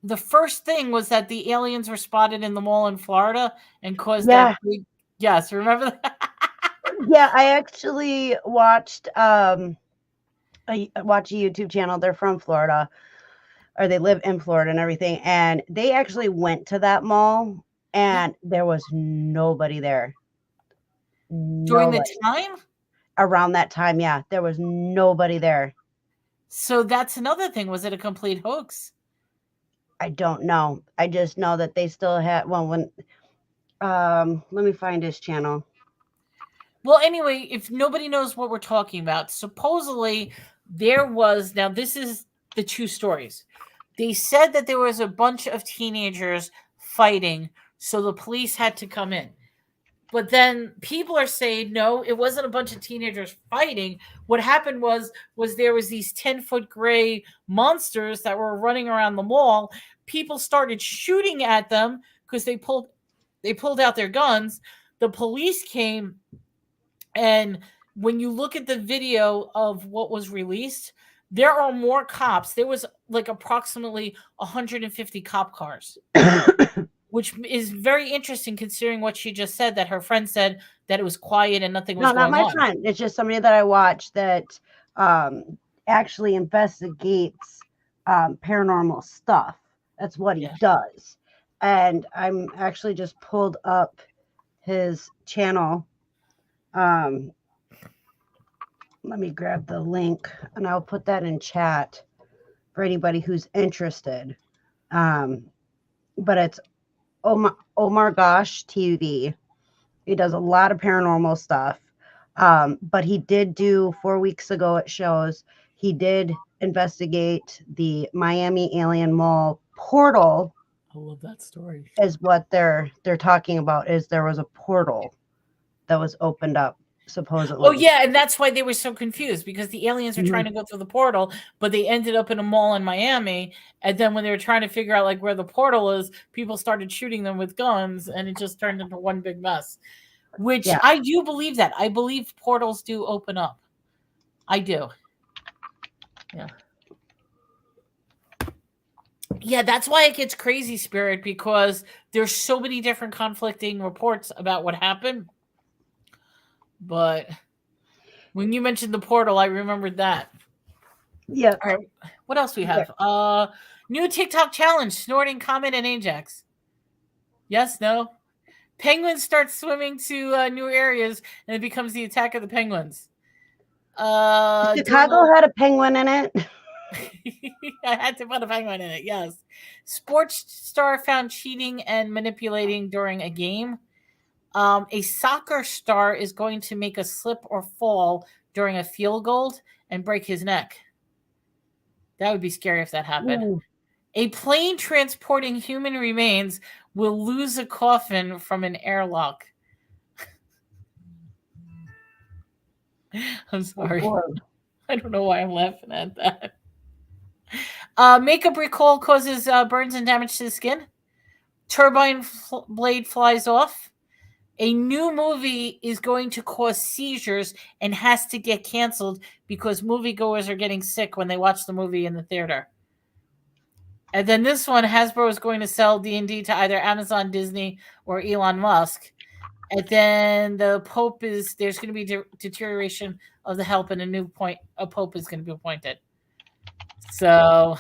The first thing was that the aliens were spotted in the mall in Florida and caused that big... Yes, remember that?
Yeah, I actually watched a YouTube channel. They're from Florida, or they live in Florida and everything. And they actually went to that mall and there was nobody there.
During the time?
Around that time, yeah. There was nobody there.
So that's another thing. Was it a complete hoax?
I don't know. I just know that they still had, let me find his channel.
Well, anyway, if nobody knows what we're talking about, supposedly there was, now this is the two stories. They said that there was a bunch of teenagers fighting, so the police had to come in. But then people are saying, no, it wasn't a bunch of teenagers fighting. What happened was there was these 10-foot gray monsters that were running around the mall. People started shooting at them because they pulled out their guns. The police came. And when you look at the video of what was released, there are more cops. There was like approximately 150 cop cars, which is very interesting considering what she just said, that her friend said that it was quiet and nothing was going on.
No, not my friend. It's just somebody that I watch that actually investigates paranormal stuff. That's what he does. And I'm actually just pulled up his channel. Let me grab the link and I'll put that in chat for anybody who's interested. But it's Omar Gosh TV. He does a lot of paranormal stuff. But he did do 4 weeks ago, it shows, he did investigate the Miami Alien Mall portal.
I love that story.
Is what they're talking about, is there was a portal that was opened up, supposedly.
Oh, yeah, and that's why they were so confused, because the aliens were trying to go through the portal, but they ended up in a mall in Miami, and then when they were trying to figure out like where the portal is, people started shooting them with guns, and it just turned into one big mess. Which I do believe that. I believe portals do open up. I do. Yeah. Yeah, that's why it gets crazy, Spirit, because there's so many different conflicting reports about what happened. But when you mentioned the portal, I remembered that.
Yeah.
All right. What else we have? New TikTok challenge, snorting Comet and Ajax. Yes, no? Penguins start swimming to new areas, and it becomes the attack of the penguins.
Chicago had a penguin in it.
I had to put a penguin in it, yes. Sports star found cheating and manipulating during a game. A soccer star is going to make a slip or fall during a field goal and break his neck. That would be scary if that happened.
Ooh.
A plane transporting human remains will lose a coffin from an airlock. I'm sorry. I don't know why I'm laughing at that. Makeup recall causes burns and damage to the skin. Turbine blade flies off. A new movie is going to cause seizures and has to get canceled because moviegoers are getting sick when they watch the movie in the theater. And then this one, Hasbro is going to sell D&D to either Amazon, Disney, or Elon Musk. And then the Pope there's going to be deterioration of the help, and a Pope is going to be appointed. So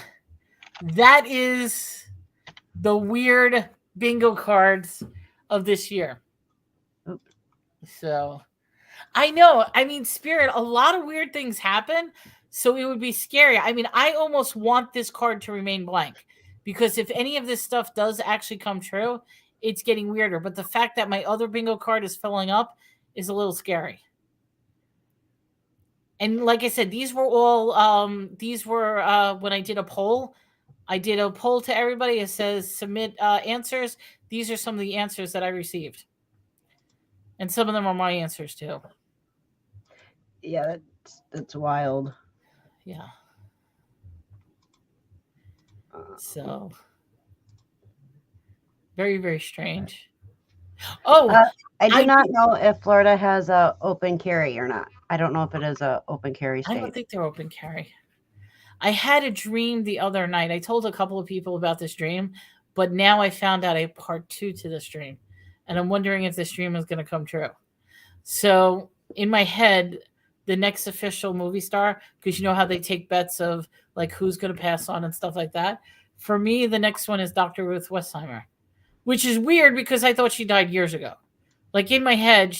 that is the weird bingo cards of this year. So I know, I mean, Spirit, a lot of weird things happen, so it would be scary. I mean, I almost want this card to remain blank, because if any of this stuff does actually come true, it's getting weirder. But the fact that my other bingo card is filling up is a little scary. And like I said, these were all when I did a poll. I did a poll to everybody. It says submit answers. These are some of the answers that I received. And some of them are my answers too.
Yeah, that's wild.
Yeah. So very, very strange. Oh,
I do not know if Florida has a open carry or not. I don't know if it is a open carry state.
I don't think they're open carry. I had a dream the other night. I told a couple of people about this dream, but now I found out a part 2 to this dream. And I'm wondering if this dream is going to come true. So in my head, the next official movie star, because you know how they take bets of like who's going to pass on and stuff like that. For me, the next one is Dr. Ruth Westheimer, which is weird because I thought she died years ago. Like in my head,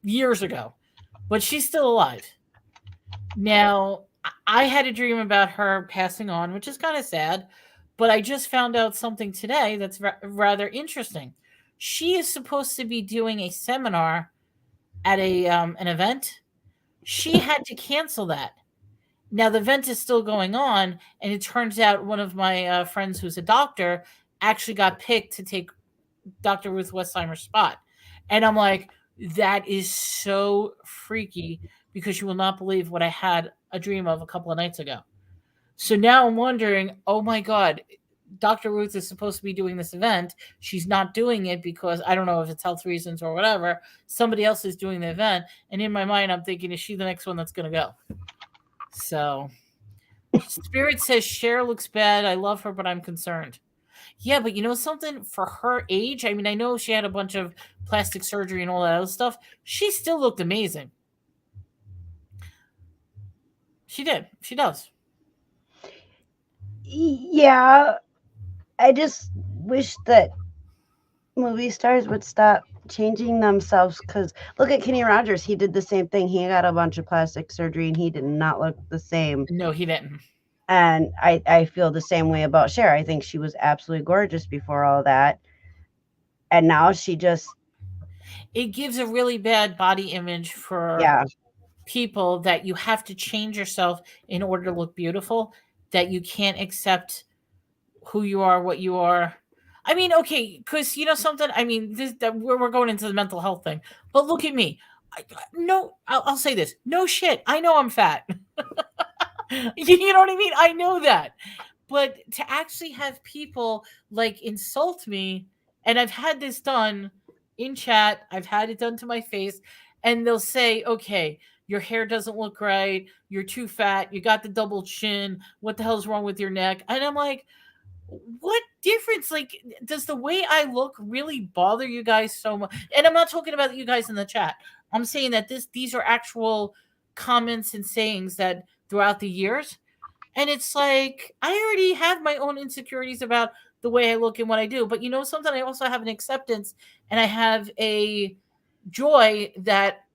years ago, but she's still alive. Now, I had a dream about her passing on, which is kind of sad, but I just found out something today that's rather interesting. She is supposed to be doing a seminar at an event. She had to cancel that. Now the event is still going on, and it turns out one of my friends who's a doctor actually got picked to take Dr. Ruth Westheimer's spot. And I'm like, that is so freaky, because you will not believe what I had a dream of a couple of nights ago. So now I'm wondering, oh my God, Dr. Ruth is supposed to be doing this event. She's not doing it because I don't know if it's health reasons or whatever. Somebody else is doing the event. And in my mind, I'm thinking, is she the next one that's going to go? So Spirit says Cher looks bad. I love her, but I'm concerned. Yeah, but you know something? For her age, I mean, I know she had a bunch of plastic surgery and all that other stuff. She still looked amazing. She did. She does.
Yeah. I just wish that movie stars would stop changing themselves, because look at Kenny Rogers. He did the same thing. He got a bunch of plastic surgery and he did not look the same.
No, he didn't.
And I feel the same way about Cher. I think she was absolutely gorgeous before all that. And now she just...
It gives a really bad body image for people that you have to change yourself in order to look beautiful, that you can't accept who you are, what you are. I mean, okay, because you know something? I mean, we're going into the mental health thing. But look at me. I'll say this. No shit. I know I'm fat. You know what I mean? I know that. But to actually have people like insult me, and I've had this done in chat, I've had it done to my face, and they'll say, okay, your hair doesn't look right, you're too fat, you got the double chin, what the hell's wrong with your neck? And I'm like, what difference? Like, does the way I look really bother you guys so much? And I'm not talking about you guys in the chat. I'm saying that these are actual comments and sayings that throughout the years. And it's like, I already have my own insecurities about the way I look and what I do. But you know something? I also have an acceptance, and I have a joy that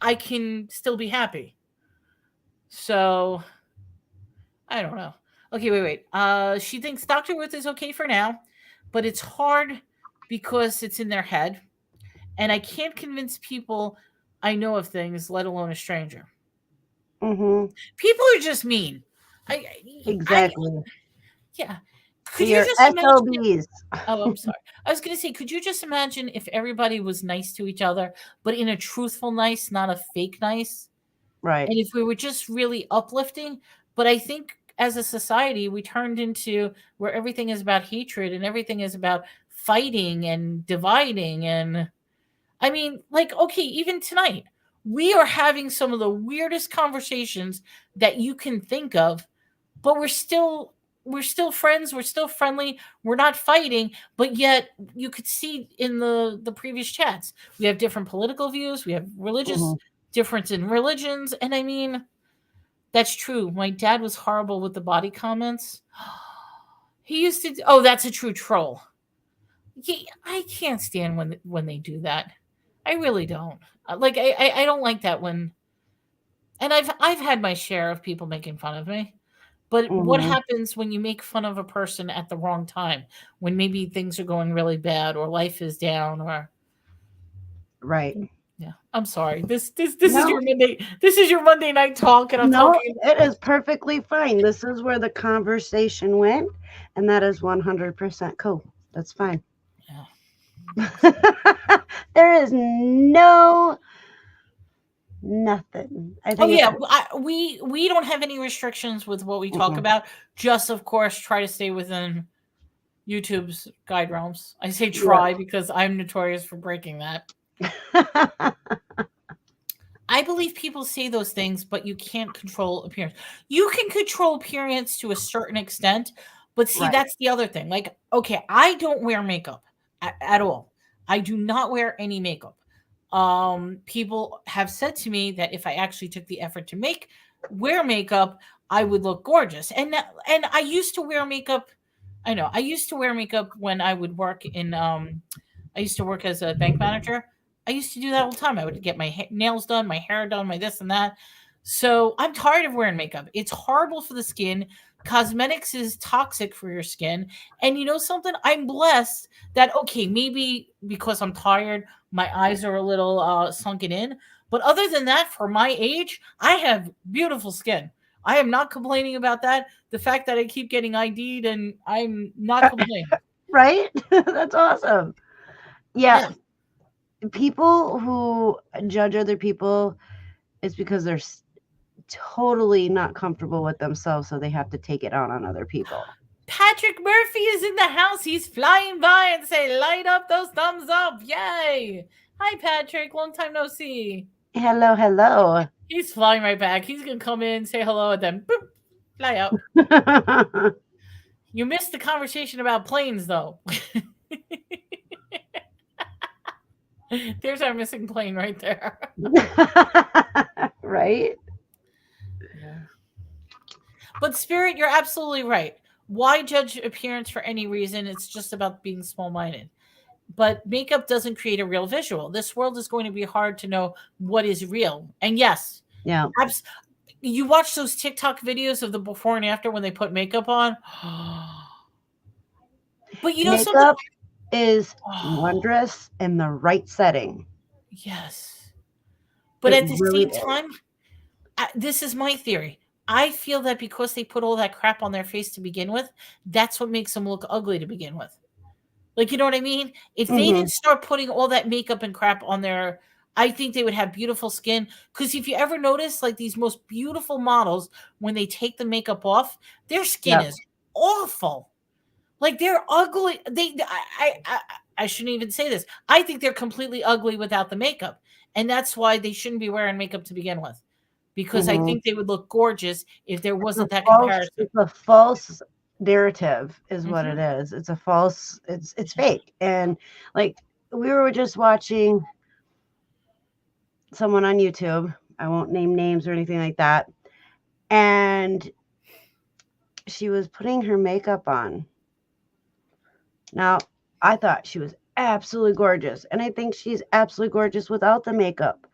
I can still be happy. So, I don't know. Okay, wait. She thinks Dr. Ruth is okay for now, but it's hard because it's in their head. and I can't convince people I know of things, let alone a stranger.
Mm-hmm.
People are just mean.
Exactly.
Yeah. Could
We
you
are
just imagine?
SOBs.
Oh, I'm sorry. I was going to say, could you just imagine if everybody was nice to each other, but in a truthful nice, not a fake nice?
Right.
And if we were just really uplifting, but I think as a society, we turned into where everything is about hatred and everything is about fighting and dividing. And I mean, like, okay, even tonight, we are having some of the weirdest conversations that you can think of, but we're still friends, we're still friendly, we're not fighting, but yet you could see in the previous chats, we have different political views, we have religious
Mm-hmm.
difference in religions, and I mean, that's true. My dad was horrible with the body comments. He used to, oh, that's a true troll. I can't stand when they do that. I really don't. Like I don't like that when, and I've had my share of people making fun of me. But what
Mm-hmm.
happens when you make fun of a person at the wrong time? When maybe things are going really bad or life is down or
Right.
yeah. I'm sorry. This is
No,
your Monday. This is your Monday night talk, and I'm
no,
talking.
it is perfectly fine. This is where the conversation went, and that is 100% cool. That's fine.
Yeah.
There is nothing. I
Oh
think it's
yeah, we don't have any restrictions with what we talk
mm-mm.
about. Just of course try to stay within YouTube's guide realms. I say try because I'm notorious for breaking that. I believe people say those things, but you can't control appearance. You can control appearance to a certain extent, but see,
Right.
that's the other thing. Like, okay, I don't wear makeup at all. I do not wear any makeup. People have said to me that if I actually took the effort to wear makeup, I would look gorgeous. And I used to wear makeup. I know I used to wear makeup when I would work in. I used to work as a bank manager. I used to do that all the time. I would get my nails done, my hair done, my this and that. So I'm tired of wearing makeup. It's horrible for the skin. Cosmetics is toxic for your skin. And you know something? I'm blessed that, okay, maybe because I'm tired, my eyes are a little sunken in. But other than that, for my age, I have beautiful skin. I am not complaining about that. The fact that I keep getting ID'd and I'm not complaining.
Right? That's awesome. Yeah.
Yeah.
People who judge other people is because they're totally not comfortable with themselves, so they have to take it out on other people.
Patrick Murphy is in the house. He's flying by and say, light up those thumbs up. Yay. Hi, Patrick. Long time no see.
Hello, hello.
He's flying right back. He's going to come in, say hello, and then boop, fly out. You missed the conversation about planes, though. There's our missing plane right there.
Right?
Yeah. But Spirit, you're absolutely right. Why judge appearance for any reason? It's just about being small-minded. But makeup doesn't create a real visual. This world is going to be hard to know what is real. And yes,
Yeah.
You watch those TikTok videos of the before and after when they put makeup on. But you know something?
Makeup is wondrous in the right setting.
Yes. But
It
at the
really
same
is.
time, this is my theory. I feel that because they put all that crap on their face to begin with, that's what makes them look ugly to begin with. Like, you know what I mean? If they
Mm-hmm.
didn't start putting all that makeup and crap on their, I think they would have beautiful skin. Because if you ever notice, like these most beautiful models, when they take the makeup off, their skin
Yep.
is awful. Like they're ugly. I shouldn't even say this. I think they're completely ugly without the makeup, and that's why they shouldn't be wearing makeup to begin with. Because I
Mm-hmm.
think they would look gorgeous if there wasn't that
False,
comparison.
it's a false narrative is what
Mhm.
it is. It's a false, it's fake. And like we were just watching someone on YouTube. I won't name names or anything like that. And she was putting her makeup on. Now, I thought she was absolutely gorgeous. And I think she's absolutely gorgeous without the makeup.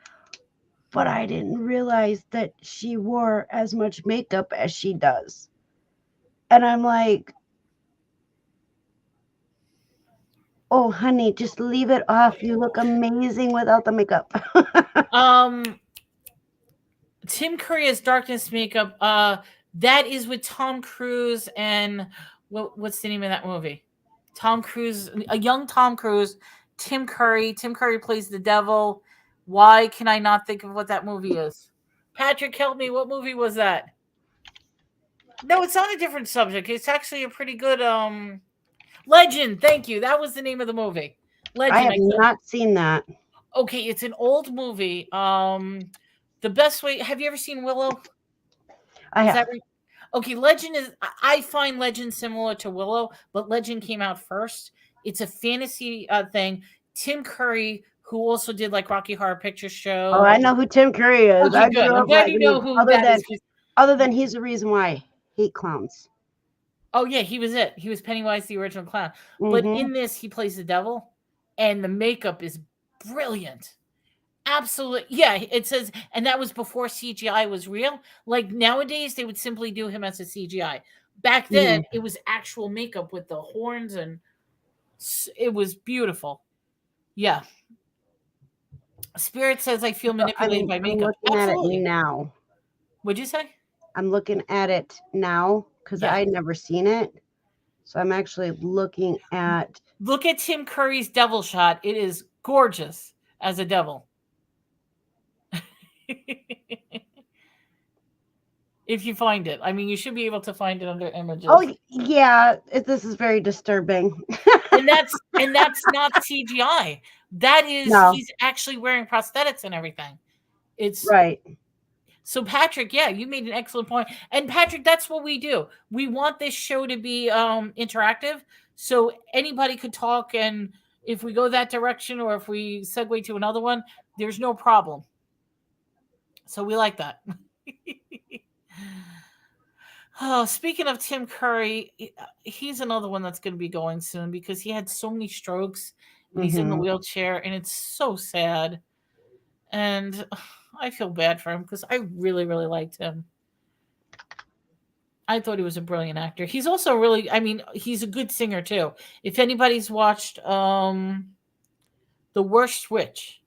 But I didn't realize that she wore as much makeup as she does. And I'm like, Oh, honey, just leave it off. You look amazing without the makeup.
Tim Curry as darkness makeup. That is with Tom Cruise and what's the name of that movie? Tom Cruise, a young Tom Cruise, Tim Curry. Tim Curry plays the devil. Why can I not think of what that movie is? Patrick, help me. What movie was that? No, it's on a different subject. It's actually a pretty good Legend. Thank you. That was the name of the movie. Legend.
I have not seen that.
Okay, it's an old movie. The best way. Have you ever seen Willow?
I have.
Okay, Legend is. I find Legend similar to Willow, but Legend came out first. It's a fantasy thing. Tim Curry, who also did like Rocky Horror Picture Show.
Oh, I know who Tim Curry is.
Okay, good. I'm glad you know who that is.
Other than he's the reason why I hate clowns.
Oh yeah, he was it. He was Pennywise, the original clown. But in this, he plays the devil, and the makeup is brilliant. Absolutely. Yeah, it says, and that was before CGI was real. Like nowadays, they would simply do him as a CGI. Back then, it was actual makeup with the horns, and it was beautiful. Yeah. Spirit says, I feel manipulated by makeup.
I'm looking at it now.
What'd you say?
I'm looking at it now because I'd never seen it. So I'm actually looking at...
Look at Tim Curry's devil shot. It is gorgeous as a devil. If you find it. I mean, you should be able to find it under images.
Oh, yeah. This is very disturbing.
and that's not CGI. That is, he's actually wearing prosthetics and everything. It's
right.
So Patrick, yeah, you made an excellent point. And Patrick, that's what we do. We want this show to be interactive, so anybody could talk, and if we go that direction or if we segue to another one, there's no problem. So we like that. Oh, speaking of Tim Curry, he's another one that's going to be going soon because he had so many strokes and he's in the wheelchair, and it's so sad. And I feel bad for him because I really, really liked him. I thought he was a brilliant actor. He's also really, I mean, he's a good singer too. If anybody's watched The Worst Witch.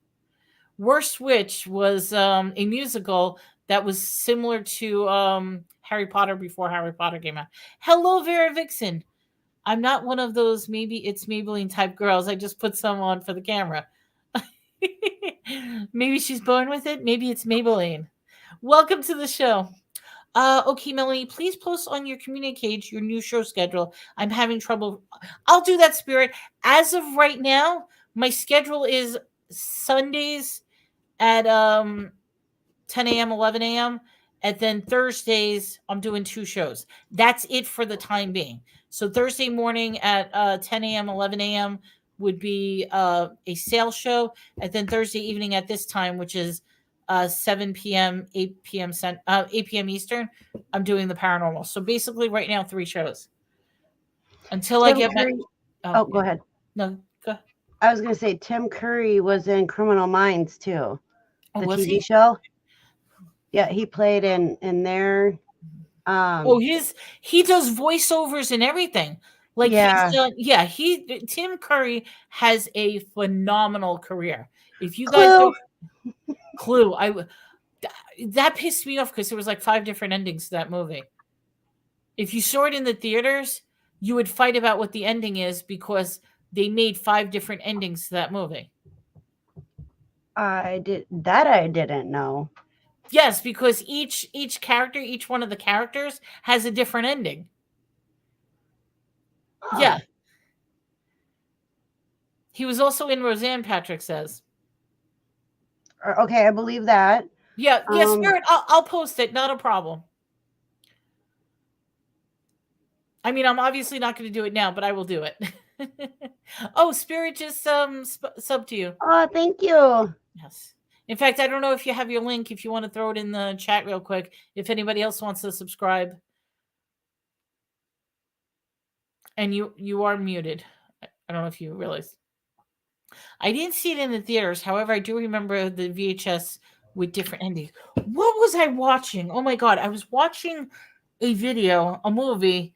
Worst Witch was a musical that was similar to Harry Potter before Harry Potter came out. Hello, Vera Vixen. I'm not one of those maybe it's Maybelline type girls. I just put some on for the camera. Maybe she's born with it. Maybe it's Maybelline. Welcome to the show. Okay, Melanie, please post on your community page your new show schedule. I'm having trouble. I'll do that, Spirit. As of right now, my schedule is Sundays at 10 a.m., 11 a.m., and then Thursdays, I'm doing 2 shows. That's it for the time being. So Thursday morning at 10 a.m., 11 a.m., would be a sales show, and then Thursday evening at this time, which is 7 p.m., 8 p.m. Eastern, I'm doing the paranormal. So basically right now 3 shows. Until Tim I get back.
Go ahead.
No, go ahead.
I was going to say Tim Curry was in Criminal Minds too. The TV show. Yeah, he played in there.
He does voiceovers and everything. Like Tim Curry has a phenomenal career. If you guys don't Clue, that pissed me off because there was like 5 different endings to that movie. If you saw it in the theaters, you would fight about what the ending is because they made 5 different endings to that movie.
I didn't know.
Yes, because each character, each one of the characters has a different ending. Yeah. He was also in Roseanne, Patrick says.
Okay, I believe that.
Yeah, Spirit, I'll post it. Not a problem. I mean, I'm obviously not going to do it now, but I will do it. Oh, Spirit just sub to you.
Oh, thank you.
Yes. In fact, I don't know if you have your link, if you want to throw it in the chat real quick, if anybody else wants to subscribe. And you are muted. I don't know if you realize. I didn't see it in the theaters. However, I do remember the VHS with different endings. What was I watching? Oh my God. I was watching a movie,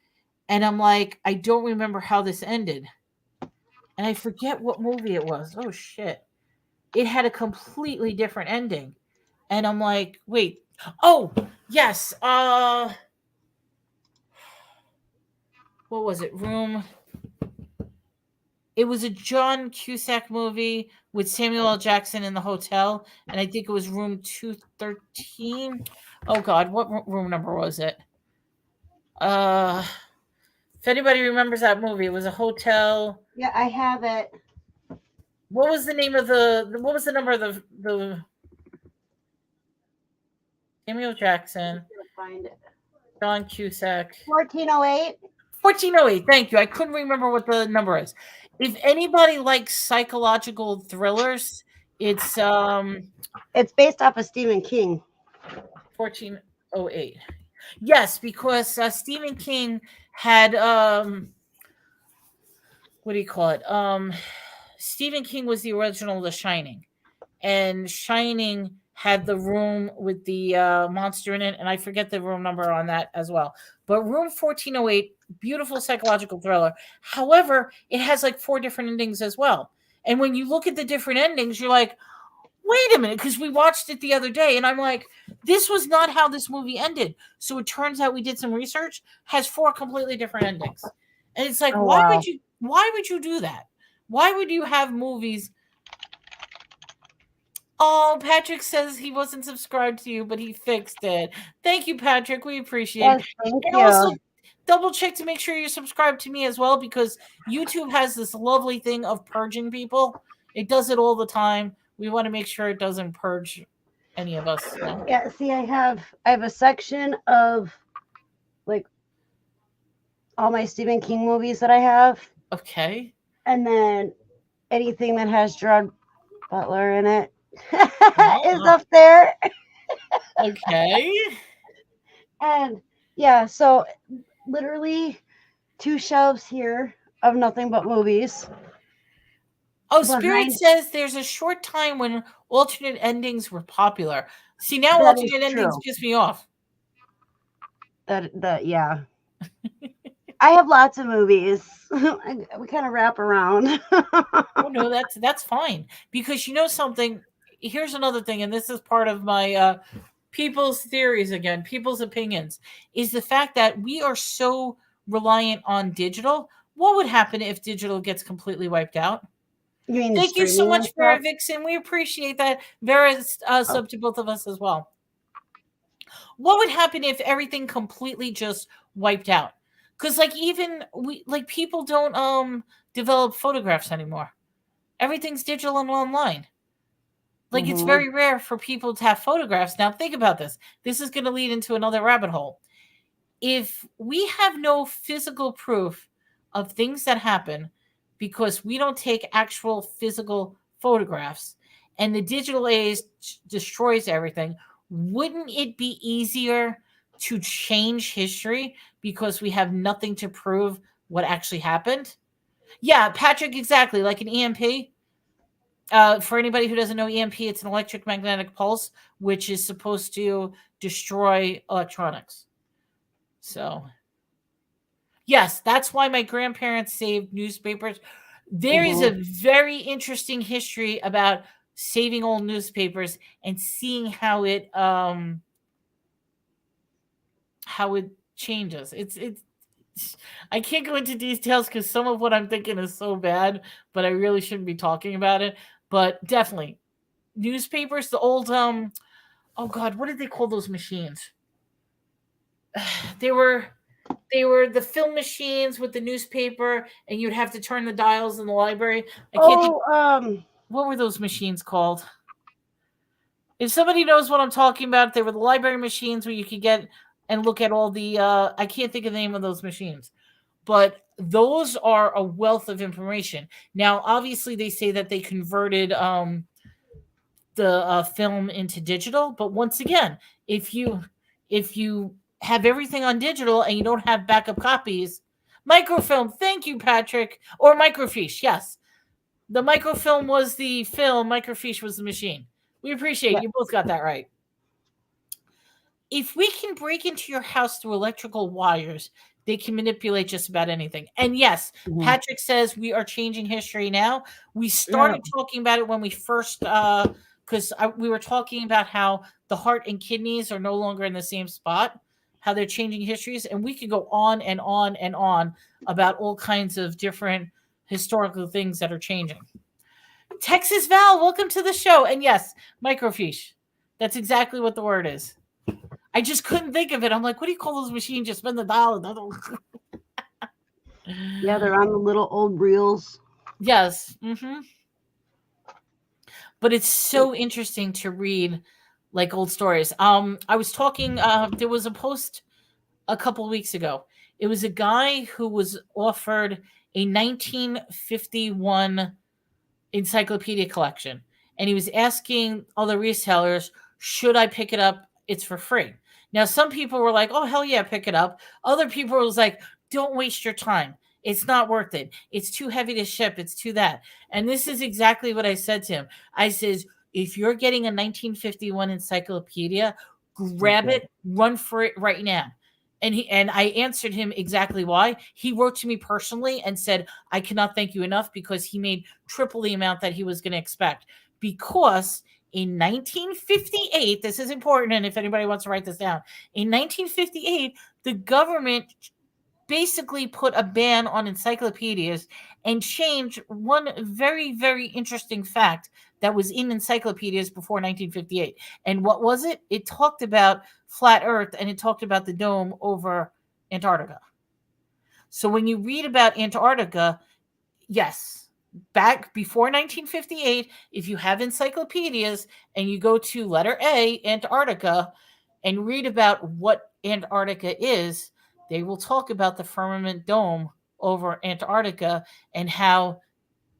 and I'm like, I don't remember how this ended. and I forget what movie it was. Oh shit. It had a completely different ending. And I'm like, wait. Oh, yes. What was it? It was a John Cusack movie with Samuel L. Jackson in the hotel, and I think it was room 213. Oh God, what room number was it? If anybody remembers that movie, it was a hotel.
Yeah, I have it.
What was the name of what was the number of the Samuel Jackson,
Find it.
John Cusack?
1408.
1408. Thank you. I couldn't remember what the number is. If anybody likes psychological thrillers, it's
based off of Stephen King.
1408. Yes, because Stephen King had what do you call it? Stephen King was the original The Shining, and Shining had the room with the monster in it, and I forget the room number on that as well. But room 1408, beautiful psychological thriller. However, it has like 4 different endings as well. And when you look at the different endings, you're like, wait a minute, because we watched it the other day, and I'm like, this was not how this movie ended. So it turns out we did some research, has 4 completely different endings. And it's like, why would you do that? Why would you have movies? Oh, Patrick says he wasn't subscribed to you, but he fixed it. Thank you, Patrick. We appreciate it.
Thank
and
you.
Also, double check to make sure you're subscribed to me as well, because YouTube has this lovely thing of purging people. It does it all the time. We want to make sure it doesn't purge any of us. So.
Yeah, see, I have a section of like all my Stephen King movies that I have.
Okay.
And then anything that has Gerard Butler in it is up there.
Okay.
And yeah, so literally 2 shelves here of nothing but movies.
Oh, Spirit says there's a short time when alternate endings were popular. See, now
That
alternate endings piss me off.
Yeah. I have lots of movies. We kind of wrap around.
Oh no, that's fine. Because you know something, here's another thing, and this is part of my people's theories again, people's opinions, is the fact that we are so reliant on digital. What would happen if digital gets completely wiped out? Thank you so much, Vera Vixen. We appreciate that. Vera's sub to both of us as well. What would happen if everything completely just wiped out? Because even people don't develop photographs anymore. Everything's digital and online. It's very rare for people to have photographs. Now think about this. This is going to lead into another rabbit hole. If we have no physical proof of things that happen because we don't take actual physical photographs and the digital age destroys everything, wouldn't it be easier to change history because we have nothing to prove what actually happened? Yeah, Patrick, exactly. Like an EMP. For anybody who doesn't know EMP, it's an electromagnetic pulse, which is supposed to destroy electronics. So, yes, that's why my grandparents saved newspapers. There is a very interesting history about saving old newspapers and seeing how it changes. It's I can't go into details because some of what I'm thinking is so bad, but I really shouldn't be talking about it. But definitely, newspapers, the old oh God, what did they call those machines? They were the film machines with the newspaper, and you'd have to turn the dials in the library. What were those machines called? If somebody knows what I'm talking about, they were the library machines where you could get and look at all the I can't think of the name of those machines, but those are a wealth of information. Now, obviously, they say that they converted the film into digital, but once again, if you have everything on digital and you don't have backup copies, microfilm. Thank you, Patrick. Or microfiche. Yes, the microfilm was the film. Microfiche was the machine. We appreciate it. You both got that right. If we can break into your house through electrical wires, they can manipulate just about anything. And yes, Patrick says we are changing history now. We started talking about it when we first, because we were talking about how the heart and kidneys are no longer in the same spot, how they're changing histories. And we could go on and on and on about all kinds of different historical things that are changing. Texas Val, welcome to the show. And yes, microfiche. That's exactly what the word is. I just couldn't think of it. I'm like, what do you call those machines? You spin the dial.
Yeah, they're on the little old reels.
Yes. But it's so interesting to read like old stories. I was talking, there was a post a couple of weeks ago. It was a guy who was offered a 1951 encyclopedia collection. And he was asking other resellers, should I pick it up? It's for free. Now, some people were like, oh, hell yeah, pick it up. Other people was like, don't waste your time. It's not worth it. It's too heavy to ship. It's too that. And this is exactly what I said to him. I says, if you're getting a 1951 encyclopedia, grab it, run for it right now. And I answered him exactly why. He wrote to me personally and said, I cannot thank you enough, because he made triple the amount that he was going to expect. Because in 1958, this is important, and if anybody wants to write this down, in 1958, the government basically put a ban on encyclopedias and changed one very, very interesting fact that was in encyclopedias before 1958. And what was it? It talked about flat Earth, and it talked about the dome over Antarctica. So when you read about Antarctica, yes, back before 1958, if you have encyclopedias and you go to letter A, Antarctica, and read about what Antarctica is, they will talk about the firmament dome over Antarctica and how,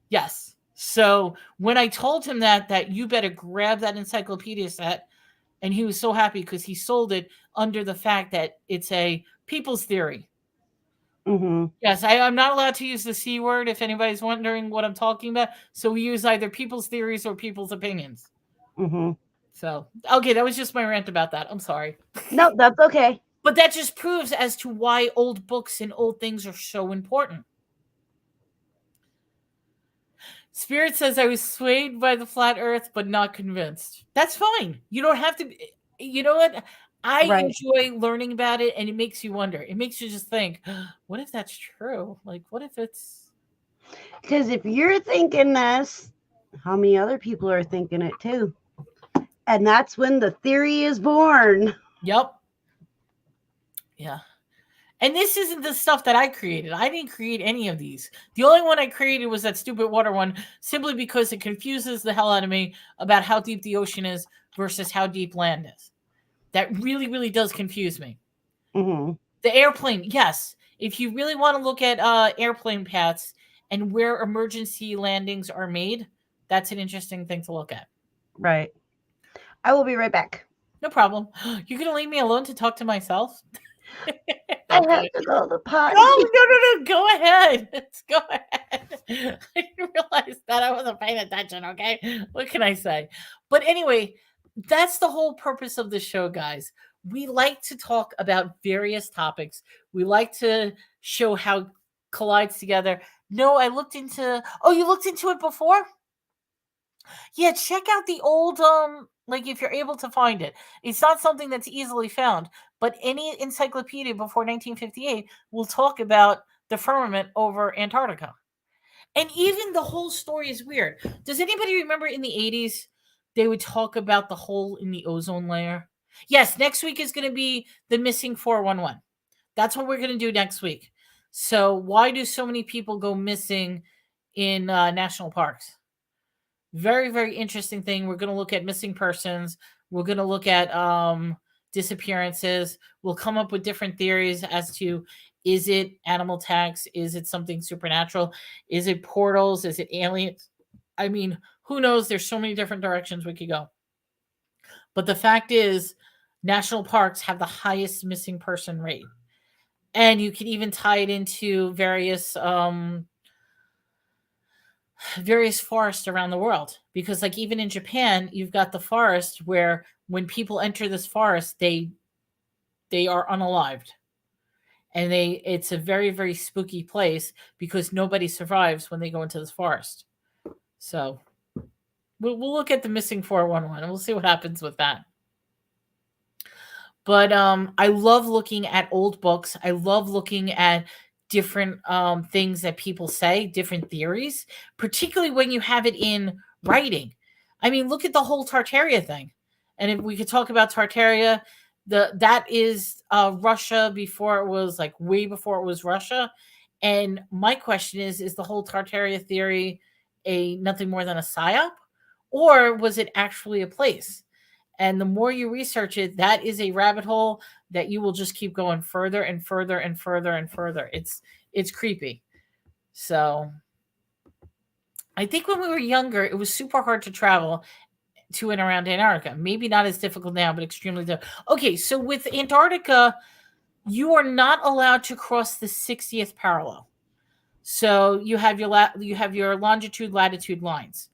yes. So when I told him that you better grab that encyclopedia set, and he was so happy because he sold it under the fact that it's a people's theory. Yes, I'm not allowed to use the C word if anybody's wondering what I'm talking about. So we use either people's theories or people's opinions. So, okay, that was just my rant about that. I'm sorry.
No, that's okay.
But that just proves as to why old books and old things are so important. Spirit says, I was swayed by the flat earth, but not convinced. That's fine. You don't have to. You know what? I enjoy learning about it, and it makes you wonder. It makes you just think, what if that's true? Like, what if it's...
Because if you're thinking this, how many other people are thinking it too? And that's when the theory is born.
Yep. Yeah. And this isn't the stuff that I created. I didn't create any of these. The only one I created was that stupid water one, simply because it confuses the hell out of me about how deep the ocean is versus how deep land is. That really, really does confuse me. The airplane, yes. If you really want to look at airplane paths and where emergency landings are made, that's an interesting thing to look at.
Right. I will be right back.
No problem. You're going to leave me alone to talk to myself?
I have to go to the potty.
No. Go ahead. Let's go ahead. I didn't realize that. I wasn't paying attention, okay? What can I say? But anyway, that's the whole purpose of the show, guys. We like to talk about various topics. We like to show how it collides together. No, I looked into... Oh, you looked into it before? Yeah, check out the old... like if you're able to find it. It's not something that's easily found, but any encyclopedia before 1958 will talk about the firmament over Antarctica. And even the whole story is weird. Does anybody remember in the 80s, they would talk about the hole in the ozone layer? Yes, next week is going to be the missing 411. That's what we're going to do next week. So why do so many people go missing in national parks? Very, very interesting thing. We're going to look at missing persons. We're going to look at disappearances. We'll come up with different theories as to, is it animal tags? Is it something supernatural? Is it portals? Is it aliens? I mean, who knows? There's so many different directions we could go. But the fact is, national parks have the highest missing person rate. And you can even tie it into various forests around the world, because like even in Japan, you've got the forest where when people enter this forest, they are unalived. and it's a very, very spooky place because nobody survives when they go into this forest. So we'll look at the missing 411 and we'll see what happens with that. But I love looking at old books. I love looking at different things that people say, different theories, particularly when you have it in writing. I mean, look at the whole Tartaria thing. And if we could talk about Tartaria, that is Russia before it was like way before it was Russia. And my question is the whole Tartaria theory a nothing more than a psyop, or was it actually a place? And the more you research it, that is a rabbit hole that you will just keep going further and further and further and further. It's creepy. So I think when we were younger, it was super hard to travel to and around Antarctica. Maybe not as difficult now, but extremely difficult. Okay, so with Antarctica, you are not allowed to cross the 60th parallel. So you have your longitude, latitude lines.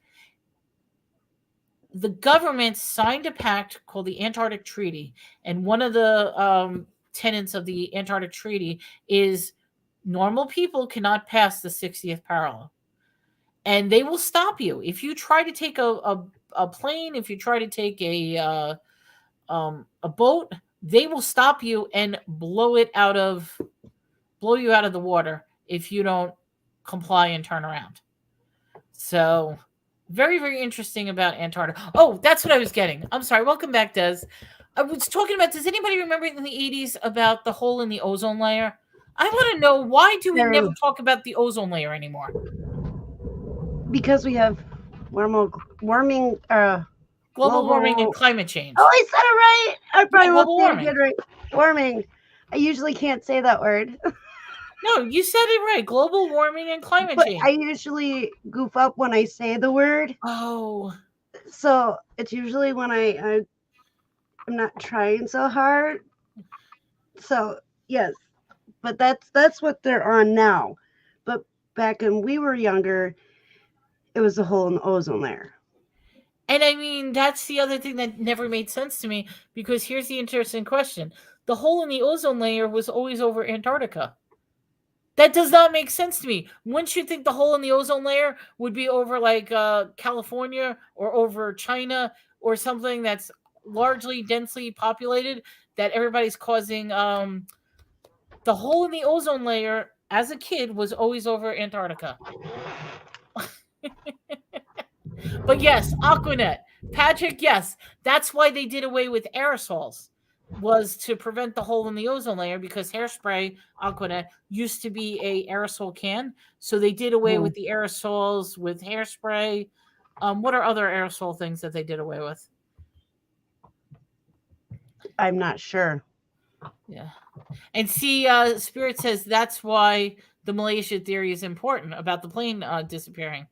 The government signed a pact called the Antarctic Treaty, and one of the tenets of the Antarctic Treaty is normal people cannot pass the 60th parallel, and they will stop you if you try to take a plane, if you try to take a boat. They will stop you and blow you out of the water if you don't comply and turn around. So very, very interesting about Antarctica. Oh, that's what I was getting. I'm sorry. Welcome back, Des. I was talking about, does anybody remember in the 80s about the hole in the ozone layer? I want to know, why do we never talk about the ozone layer anymore?
Because we have warming,
global warming and climate change.
Oh, I said it right. I probably won't
global
say
warming.
it again right. Warming. I usually can't say that word.
No, you said it right. Global warming and climate change.
I usually goof up when I say the word.
Oh.
So it's usually when I'm not trying so hard. So yes, but that's what they're on now. But back when we were younger, it was a hole in the ozone layer.
And I mean, that's the other thing that never made sense to me, because here's the interesting question. The hole in the ozone layer was always over Antarctica. That does not make sense to me. Wouldn't you think the hole in the ozone layer would be over like California or over China or something that's largely densely populated, that everybody's causing? The hole in the ozone layer as a kid was always over Antarctica. But yes, Aquanet. Patrick, yes. That's why they did away with aerosols, was to prevent the hole in the ozone layer, because hairspray, Aquanet, used to be a aerosol can. So they did away with the aerosols with hairspray. What are other aerosol things that they did away with?
I'm not sure.
Yeah. And see, Spirit says that's why the Malaysia theory is important about the plane disappearing.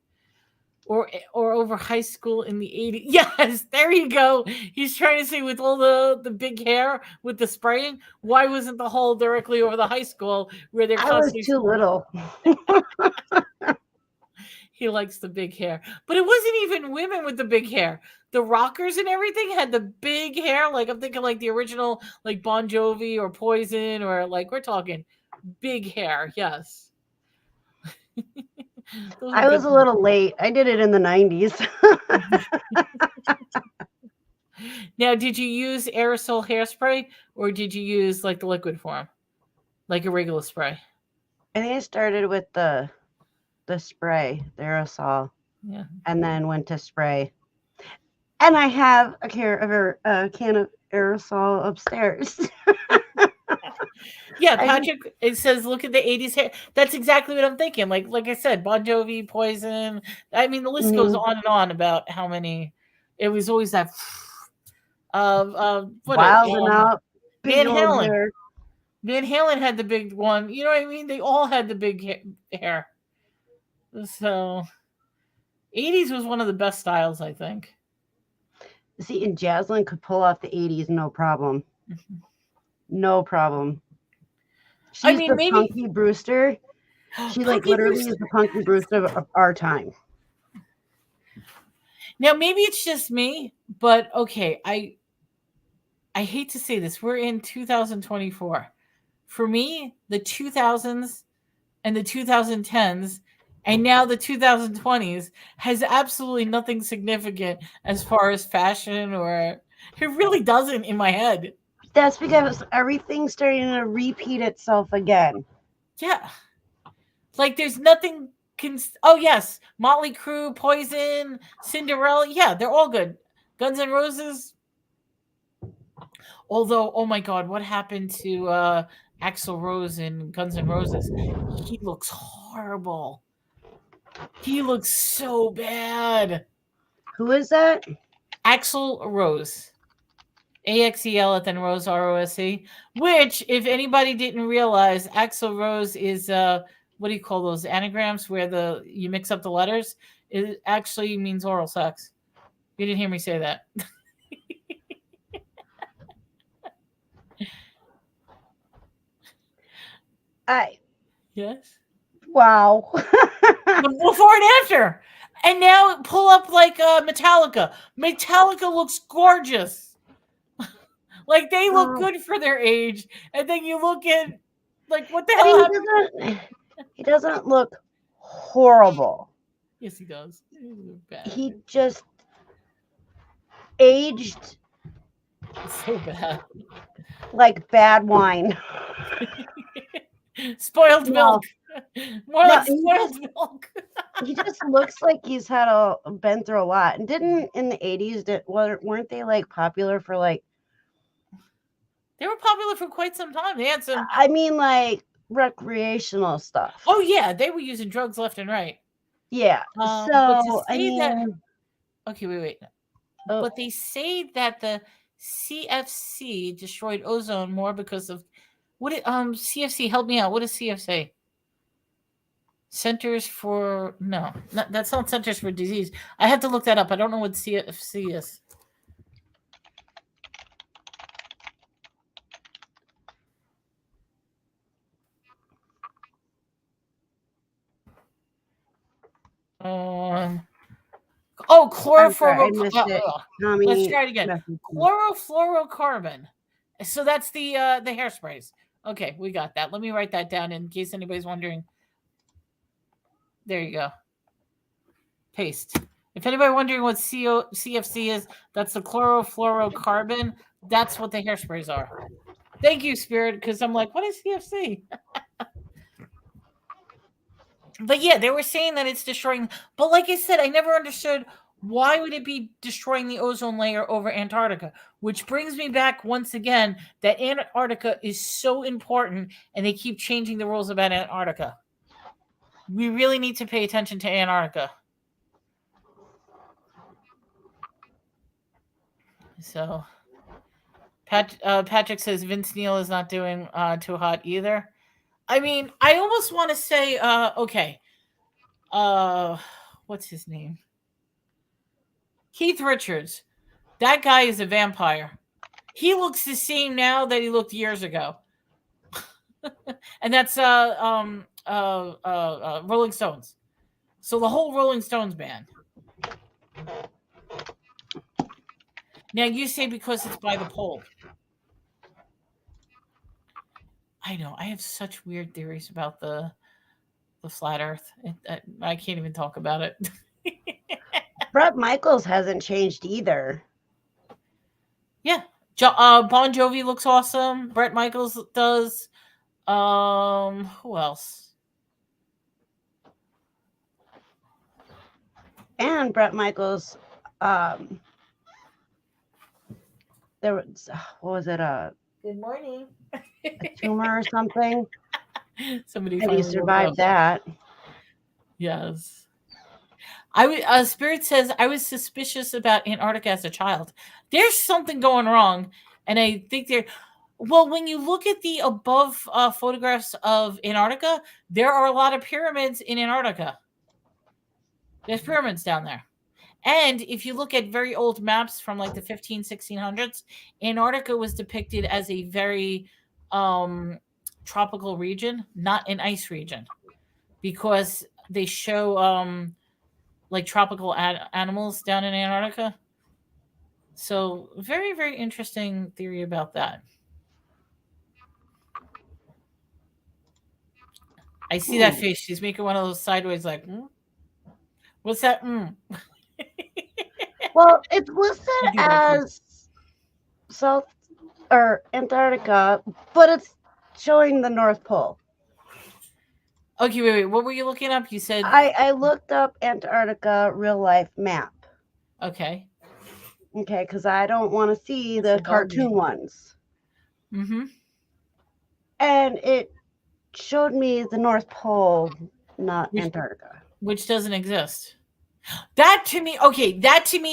Or over high school in the 80s. Yes, there you go. He's trying to say, with all the big hair with the spraying, why wasn't the hole directly over the high school where they're constantly...
I was too little.
He likes the big hair. But it wasn't even women with the big hair. The rockers and everything had the big hair. Like, I'm thinking like the original, like Bon Jovi or Poison, or like, we're talking big hair. Yes.
I was a little late. I did it in the 90s.
Now, did you use aerosol hairspray, or did you use like the liquid form, like a regular spray?
I think I started with the spray, the aerosol, and then went to spray. And I have a can of aerosol upstairs.
Yeah, Patrick, it says, look at the 80s hair. That's exactly what I'm thinking. Like I said, Bon Jovi, Poison. I mean, the list goes on and on about how many. It was always that
Wild and out.
Van Halen. Van Halen had the big one. You know what I mean? They all had the big hair. So 80s was one of the best styles, I think.
See, and Jaslyn could pull off the 80s no problem. No problem. She's the Punky Brewster. She literally is the Punky Brewster of our time.
Now, maybe it's just me, but okay, I hate to say this. We're in 2024. for me, the 2000s and the 2010s and now the 2020s has absolutely nothing significant as far as fashion, or it really doesn't in my head.
That's because everything's starting to repeat itself again.
Yeah. Like there's nothing. Oh, yes. Motley Crue, Poison, Cinderella. Yeah, they're all good. Guns N' Roses. Although, oh my God, what happened to Axl Rose in Guns N' Roses? He looks horrible. He looks so bad.
Who is that?
Axl Rose. AXEL and then Rose ROSE. Which, if anybody didn't realize, Axl Rose is what do you call those anagrams where you mix up the letters? It actually means oral sex. You didn't hear me say that. Yes.
Wow.
Before and after. And now pull up like Metallica. Metallica looks gorgeous. Like they look good for their age. And then you look at like what the hell happened?
He doesn't look horrible.
Yes, he does.
He just aged
so bad.
Like bad wine.
Spoiled milk. More like spoiled milk.
He just looks like he's been through a lot. And didn't in the 80s weren't they like popular for like
they were popular for quite some time. They had some
I mean like recreational stuff.
Oh yeah, they were using drugs left and right.
Yeah. So I mean
okay, wait. Oh. But they say that the CFC destroyed ozone more because of what CFC, help me out. What is CFC? Centers for that's not Centers for Disease. I had to look that up. I don't know what CFC is. Chlorofluorocarbon. Let's try it again. Chlorofluorocarbon. So that's the hairsprays. Okay, we got that. Let me write that down in case anybody's wondering. There you go. Paste. If anybody's wondering what CFC is, that's the chlorofluorocarbon. That's what the hairsprays are. Thank you, Spirit, because I'm like, what is CFC? But yeah, they were saying that it's destroying. But like I said, I never understood why would it be destroying the ozone layer over Antarctica? Which brings me back once again that Antarctica is so important and they keep changing the rules about Antarctica. We really need to pay attention to Antarctica. So Patrick says Vince Neil is not doing too hot either. I mean, I almost want to say, okay. What's his name? Keith Richards. That guy is a vampire. He looks the same now that he looked years ago. And that's Rolling Stones. So the whole Rolling Stones band. Now you say because it's by the pole. I know. I have such weird theories about the flat Earth. I can't even talk about it.
Bret Michaels hasn't changed either.
Yeah. Bon Jovi looks awesome. Bret Michaels does. Who else?
And Bret Michaels, there was, what was it?
Good morning.
A tumor or something.
Somebody
and he survived that.
Yes. Spirit says I was suspicious about Antarctica as a child. There's something going wrong, and I think well, when you look at the above photographs of Antarctica, there are a lot of pyramids in Antarctica. There's pyramids down there. And if you look at very old maps from like the 1600s, Antarctica was depicted as a very tropical region, not an ice region, because they show like tropical animals down in Antarctica. So very, very interesting theory about that. I see that face. She's making one of those sideways, like, what's that?
Well, it's listed as South or Antarctica, but it's showing the North Pole.
Okay, wait. What were you looking up? You said
I looked up Antarctica real life map.
Okay.
Okay, because I don't want to see the cartoon ones.
Mm-hmm.
And it showed me the North Pole, not Antarctica.
Which doesn't exist. That to me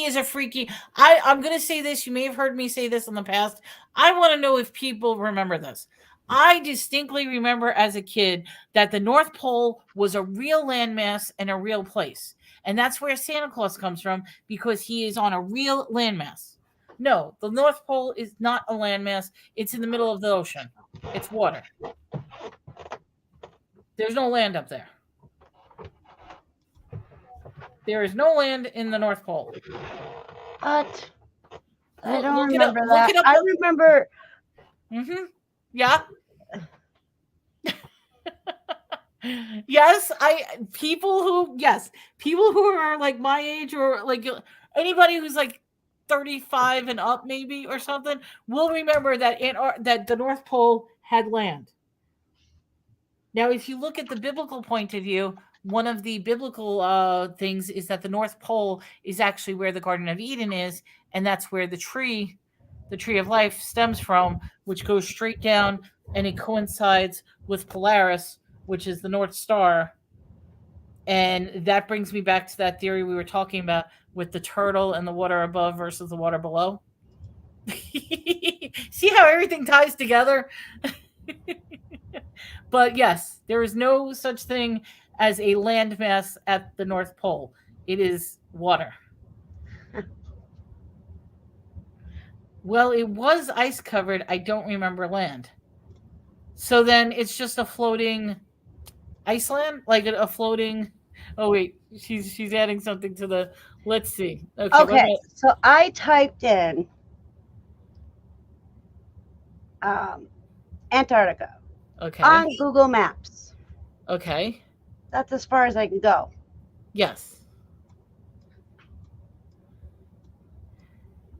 is a freaky. I'm going to say this. You may have heard me say this in the past. I want to know if people remember this. I distinctly remember as a kid that the North Pole was a real landmass and a real place. And that's where Santa Claus comes from, because he is on a real landmass. No, the North Pole is not a landmass. It's in the middle of the ocean. It's water. There's no land up there. There is no land in the North Pole.
What? I don't remember that. I remember.
Mm-hmm. Yeah. Yes, people who are like my age, or like anybody who's like 35 and up maybe or something, will remember that that the North Pole had land. Now, if you look at the biblical point of view, one of the biblical things is that the North Pole is actually where the Garden of Eden is, and that's where the tree of life stems from, which goes straight down, and it coincides with Polaris, which is the North Star. And that brings me back to that theory we were talking about with the turtle and the water above versus the water below. See how everything ties together? But yes, there is no such thing as a landmass at the North Pole. It is water. Well, it was ice covered. I don't remember land. So then it's just a floating Iceland, like a floating. Oh wait, she's adding something to the. Let's see.
Okay, so I typed in Antarctica.
Okay.
On Google Maps.
Okay.
That's as far as I can go.
Yes.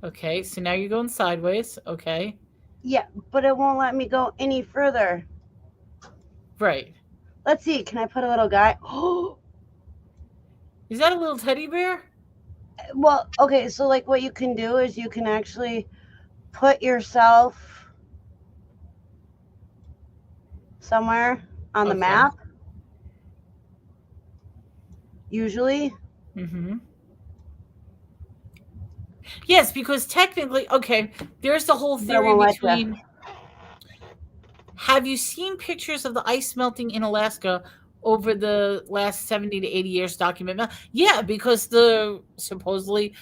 Okay, so now you're going sideways. Okay.
Yeah, but it won't let me go any further.
Right.
Let's see. Can I put a little guy? Oh.
Is that a little teddy bear?
Well, okay, so like what you can do is you can actually put yourself somewhere on the map. Usually.
Mm-hmm. Yes, because technically, there's the whole theory between. Have you seen pictures of the ice melting in Alaska over the last 70 to 80 years documented? Yeah, because the supposedly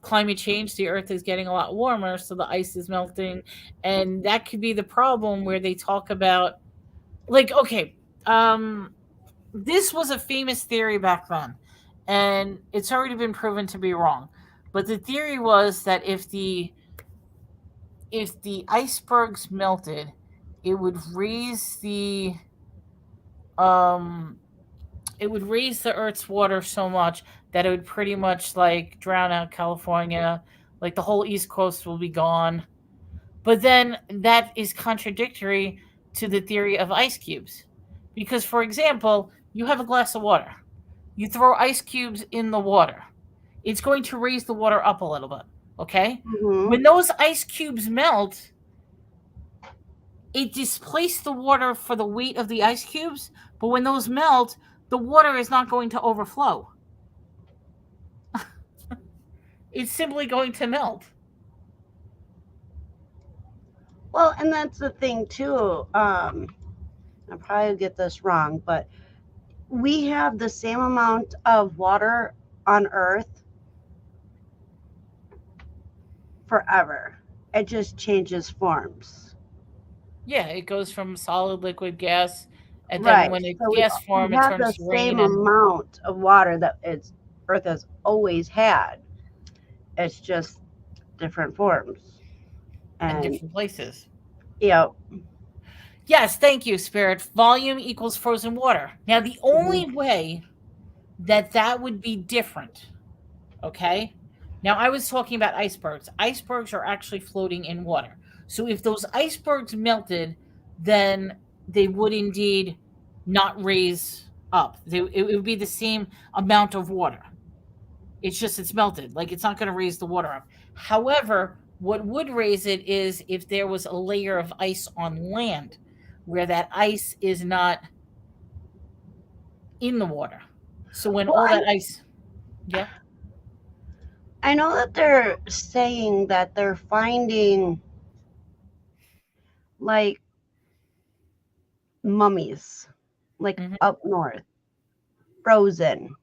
climate change, the Earth is getting a lot warmer, so the ice is melting, and that could be the problem where they talk about, like, this was a famous theory back then, and it's already been proven to be wrong. But the theory was that if the icebergs melted, it would raise the Earth's water so much that it would pretty much like drown out California, like the whole East Coast will be gone. But then that is contradictory to the theory of ice cubes. Because, for example, you have a glass of water. You throw ice cubes in the water. It's going to raise the water up a little bit, okay?
Mm-hmm.
When those ice cubes melt, it displaces the water for the weight of the ice cubes, but when those melt, the water is not going to overflow. It's simply going to melt.
Well, and that's the thing too. I'll probably get this wrong, but we have the same amount of water on Earth forever. It just changes forms.
Yeah, it goes from solid, liquid, gas, and then when it's gas form, it turns to rain.
We have the same amount of water that Earth has always had. It's just different forms
and different places.
Yeah.
Yes, thank you, Spirit. Volume equals frozen water. Now, the only way that would be different, okay? Now, I was talking about icebergs. Icebergs are actually floating in water. So if those icebergs melted, then they would indeed not raise up. It would be the same amount of water. It's just it's melted. Like it's not going to raise the water up. However, what would raise it is if there was a layer of ice on land where that ice is not in the water. So when all that ice, yeah.
I know that they're saying that they're finding like mummies, like up north, frozen.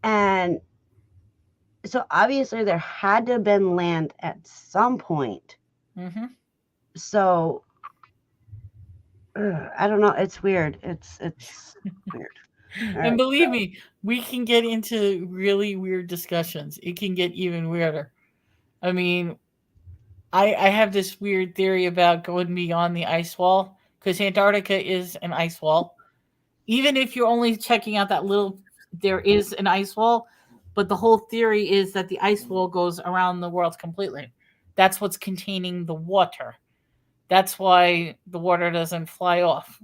And so obviously there had to have been land at some point. So I don't know. It's weird. It's weird.
And believe me, we can get into really weird discussions. It can get even weirder. I mean, I have this weird theory about going beyond the ice wall because Antarctica is an ice wall. Even if you're only checking out that little, there is an ice wall, but the whole theory is that the ice wall goes around the world completely. That's what's containing the water. That's why the water doesn't fly off.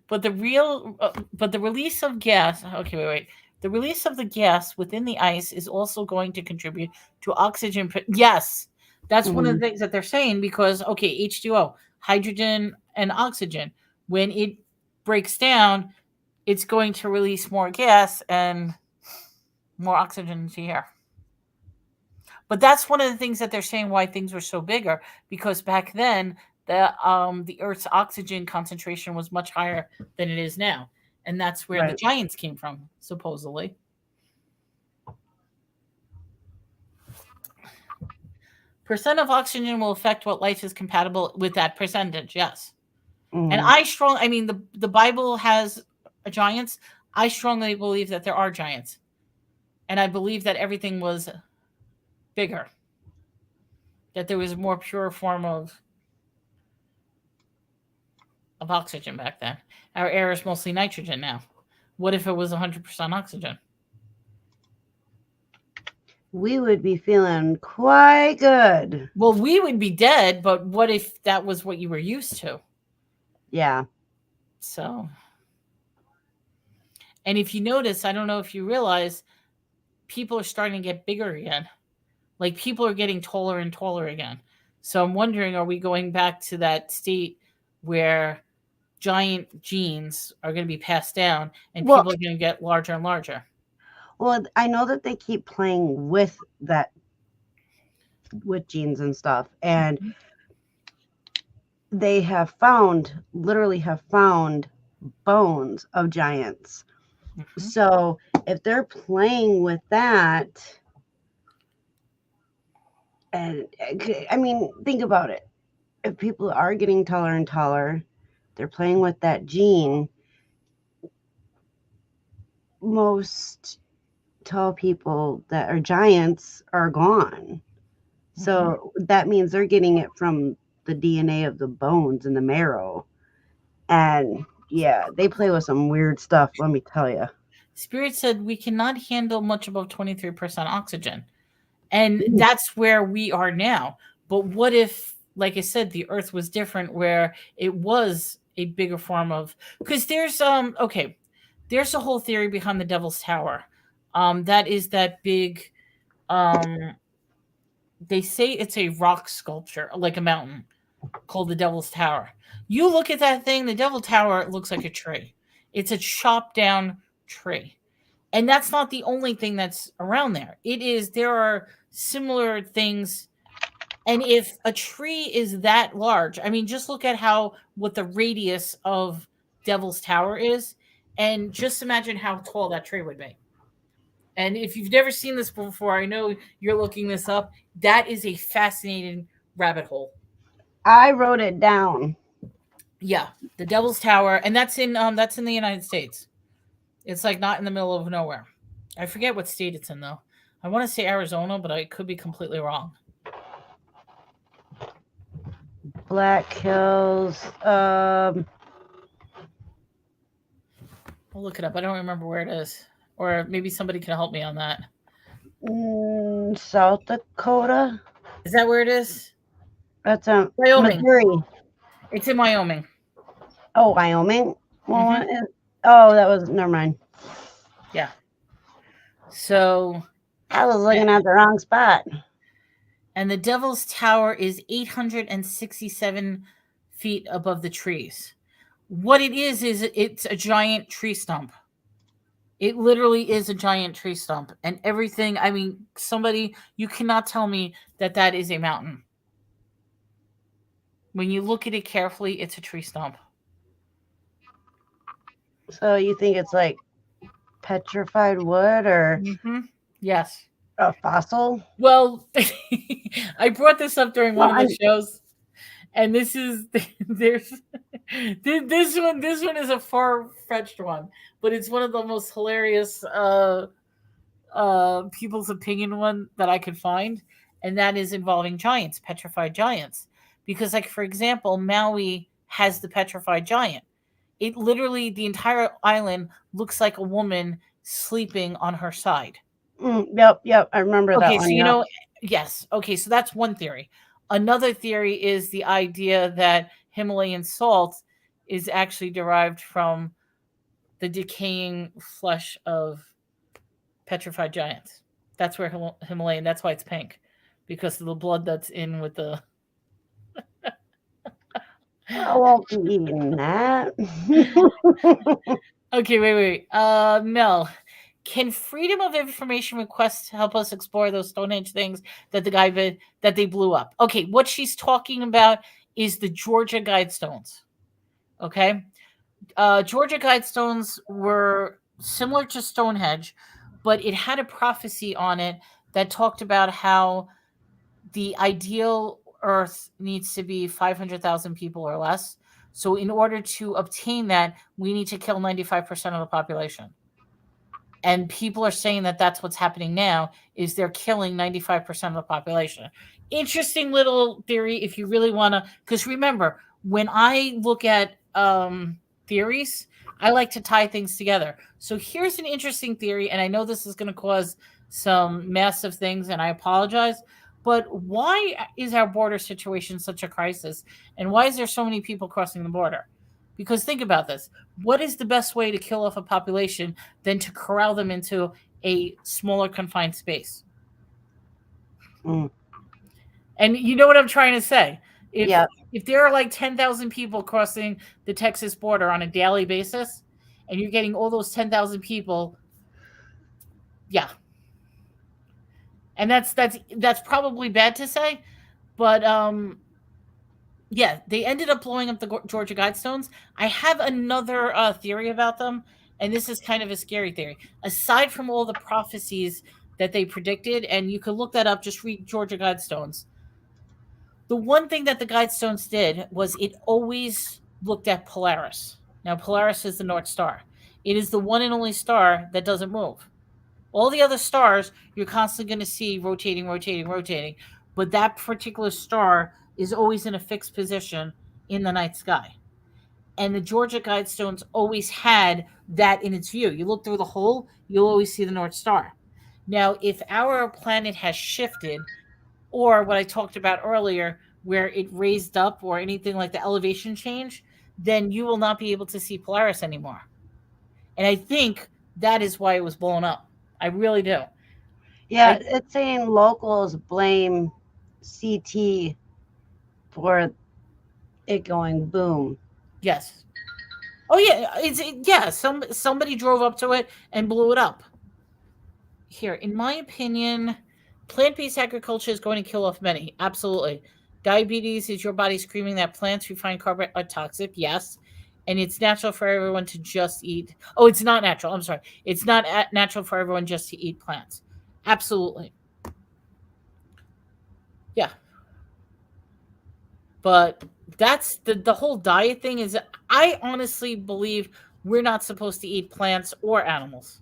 But the release of gas. Okay, wait. The release of the gas within the ice is also going to contribute to oxygen. Yes, that's one of the things that they're saying because H2O, hydrogen and oxygen, when it breaks down, it's going to release more gas and more oxygen into the air. But that's one of the things that they're saying why things were so bigger because back then the Earth's oxygen concentration was much higher than it is now, and that's where the giants came from, supposedly. Percent of oxygen will affect what life is compatible with that percentage. Yes, and I mean, the Bible has giants. I strongly believe that there are giants, and I believe that everything was bigger. That there was a more pure form of oxygen back then. Our air is mostly nitrogen now. What if it was 100% oxygen?
We would be feeling quite good.
Well, we would be dead, but what if that was what you were used to?
Yeah.
So, and if you notice, I don't know if you realize, people are starting to get bigger again. Like people are getting taller and taller again. So I'm wondering, are we going back to that state where giant genes are going to be passed down and people are going to get larger and larger?
Well, I know that they keep playing with that, with genes and stuff. And they have literally found bones of giants. So if they're playing with that, and I mean, think about it. If people are getting taller and taller, they're playing with that gene. Most tall people that are giants are gone. So that means they're getting it from the DNA of the bones and the marrow. And yeah, they play with some weird stuff, let me tell you.
Spirit said we cannot handle much above 23% oxygen. And that's where we are now. But what if, like I said, the Earth was different where it was a bigger form of, because there's there's a whole theory behind the Devil's Tower. That is that big they say it's a rock sculpture, like a mountain, called the Devil's Tower. You look at that thing, the Devil Tower looks like a tree. It's a chopped down tree. And that's not the only thing that's around there. There are similar things. And if a tree is that large, I mean, just look at what the radius of Devil's Tower is, and just imagine how tall that tree would be. And if you've never seen this before, I know you're looking this up. That is a fascinating rabbit hole.
I wrote it down.
Yeah, the Devil's Tower, and that's in the United States. It's like not in the middle of nowhere. I forget what state it's in though. I want to say Arizona, but I could be completely wrong.
Black Hills.
I'll look it up. I don't remember where it is. Or maybe somebody can help me on that.
South Dakota.
Is that where it is?
That's
Wyoming.
Missouri.
It's in Wyoming.
Oh, Wyoming. Well,
Mhm.
that was never mind.
Yeah. So
I was looking at the wrong spot.
And the Devil's Tower is 867 feet above the trees. What it is it's a giant tree stump. It literally is a giant tree stump. And everything, I mean, you cannot tell me that that is a mountain. When you look at it carefully, it's a tree stump.
So you think it's like petrified wood or
yes,
a fossil?
Well, I brought this up during one of the shows, and this is this one is a far-fetched one, but it's one of the most hilarious people's opinion one that I could find, and that is involving giants, petrified giants. Because, like, for example, Maui has the petrified giant. It literally, the entire island looks like a woman sleeping on her side.
Yep. I remember that one.
Okay, so yes. Okay, so that's one theory. Another theory is the idea that Himalayan salt is actually derived from the decaying flesh of petrified giants. That's where Himalayan, that's why it's pink, because of the blood that's in with the...
I won't be eating that.
Okay, wait. Mel, can freedom of information requests help us explore those Stonehenge things that that they blew up? Okay, what she's talking about is the Georgia Guidestones. Okay, Georgia Guidestones were similar to Stonehenge, but it had a prophecy on it that talked about how the ideal Earth needs to be 500,000 people or less. So in order to obtain that, we need to kill 95% of the population. And people are saying that that's what's happening now, is they're killing 95% of the population. Interesting little theory if you really want to, because remember, when I look at theories, I like to tie things together. So here's an interesting theory, and I know this is going to cause some massive things, and I apologize, but why is our border situation such a crisis? And why is there so many people crossing the border? Because think about this. What is the best way to kill off a population than to corral them into a smaller confined space? And you know what I'm trying to say? If there are like 10,000 people crossing the Texas border on a daily basis, and you're getting all those 10,000 people, yeah. And that's probably bad to say, but yeah, they ended up blowing up the Georgia Guidestones. I have another theory about them, and this is kind of a scary theory. Aside from all the prophecies that they predicted, and you could look that up, just read Georgia Guidestones. The one thing that the Guidestones did was it always looked at Polaris. Now, Polaris is the North Star. It is the one and only star that doesn't move. All the other stars, you're constantly going to see rotating. But that particular star is always in a fixed position in the night sky. And the Georgia Guidestones always had that in its view. You look through the hole, you'll always see the North Star. Now, if our planet has shifted, or what I talked about earlier, where it raised up or anything like the elevation change, then you will not be able to see Polaris anymore. And I think that is why it was blown up. I really do.
Yeah, it's saying locals blame CT for it going boom.
Yes. Oh yeah, somebody drove up to it and blew it up. Here, in my opinion, plant-based agriculture is going to kill off many. Absolutely. Diabetes is your body screaming that plants refined carbon are toxic. Yes. And it's natural for everyone to just eat. Oh, it's not natural. I'm sorry. It's not natural for everyone just to eat plants. Absolutely. Yeah. But that's the whole diet thing is, I honestly believe we're not supposed to eat plants or animals.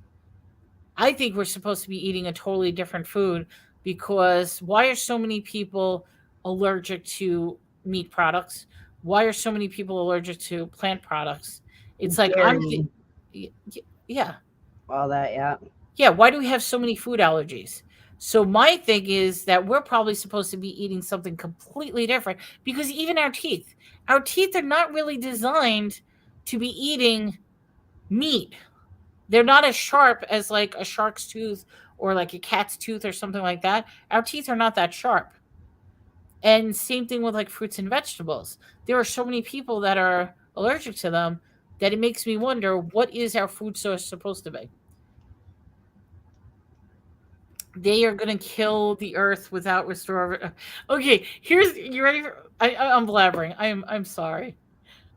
I think we're supposed to be eating a totally different food, because why are so many people allergic to meat products? Why are so many people allergic to plant products? It's like
Dairy,
yeah.
all that, yeah.
Yeah, why do we have so many food allergies? So my thing is that we're probably supposed to be eating something completely different, because even our teeth are not really designed to be eating meat. They're not as sharp as like a shark's tooth or like a cat's tooth or something like that. Our teeth are not that sharp. And same thing with like fruits and vegetables. There are so many people that are allergic to them that it makes me wonder, what is our food source supposed to be? They are going to kill the earth without restore. Okay, here's, you ready for, I'm blabbering. I'm sorry.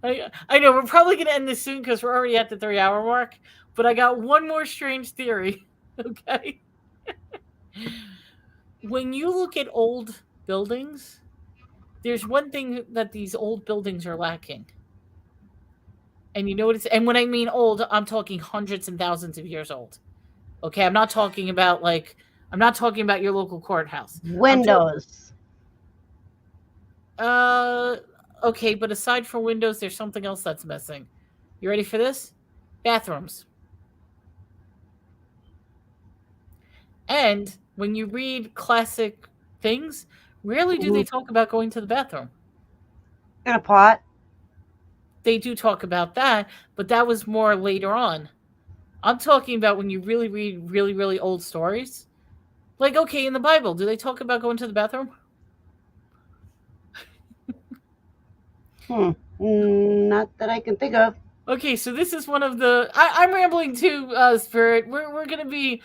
I know we're probably going to end this soon because we're already at the 3-hour mark, but I got one more strange theory. Okay. When you look at old buildings, there's one thing that these old buildings are lacking. And you know what it's, and when I mean old, I'm talking hundreds and thousands of years old. Okay, I'm not talking about your local courthouse.
Windows.
Okay, but aside from windows, there's something else that's missing. You ready for this? Bathrooms. And when you read classic things, rarely do they talk about going to the bathroom.
In a pot.
They do talk about that, but that was more later on. I'm talking about when you really read really, really old stories. Like, okay, in the Bible, do they talk about going to the bathroom?
Not that I can think of.
Okay, so this is one of the. I'm rambling too, Spirit. We're gonna be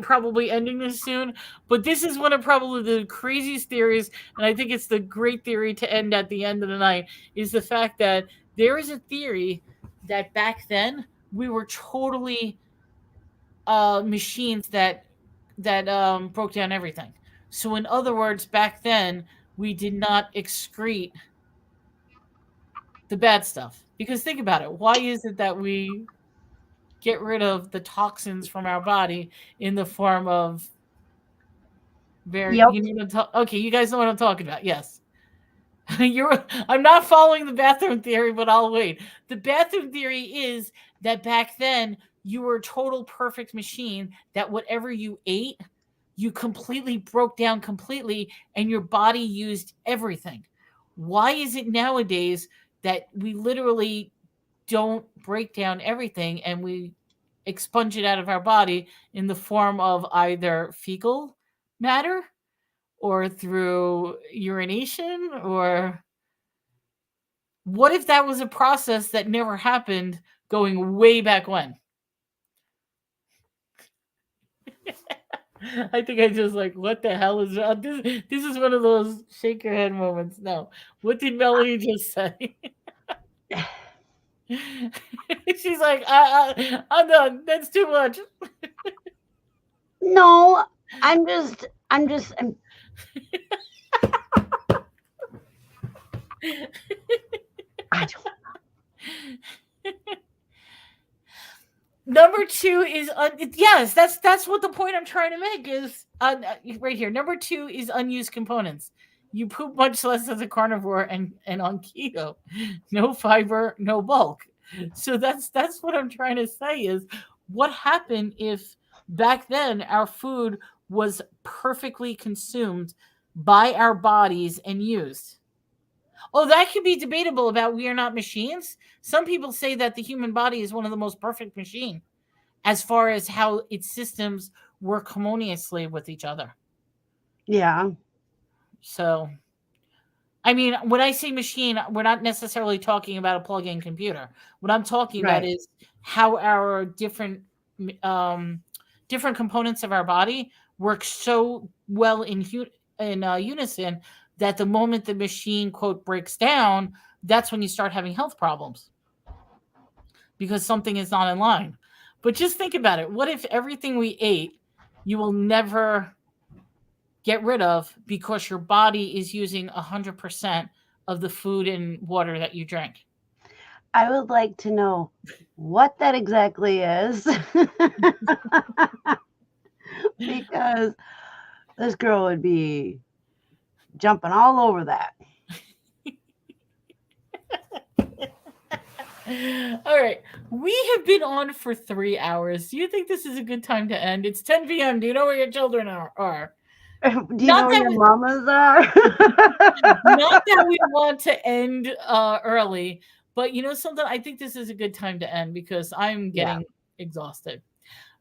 probably ending this soon, but this is one of probably the craziest theories, and I think it's the great theory to end at the end of the night. Is the fact that there is a theory that back then we were totally machines that broke down everything. So in other words, back then we did not excrete the bad stuff. Because think about it. Why is it that we get rid of the toxins from our body in the form of
Yep.
Okay, you guys know what I'm talking about. Yes. I'm not following the bathroom theory, but I'll wait. The bathroom theory is that back then you were a total perfect machine, that whatever you ate, you completely broke down completely, and your body used everything. Why is it nowadays that we literally don't break down everything and we expunge it out of our body in the form of either fecal matter or through urination? Or what if that was a process that never happened going way back when? I think I just like, what the hell is wrong? This is one of those shake your head moments. No. What did Melanie just say? She's like, I'm done. That's too much.
No, I'm I don't know.
Number 2 is yes, that's what the point I'm trying to make is right here. Number 2 is unused components. You poop much less as a carnivore and on keto. No fiber, no bulk. So that's what I'm trying to say is, what happened if back then our food was perfectly consumed by our bodies and used? Oh, that could be debatable about we are not machines. Some people say that the human body is one of the most perfect machine as far as how its systems work harmoniously with each other.
Yeah.
So, I mean, when I say machine, we're not necessarily talking about a plug-in computer. What I'm talking about is how our different components of our body work so well in unison that the moment the machine, quote, breaks down, that's when you start having health problems because something is not in line. But just think about it. What if everything we ate, you will never get rid of because your body is using 100% of the food and water that you drink?
I would like to know what that exactly is. Because this girl would be jumping all over that.
All right. We have been on for 3 hours. Do you think this is a good time to end? It's 10 p.m. Do you know where your children are?
Do you know where your mamas are?
Not that we want to end early, but you know something? I think this is a good time to end because I'm getting exhausted.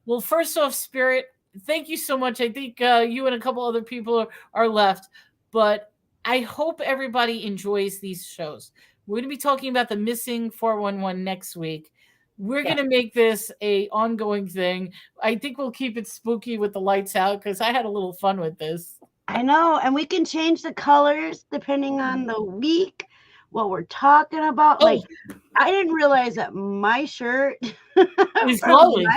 Well, first off, Spirit, thank you so much. I think you and a couple other people are left, but I hope everybody enjoys these shows. We're going to be talking about the missing 411 next week. We're going to make this a ongoing thing. I think we'll keep it spooky with the lights out because I had a little fun with this.
I know, and we can change the colors depending on the week, what we're talking about. Like, I didn't realize that my shirt
is glowing.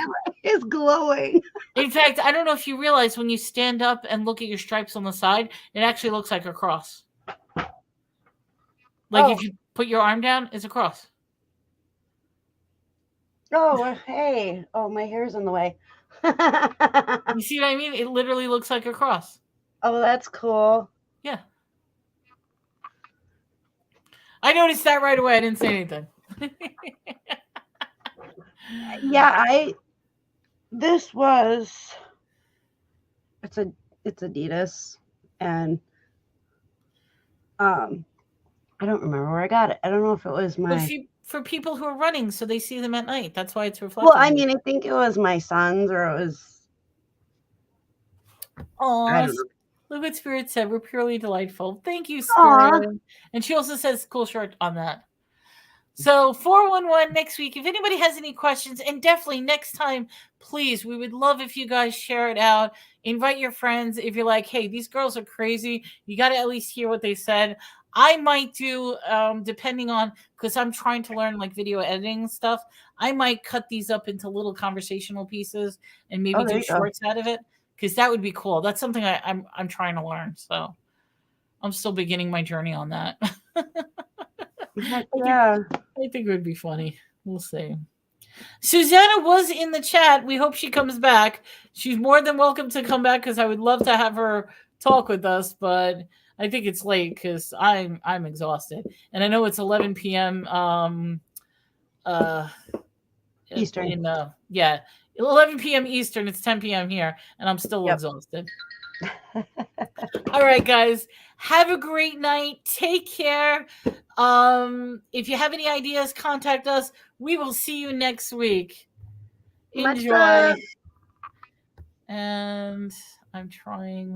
Is glowing.
In fact, I don't know if you realize when you stand up and look at your stripes on the side, it actually looks like a cross. Like if you put your arm down, it's a cross.
Oh, hey. Oh, my hair's in the way.
You see what I mean? It literally looks like a cross.
Oh, that's cool.
Yeah. I noticed that right away. I didn't say anything.
It's Adidas, and I don't remember where I got it. I don't know if it was
for people who are running, so they see them at night. That's why it's reflective.
Well, I mean, I think it was my son's, or it was.
Oh, look what Spirit said. We're purely delightful. Thank you, Spirit. Aww. And she also says cool shirt on that. So 411 next week. If anybody has any questions, and definitely next time, please, we would love if you guys share it out. Invite your friends. If you're like, hey, these girls are crazy, you got to at least hear what they said. I might do, depending on, because I'm trying to learn like video editing stuff, I might cut these up into little conversational pieces and maybe do shorts out of it, because that would be cool. That's something I'm trying to learn. So I'm still beginning my journey on that.
Yeah.
I think it would be funny. We'll see. Susanna was in the chat. We hope she comes back. She's more than welcome to come back because I would love to have her talk with us, but I think it's late because I'm exhausted. And I know it's 11 p.m.
Eastern.
11 p.m. Eastern. It's 10 p.m. here, and I'm still exhausted. All right, guys. Have a great night. Take care. If you have any ideas, contact us. We will see you next week. Enjoy. And I'm trying